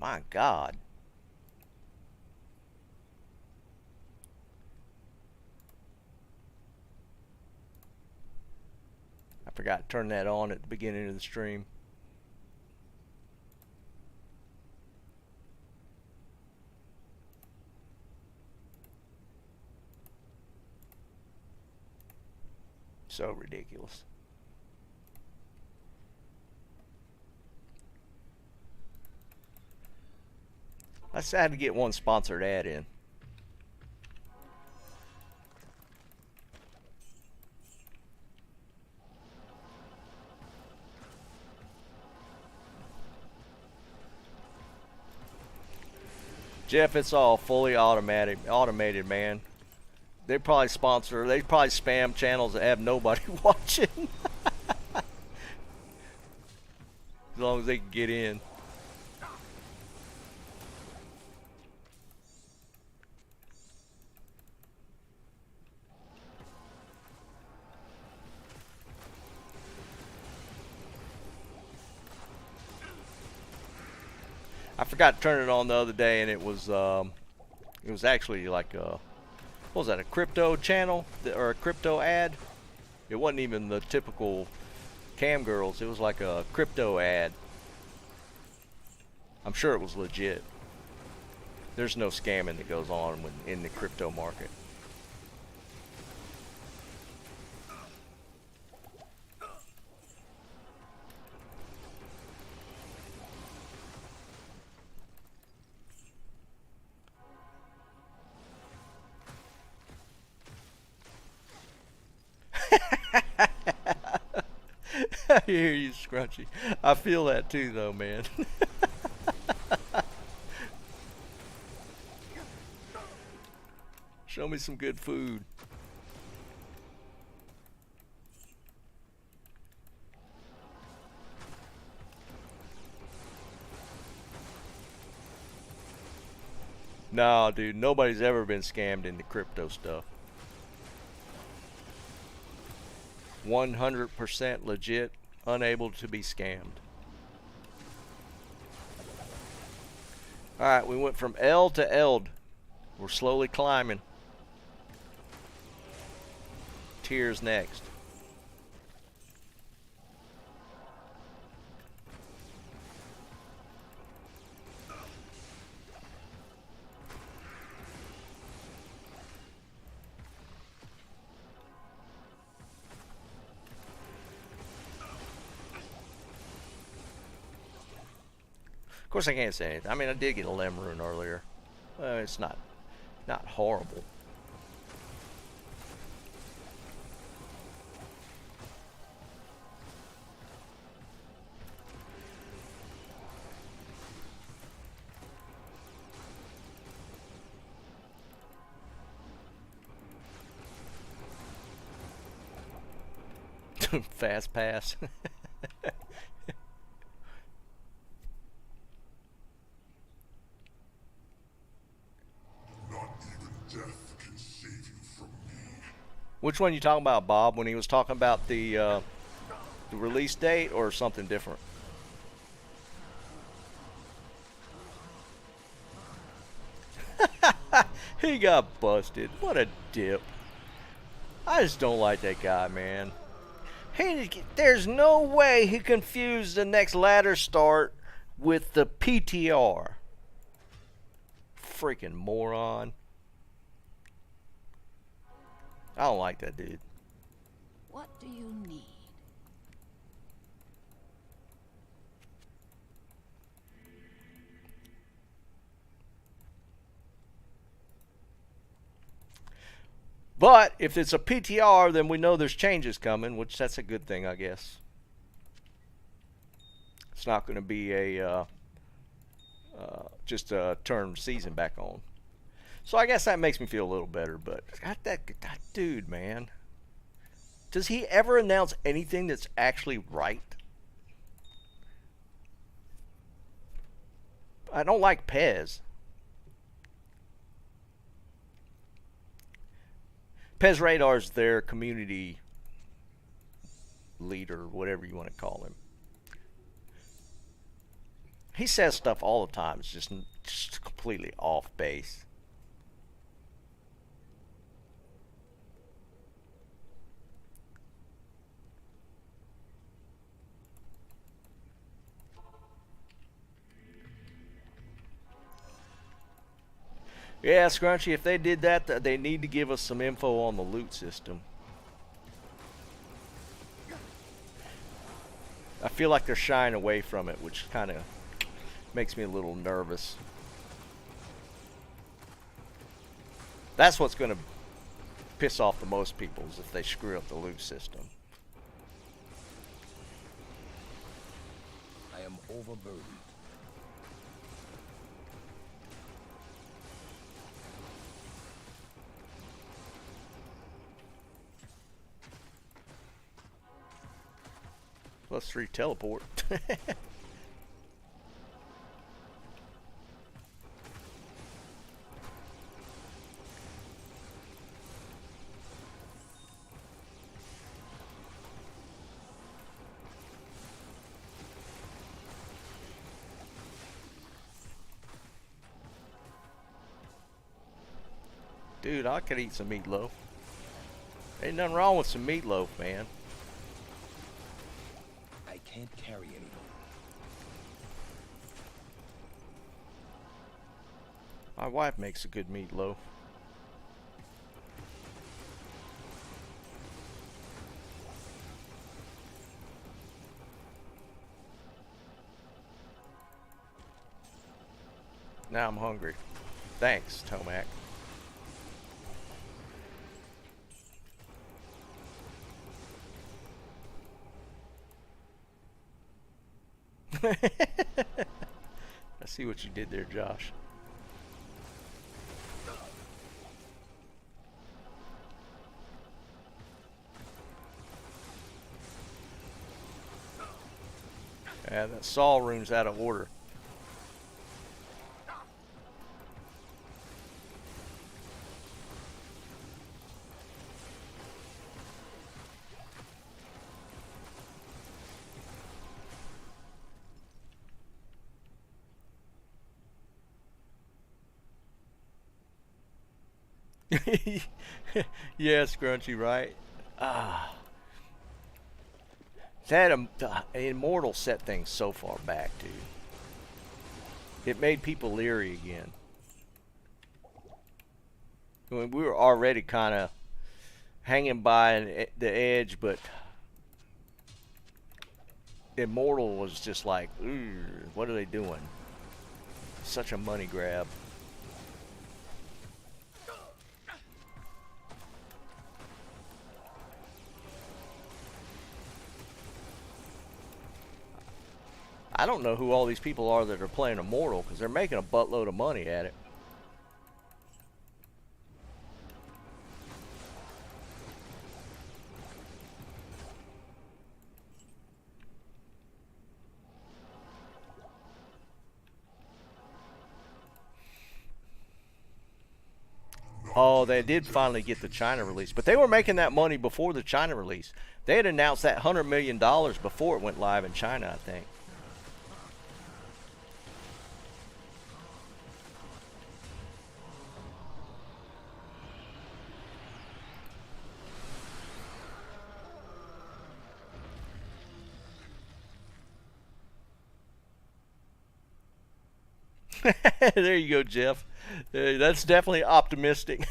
My God. I forgot to turn that on at the beginning of the stream. So ridiculous. I just had to get one sponsored ad in. Jeff, it's all fully automated, man. They probably spam channels that have nobody watching. As long as they can get in. I forgot to turn it on the other day, and it was actually like a, what was that, a crypto channel or a crypto ad? It wasn't even the typical cam girls. It was like a crypto ad. I'm sure it was legit. There's no scamming that goes on in the crypto market. I hear you, Scrunchy. I feel that too, though, man. Show me some good food. No, dude, nobody's ever been scammed into crypto stuff. 100% legit, unable to be scammed. Alright, we went from L to Eld. We're slowly climbing. Tears next. Of course, I can't say anything. I mean, I did get a Lemon earlier. It's not horrible. Fast pass. Which one you talking about, Bob? When he was talking about the release date or something different? He got busted. What a dip. I just don't like that guy, man. There's no way he confused the next ladder start with the PTR. Freaking moron. I don't like that dude. What do you need? But if it's a PTR, then we know there's changes coming, which that's a good thing, I guess. It's not going to be a just a turn season back on. So I guess that makes me feel a little better. But that dude, man, does he ever announce anything that's actually right? I don't like Pez. Pez Radar's their community leader, whatever you want to call him. He says stuff all the time. It's just completely off base. Yeah, Scrunchy, if they did that, they need to give us some info on the loot system. I feel like they're shying away from it, which kind of makes me a little nervous. That's what's going to piss off the most people, is if they screw up the loot system. I am overburdened. +3 teleport. Dude, I could eat some meatloaf. Ain't nothing wrong with some meatloaf, man. I can't carry anymore. My wife makes a good meatloaf. Now I'm hungry. Thanks, Tomac. I see what you did there, Josh. Yeah, that saw room's out of order. Yeah, Scrunchy, right? Ah. That Immortal set things so far back, dude. It made people leery again. I mean, we were already kind of hanging by the edge, but Immortal was just like, ooh, what are they doing? Such a money grab. I don't know who all these people are that are playing Immortal, because they're making a buttload of money at it. Oh, they did finally get the China release, but they were making that money before the China release. They had announced that $100 million before it went live in China, I think. There you go, Jeff. That's definitely optimistic.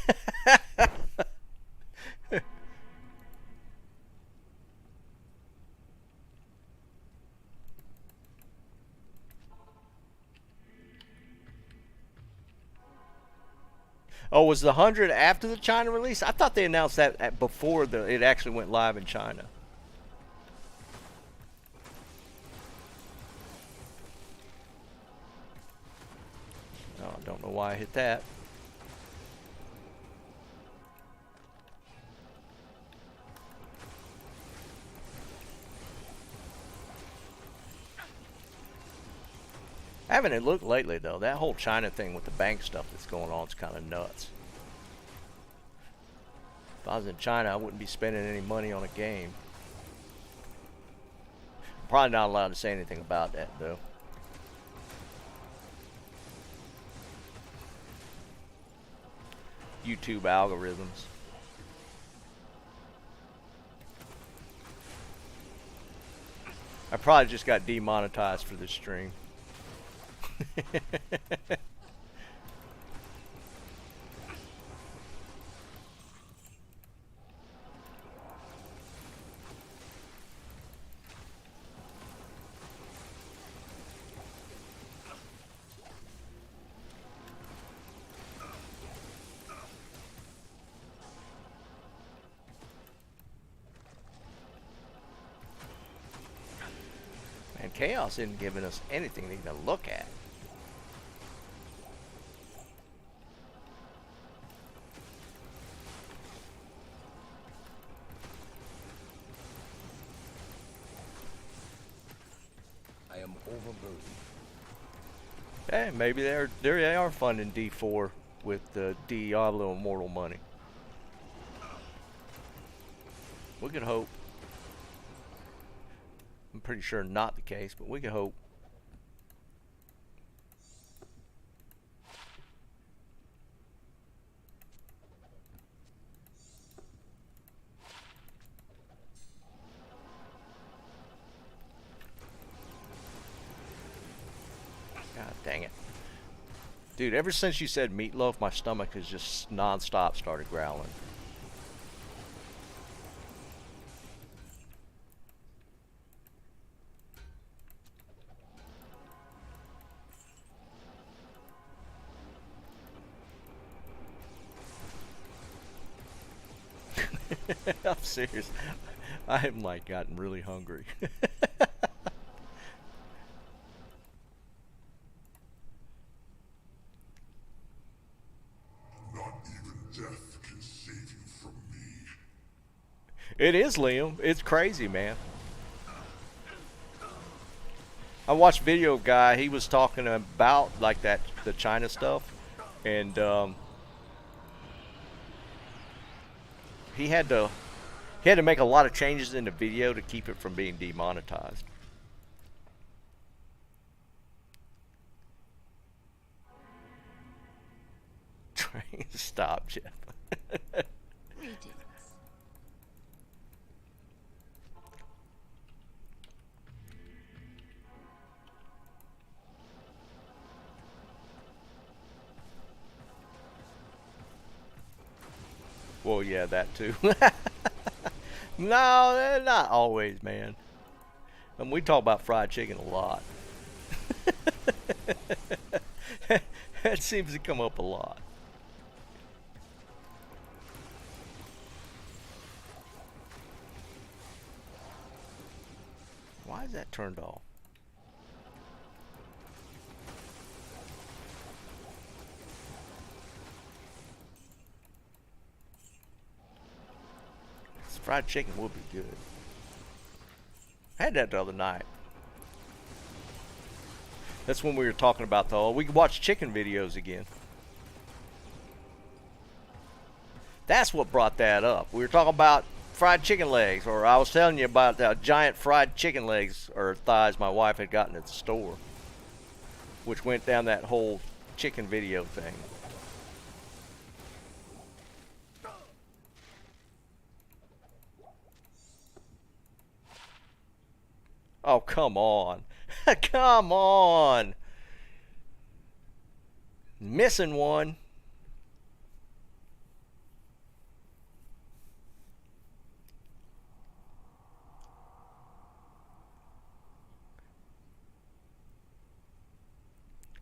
Oh, was the 100 after the China release? I thought they announced that before it actually went live in China. Oh, I don't know why I hit that. I haven't looked lately, though. That whole China thing with the bank stuff that's going on is kind of nuts. If I was in China, I wouldn't be spending any money on a game. I'm probably not allowed to say anything about that, though. YouTube algorithms. I probably just got demonetized for this stream. And Chaos isn't giving us anything to even look at. Hey, maybe they are funding D4 with Diablo Immortal money. We can hope. I'm pretty sure not the case, but we can hope. God dang it. Dude, ever since you said meatloaf, my stomach has just non-stop started growling. I'm serious. I am like gotten really hungry. Not even death can save you from me. It is, Liam. It's crazy, man. I watched a video guy. He was talking about like that the China stuff, and he had to make a lot of changes in the video to keep it from being demonetized. Stop, Jeff. Greetings. Well, yeah, that too. No, not always, man. We talk about fried chicken a lot. That seems to come up a lot. Why is that turned off? This fried chicken would be good. I had that the other night. That's when we were talking about we could watch chicken videos again. That's what brought that up. We were talking about fried chicken legs, or I was telling you about the giant fried chicken legs or thighs my wife had gotten at the store, which went down that whole chicken video thing. Oh, come on. Come on. Missing one.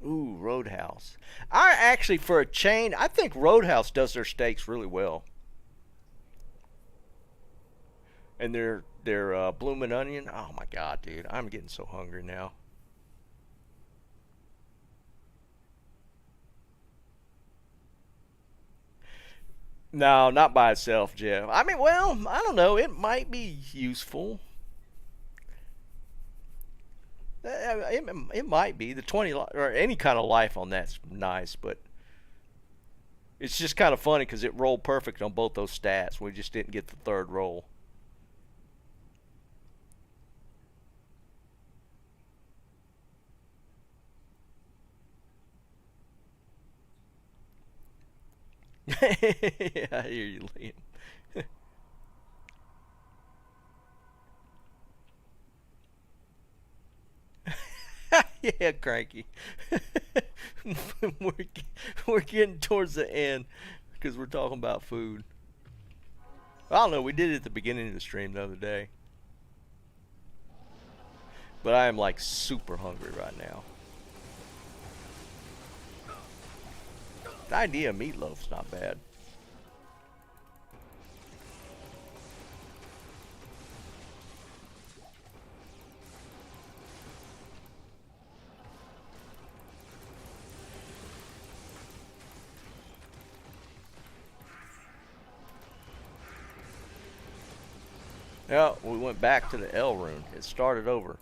Ooh, Roadhouse. I actually, for a chain, I think Roadhouse does their steaks really well. And their bloomin' onion. Oh my God, dude, I'm getting so hungry now. No, not by itself, Jeff. I mean, well, I don't know. It might be useful. It might be the 20 or any kind of life on that's nice, but it's just kind of funny because it rolled perfect on both those stats. We just didn't get the third roll. Yeah, I hear you, Liam. Yeah, cranky. we're, we're getting towards the end because we're talking about food. I don't know. We did it at the beginning of the stream the other day. But I am like super hungry right now. The idea of meatloaf's not bad. Yeah, we went back to the L rune. It started over.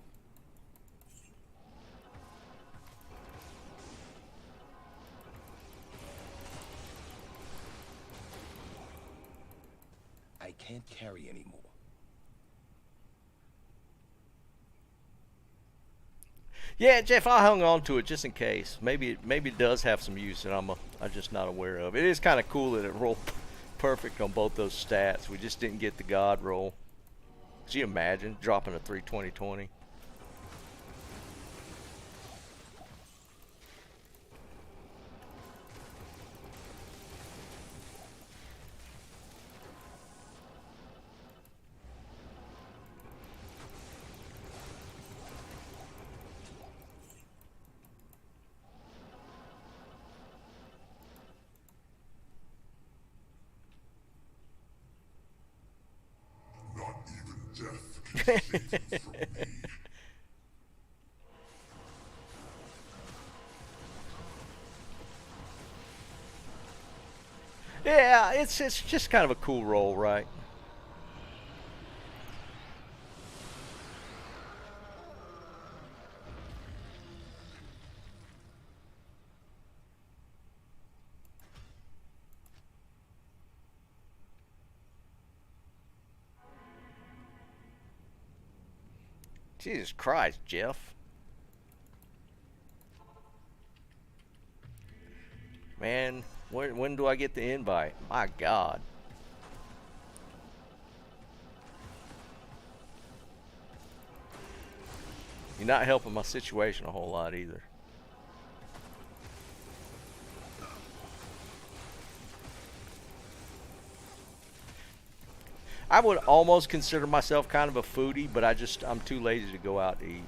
can't carry anymore. Yeah, Jeff, I hung on to it just in case. Maybe it does have some use that I'm just not aware of. It is kind of cool that it rolled perfect on both those stats. We just didn't get the God roll. Could you imagine dropping a 320-20? Not even death can save you from me. Yeah, it's just kind of a cool roll, right? Jesus Christ, Jeff. Man, when do I get the invite? My God. You're not helping my situation a whole lot either. I would almost consider myself kind of a foodie, but I'm too lazy to go out to eat.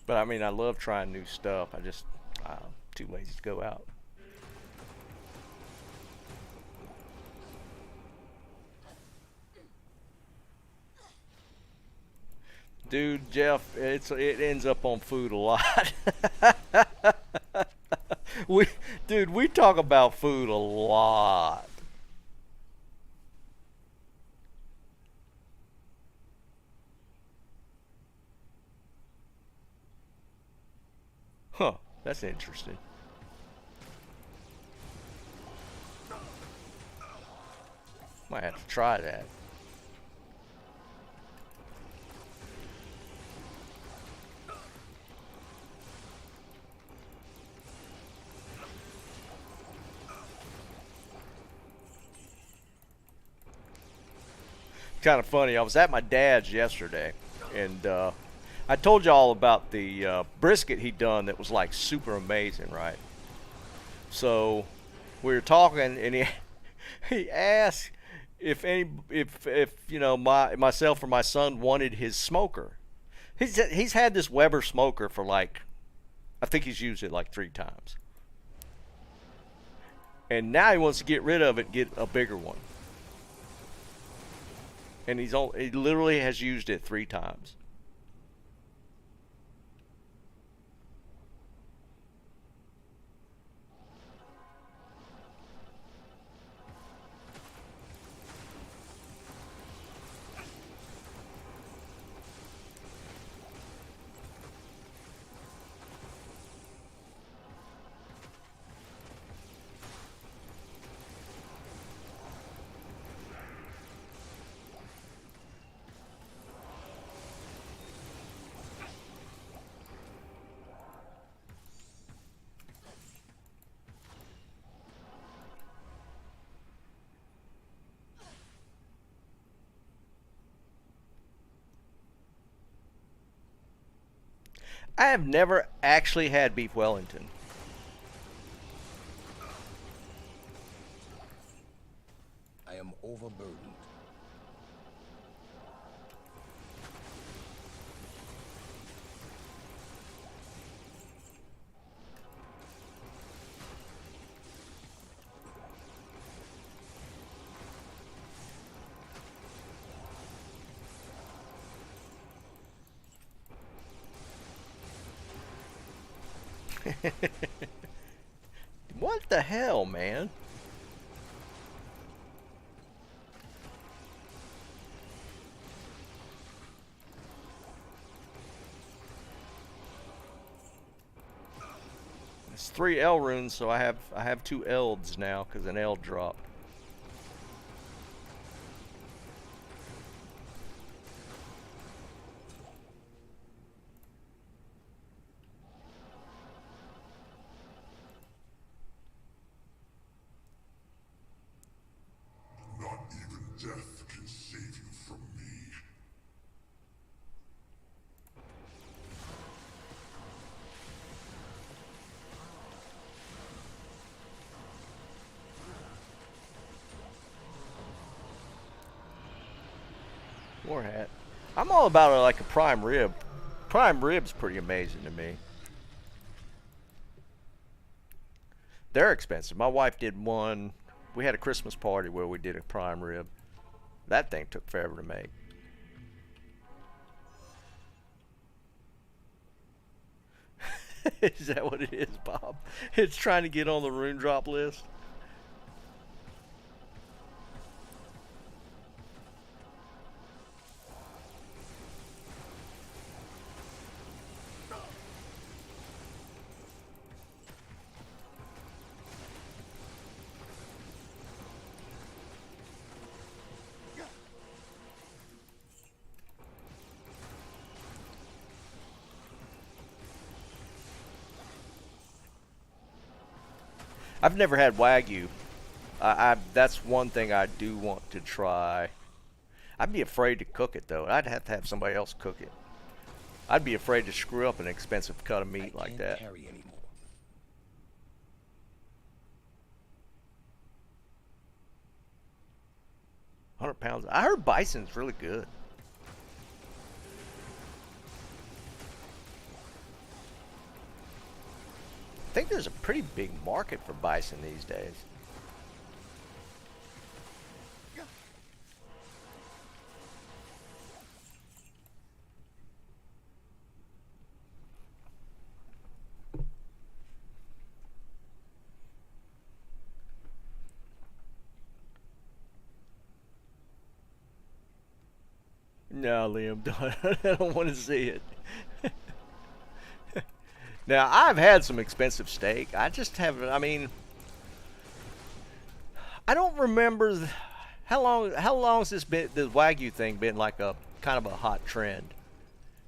But I mean, I love trying new stuff. I'm too lazy to go out. Dude, Jeff, it ends up on food a lot. we talk about food a lot. Huh, that's interesting. Might have to try that. Kind of funny. I was at my dad's yesterday, and I told you all about the brisket he'd done that was like super amazing, right? So we were talking, and he asked if you know myself or my son wanted his smoker. He's had this Weber smoker for like, I think he's used it like 3 times, and now he wants to get rid of it and get a bigger one. And he literally has used it 3 times. I have never actually had beef Wellington. I am overburdened. What the hell, man? It's 3 L runes, so I have 2 Elds now because an Eld dropped. Not even death can save you from me. War hat. I'm all about like a prime rib. Prime rib's pretty amazing to me. They're expensive. My wife did one. We had a Christmas party where we did a prime rib. That thing took forever to make. Is that what it is, Bob? It's trying to get on the rune drop list. I've never had Wagyu. That's one thing I do want to try. I'd be afraid to cook it though. I'd have to have somebody else cook it. I'd be afraid to screw up an expensive cut of meat like that. Carry anymore. 100 pounds. I heard bison's really good. I think there's a pretty big market for bison these days. No, Liam, don't. I don't want to see it. Now, I've had some expensive steak. I just haven't. I mean, I don't remember how long has this Wagyu thing been like a kind of a hot trend?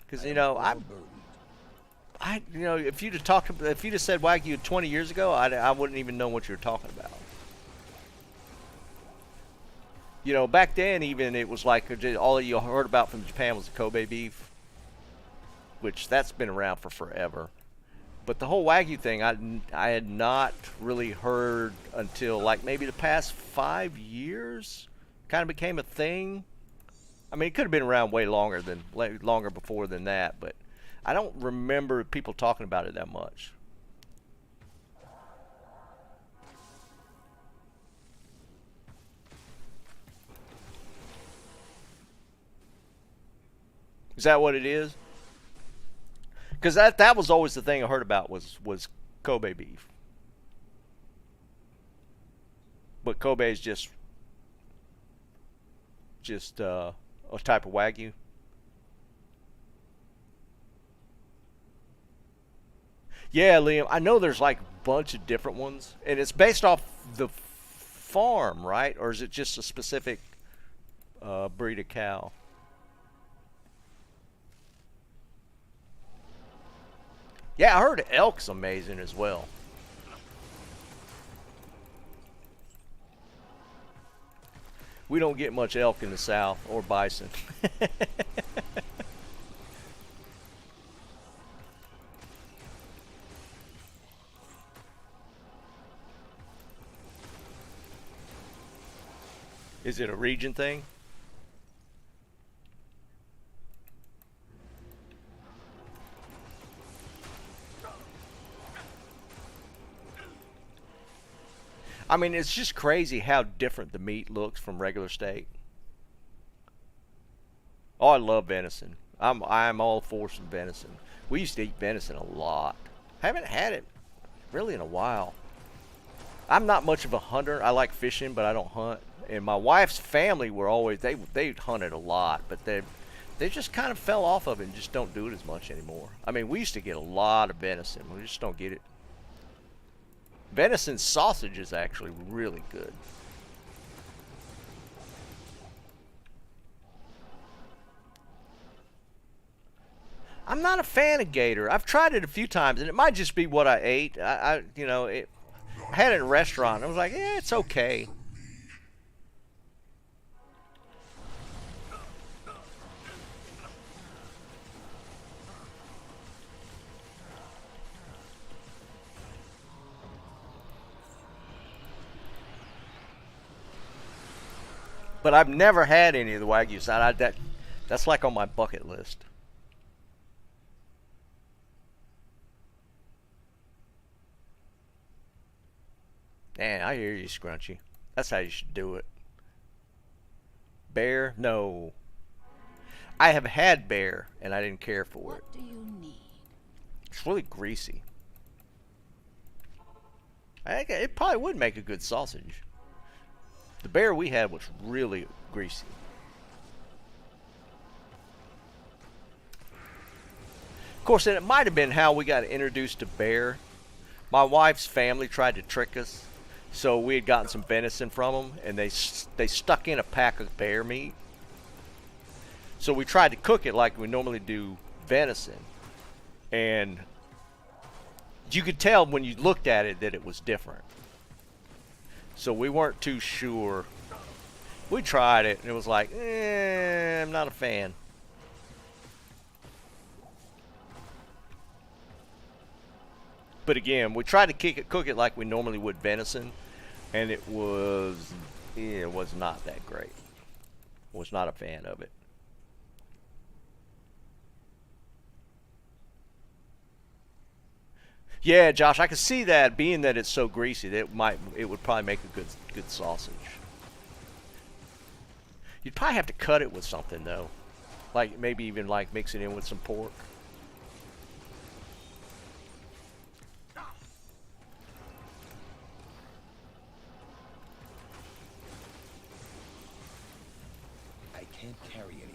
Because you know, if you'd have said Wagyu 20 years ago, I wouldn't even know what you're talking about. You know, back then even it was like all you heard about from Japan was the Kobe beef, which that's been around for forever. But the whole Wagyu thing, I had not really heard until like maybe the past 5 years. Kind of became a thing. I mean, it could have been around way longer before than that, but I don't remember people talking about it that much. Is that what it is? Because that was always the thing I heard about was Kobe beef. But Kobe is just a type of Wagyu. Yeah, Liam, I know there's like a bunch of different ones, and it's based off the farm, right? Or is it just a specific breed of cow? Yeah, I heard elk's amazing as well. We don't get much elk in the South, or bison. Is it a region thing? I mean, it's just crazy how different the meat looks from regular steak. Oh, I love venison. I'm all for some venison. We used to eat venison a lot. Haven't had it really in a while. I'm not much of a hunter. I like fishing, but I don't hunt. And my wife's family were always they hunted a lot, but they just kind of fell off of it and just don't do it as much anymore. I mean, we used to get a lot of venison. We just don't get it. Venison sausage is actually really good. I'm not a fan of gator. I've tried it a few times, and it might just be what I ate. I had it in a restaurant. I was like, yeah, it's okay. But I've never had any of the Wagyu side. That's like on my bucket list. Man, I hear you, Scrunchy. That's how you should do it. Bear? No. I have had bear, and I didn't care for it. What do you need? It's really greasy. It probably would make a good sausage. The bear we had was really greasy. Of course, and it might have been how we got introduced to bear. My wife's family tried to trick us. So we had gotten some venison from them, and they stuck in a pack of bear meat. So we tried to cook it like we normally do venison. And you could tell when you looked at it that it was different. So we weren't too sure. We tried it, and it was like, I'm not a fan. But again, we tried to cook it like we normally would venison, and it was not that great. Was not a fan of it. Yeah, Josh, I can see that. Being that it's so greasy, that it would probably make a good sausage. You'd probably have to cut it with something though, like maybe even like mix it in with some pork. I can't carry anymore.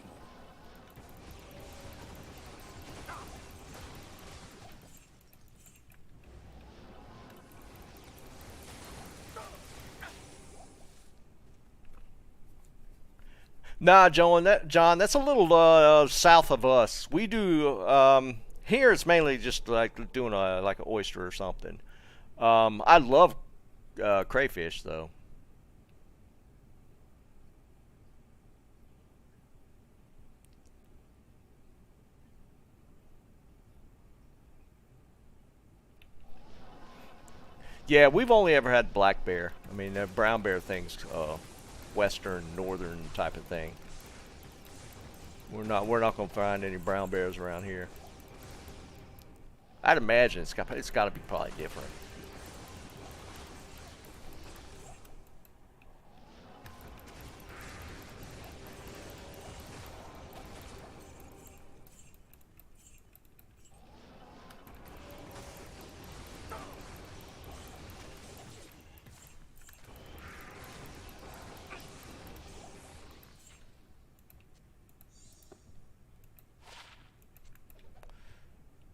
Nah, John, that's a little south of us. We do here. It's mainly just like doing like an oyster or something. I love crayfish though. Yeah, we've only ever had black bear. I mean, brown bear things, western, northern type of thing. We're not gonna find any brown bears around here. I'd imagine it's got to be probably different.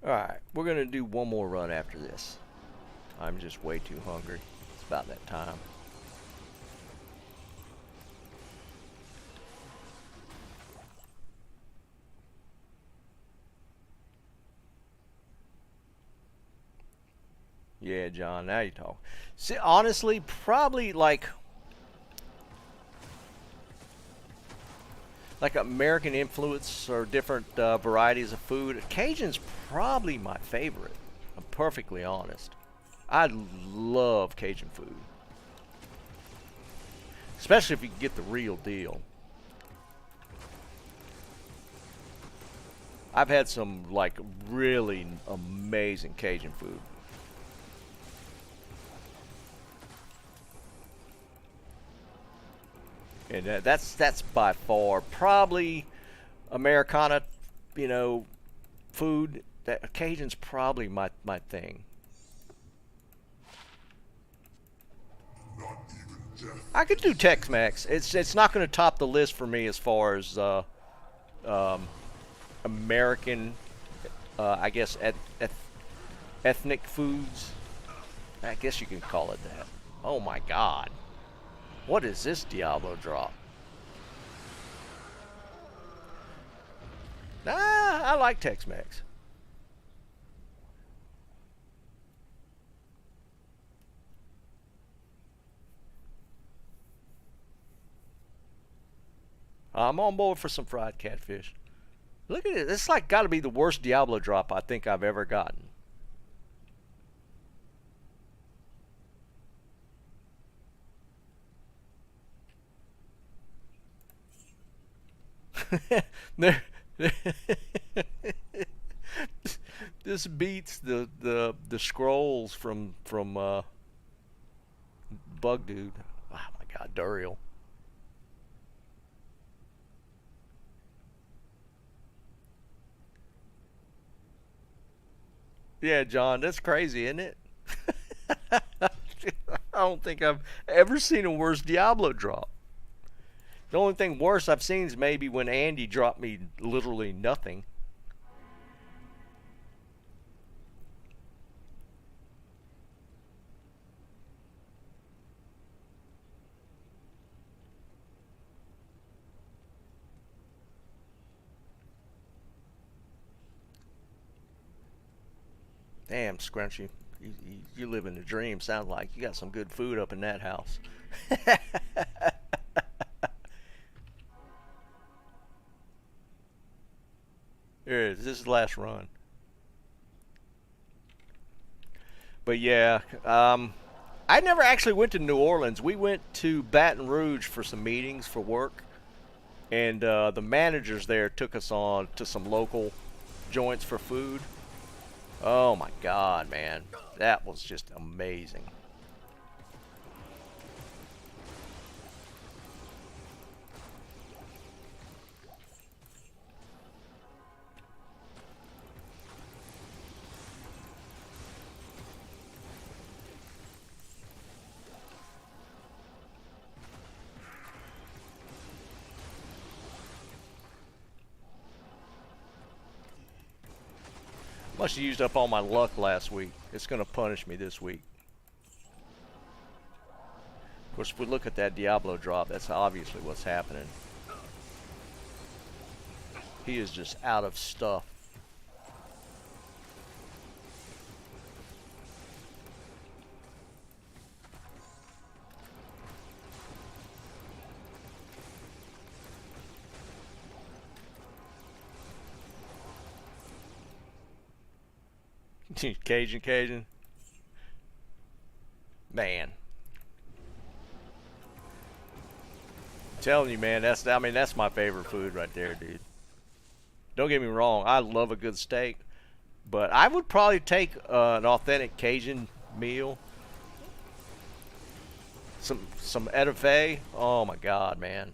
Alright, we're going to do one more run after this. I'm just way too hungry. It's about that time. Yeah, John, now you talk. See, honestly, probably like American influence or different varieties of food. Cajun's probably my favorite. I'm perfectly honest. I love Cajun food. Especially if you can get the real deal. I've had some like really amazing Cajun food. And that's by far probably Americana, food. That Cajun's probably my thing. I could do Tex-Mex. It's not going to top the list for me as far as American, I guess ethnic foods. I guess you can call it that. Oh my God. What is this Diablo drop? Nah, I like Tex-Mex. I'm on board for some fried catfish. Look at it. It's like got to be the worst Diablo drop I think I've ever gotten. There- this beats the scrolls from Bug Dude. Oh my God, Duriel. Yeah, John, that's crazy, isn't it? I don't think I've ever seen a worse Diablo drop. The only thing worse I've seen is maybe when Andy dropped me literally nothing. Damn, Scrunchy. You live in a dream. Sounds like you got some good food up in that house. Here it is. This is the last run. But yeah, I never actually went to New Orleans. We went to Baton Rouge for some meetings for work. And the managers there took us on to some local joints for food. Oh my God, man. That was just amazing. Must have used up all my luck last week. It's going to punish me this week. Of course, if we look at that Diablo drop, that's obviously what's happening. He is just out of stuff. Cajun. Man. I'm telling you, man, that's my favorite food right there, dude. Don't get me wrong, I love a good steak, but I would probably take an authentic Cajun meal. Some etouffee. Oh my God, man.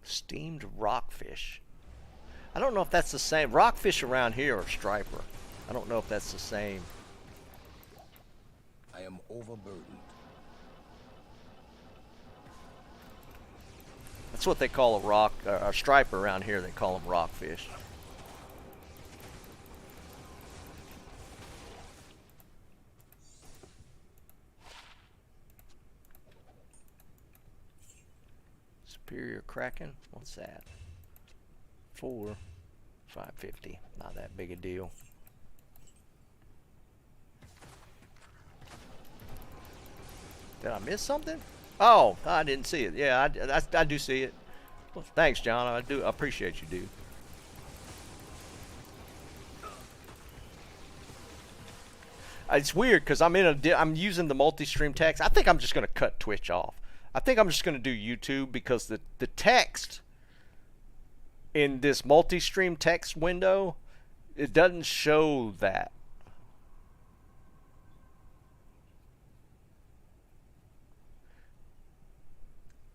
Steamed rockfish. I don't know if that's the same. Rockfish around here are striper. I don't know if that's the same. I am overburdened. That's what they call a striper around here. They call them rockfish. Superior Kraken? What's that? 550. Not that big a deal. Did I miss something? Oh, I didn't see it. Yeah, I do see it. Well, thanks, John. I appreciate you, dude. It's weird because I'm using the multi-stream text. I think I'm just gonna cut Twitch off. I think I'm just gonna do YouTube because the text in this multi-stream text window, it doesn't show that.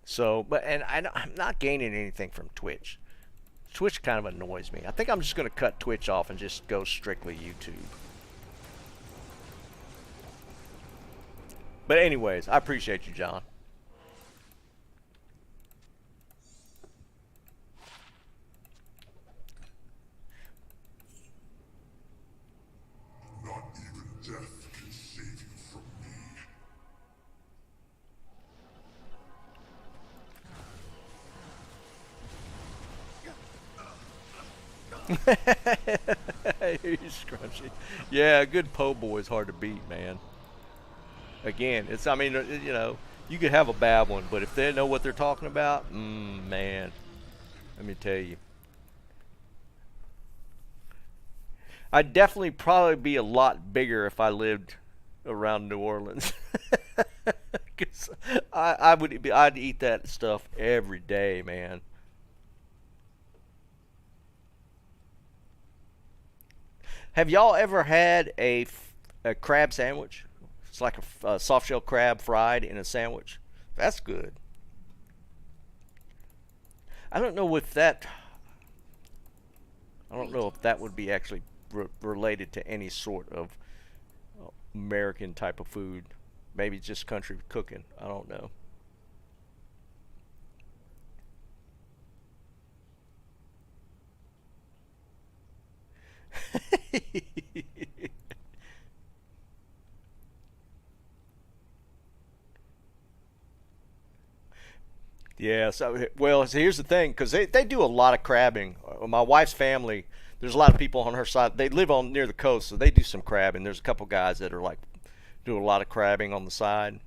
So, I'm not gaining anything from Twitch. Twitch kind of annoys me. I think I'm just going to cut Twitch off and just go strictly YouTube. But anyways, I appreciate you, John. Not even death can save you from me. He's scrunchy. Yeah, a good po' boy is hard to beat, man. Again, it's, I mean, you know, you could have a bad one, but if they know what they're talking about, man, let me tell you. I'd definitely probably be a lot bigger if I lived around New Orleans. 'Cause I'd eat that stuff every day, man. Have y'all ever had a crab sandwich? It's like a soft shell crab fried in a sandwich. That's good. I don't know if that would be actually related to any sort of American type of food. Maybe just country cooking. I don't know. Yeah, so, well, so here's the thing, because they do a lot of crabbing. My wife's family, there's a lot of people on her side. They live on near the coast, so they do some crabbing. There's a couple guys that are like do a lot of crabbing on the side.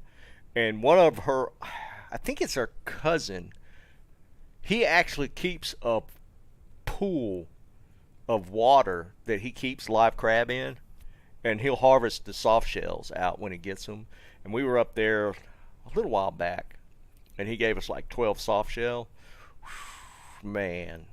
And one of her, I think it's her cousin, he actually keeps a pool of water that he keeps live crab in, and he'll harvest the soft shells out when he gets them. And we were up there a little while back, and he gave us like 12 soft shell. Man,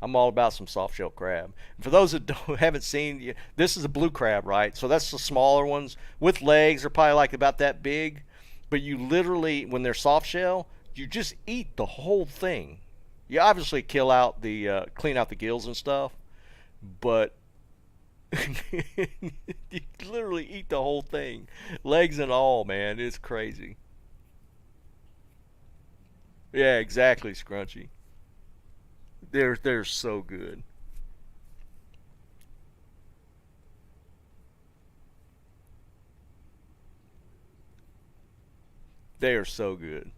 I'm all about some soft shell crab. For those that haven't seen, this is a blue crab, right? So that's the smaller ones with legs. They're probably like about that big. But you literally, when they're soft shell, you just eat the whole thing. You obviously clean out the gills and stuff, but you literally eat the whole thing, legs and all, man. It's crazy. Yeah, exactly, Scrunchy. They're so good. They are so good.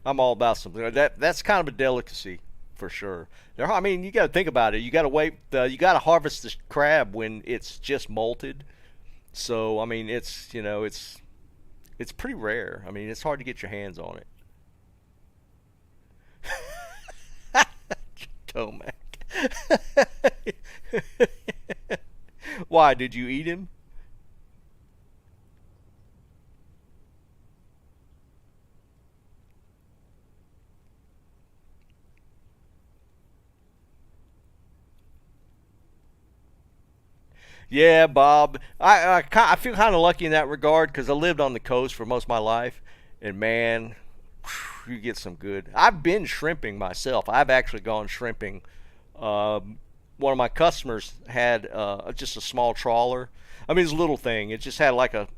I'm all about something that's kind of a delicacy for sure. I mean, you got to think about it. You got to wait. You got to harvest the crab when it's just molted. So I mean, it's it's pretty rare. I mean, it's hard to get your hands on it. Tomac. Why did you eat him? Yeah, Bob. I feel kind of lucky in that regard because I lived on the coast for most of my life, and man, you get some good. I've been shrimping myself. I've actually gone shrimping. One of my customers had just a small trawler. I mean, it's a little thing. It just had like a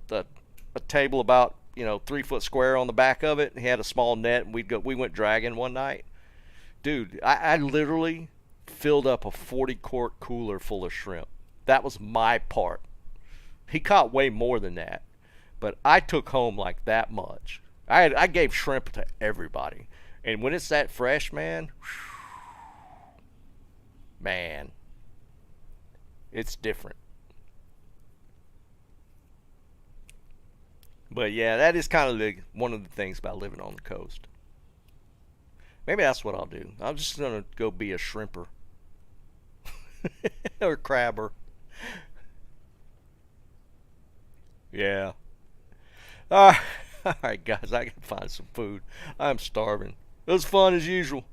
table about 3 foot square on the back of it. He had a small net, and we went dragging one night. Dude, I literally filled up a 40-quart cooler full of shrimp. That was my part. He caught way more than that, but I took home like that much. I gave shrimp to everybody, and when it's that fresh, man, man, it's different. But yeah, that is kind of one of the things about living on the coast. Maybe that's what I'll do. I'm just gonna go be a shrimper or crabber. Yeah. All right, guys, I can find some food. I'm starving. It was fun as usual.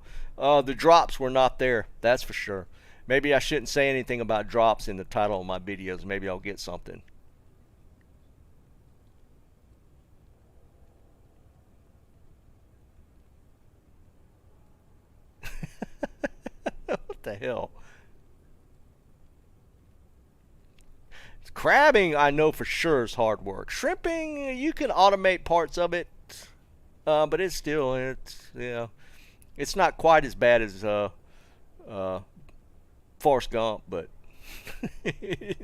The drops were not there, that's for sure. Maybe I shouldn't say anything about drops in the title of my videos. Maybe I'll get something. What the hell? Crabbing, I know for sure is hard work. Shrimping, you can automate parts of it, but it's still, it's not quite as bad as Forrest Gump, but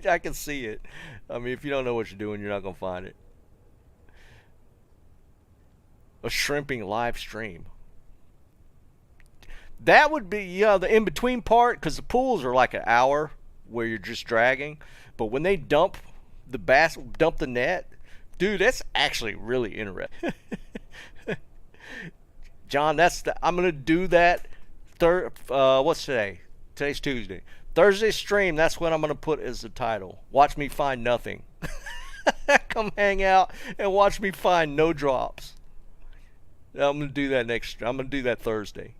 I can see it. I mean, if you don't know what you're doing, you're not gonna find it. A shrimping live stream. That would be, the in-between part, because the pools are like an hour where you're just dragging. But when they dump the net, dude, that's actually really interesting. John, I'm gonna do that. What's today? Today's Tuesday. Thursday stream. That's what I'm gonna put as the title. Watch me find nothing. Come hang out and watch me find no drops. I'm gonna do that I'm gonna do that Thursday.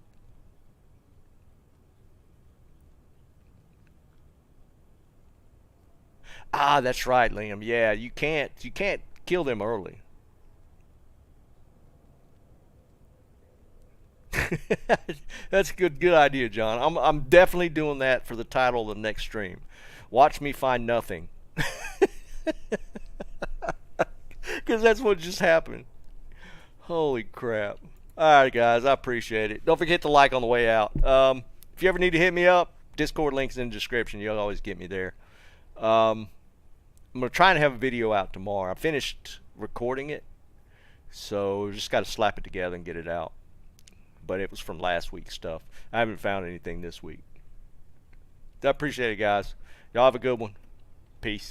Ah, that's right, Liam. Yeah, you can't kill them early. That's a good idea, John. I'm definitely doing that for the title of the next stream. Watch me find nothing. Because that's what just happened. Holy crap. Alright, guys, I appreciate it. Don't forget to like on the way out. If you ever need to hit me up, Discord link's in the description. You'll always get me there. I'm going to try and have a video out tomorrow. I finished recording it, so just got to slap it together and get it out. But it was from last week's stuff. I haven't found anything this week. I appreciate it, guys. Y'all have a good one. Peace.